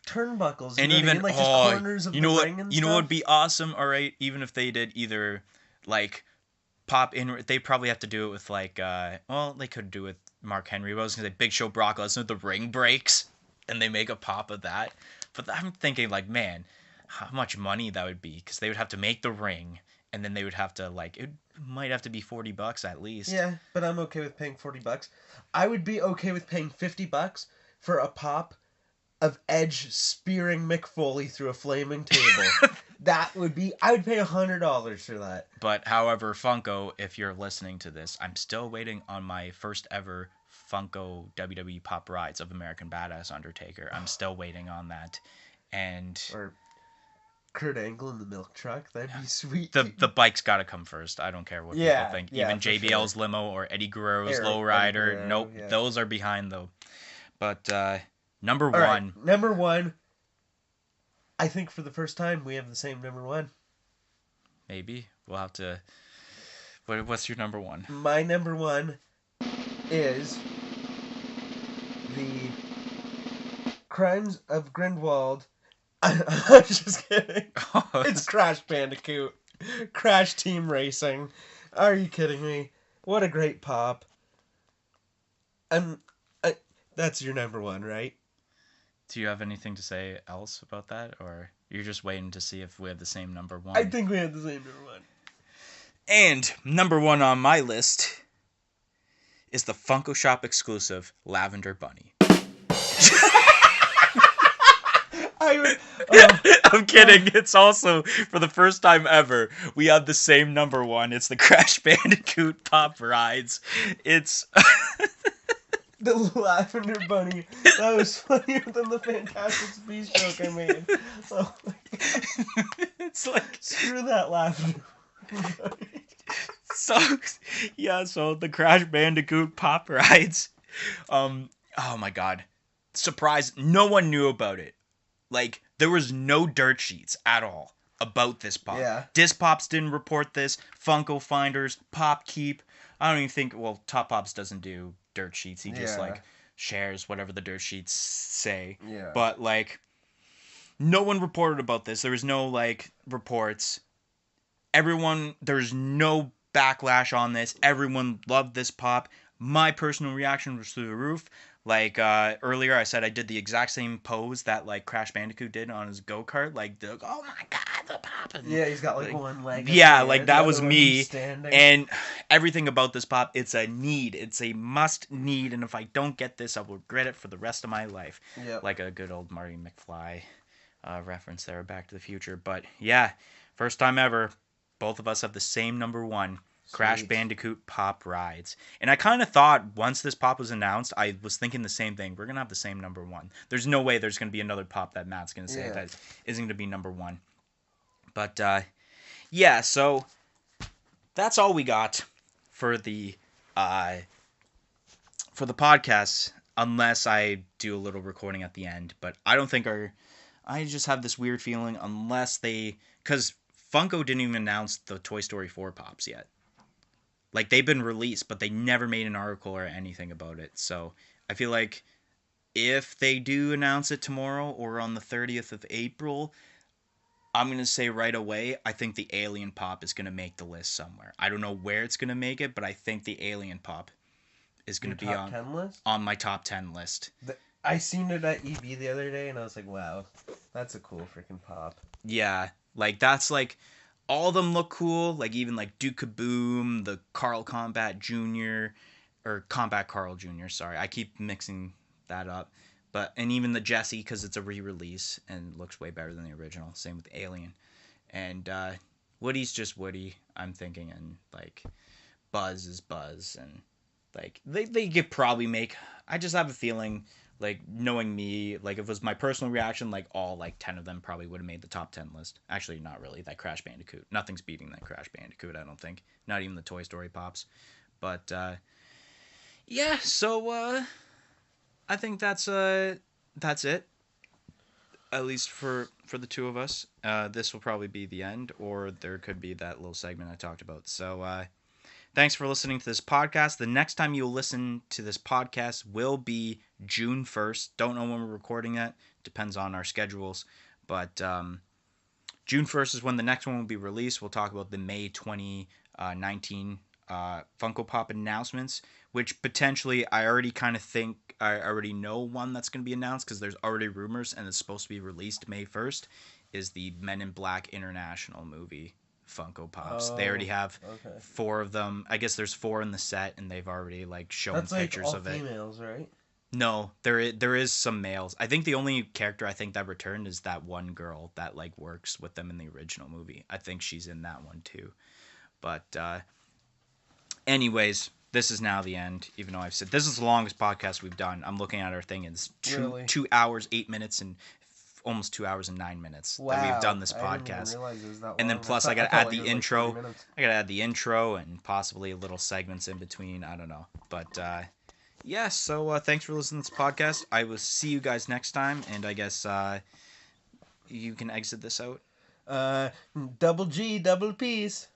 turnbuckles, and even like just corners of the ring and you know stuff. what would be awesome? All right, even if they did either like pop in, they probably have to do it with like they could do it with Mark Henry. But I was gonna say Big Show, Brock Lesnar, the ring breaks, and they make a pop of that. But I'm thinking like, man, how much money that would be, because they would have to make the ring. And then they would have to like, it might have to be $40 at least. Yeah, but I'm okay with paying $40. I would be okay with paying $50 for a pop of Edge spearing Mick Foley through a flaming table. I would pay $100 for that. But however, Funko, if you're listening to this, I'm still waiting on my first ever Funko WWE Pop Rides of American Badass Undertaker. I'm still waiting on that. And or Kurt Angle in the milk truck. That'd be sweet. The bike's got to come first. I don't care what people think. Even JBL's limo or Eddie Guerrero's lowrider. Nope, those are behind though. But number one. Right, number 1. I think for the first time we have the same number 1. Maybe we'll have to. What's your number 1? My number 1 is the Crimes of Grindelwald. I'm just kidding. It's Crash Bandicoot. Crash Team Racing. Are you kidding me? What a great pop. That's your number 1, right? Do you have anything to say else about that? Or you're just waiting to see if we have the same number 1? I think we have the same number 1. And number 1 on my list is the Funko Shop exclusive Lavender Bunny. I would. Oh, I'm kidding. It's also, for the first time ever, we have the same number one. It's the Crash Bandicoot Pop Rides. It's... the Lavender Bunny. That was funnier than the Fantastic Beasts joke I made. Oh my God. It's like... Screw that Lavender Bunny. So the Crash Bandicoot Pop Rides. Oh my God. Surprise, no one knew about it. Like, there was no dirt sheets at all about this pop. Yeah. Disc Pops didn't report this. Funko Finders, Pop Keep. I don't even think, well, Top Pops doesn't do dirt sheets. He just, like, shares whatever the dirt sheets say. Yeah. But, like, no one reported about this. There was no, like, reports. There's no backlash on this. Everyone loved this pop. My personal reaction was through the roof. Like, earlier I said I did the exact same pose that, like, Crash Bandicoot did on his go-kart. Like, oh my God, the pop. And, yeah, he's got, like one leg. Yeah, like, that was me. Standing. And everything about this pop, it's a need. It's a must-need. And if I don't get this, I will regret it for the rest of my life. Yep. Like a good old Marty McFly reference there, Back to the Future. But, yeah, first time ever, both of us have the same number one. Crash Bandicoot Pop Rides. And I kind of thought once this pop was announced, I was thinking the same thing. We're going to have the same number one. There's no way there's going to be another pop that Matt's going to say that isn't going to be number one. But, yeah, so that's all we got for the podcast, unless I do a little recording at the end. But I don't think I just have this weird feeling unless because Funko didn't even announce the Toy Story 4 pops yet. Like, they've been released, but they never made an article or anything about it. So, I feel like if they do announce it tomorrow or on the 30th of April, I'm going to say right away, I think the Alien Pop is going to make the list somewhere. I don't know where it's going to make it, but I think the Alien Pop is going to be on my top 10 list. I seen it at EB the other day, and I was like, wow, that's a cool freaking pop. Yeah, like, that's like... All of them look cool, like even like Duke Kaboom, the Carl Combat Jr., or Combat Carl Jr., sorry. I keep mixing that up. And even the Jessie, because it's a re-release and looks way better than the original. Same with Alien. And Woody's just Woody, I'm thinking, and like Buzz is Buzz. And like they could probably make... I just have a feeling... Like, knowing me, like, if it was my personal reaction, like, all, like, 10 of them probably would have made the top 10 list. Actually, not really. That Crash Bandicoot. Nothing's beating that Crash Bandicoot, I don't think. Not even the Toy Story Pops. But, yeah, so, I think that's it. At least for the two of us. This will probably be the end, or there could be that little segment I talked about. So, thanks for listening to this podcast. The next time you'll listen to this podcast will be June 1st. Don't know when we're recording that. Depends on our schedules. But June 1st is when the next one will be released. We'll talk about the May 2019 Funko Pop announcements, which potentially I already kind of think I already know one that's going to be announced because there's already rumors and it's supposed to be released May 1st, is the Men in Black International movie. Funko Pops. They already have 4 of them. I guess there's 4 in the set, and they've already like shown pictures of it. That's like all females, right? No, there is some males. I think the only character I think that returned is that one girl that like works with them in the original movie. I think she's in that one too. But anyways, this is now the end. Even though I've said this is the longest podcast we've done. I'm looking at our thing. It's 2 hours 8 minutes and almost 2 hours and 9 minutes that we've done this podcast. I didn't realize it was that long. And then plus I got to add the intro. I got to add the intro and possibly little segments in between. I don't know. But yeah, so thanks for listening to this podcast. I will see you guys next time, and I guess you can exit this out. Double G, double peace.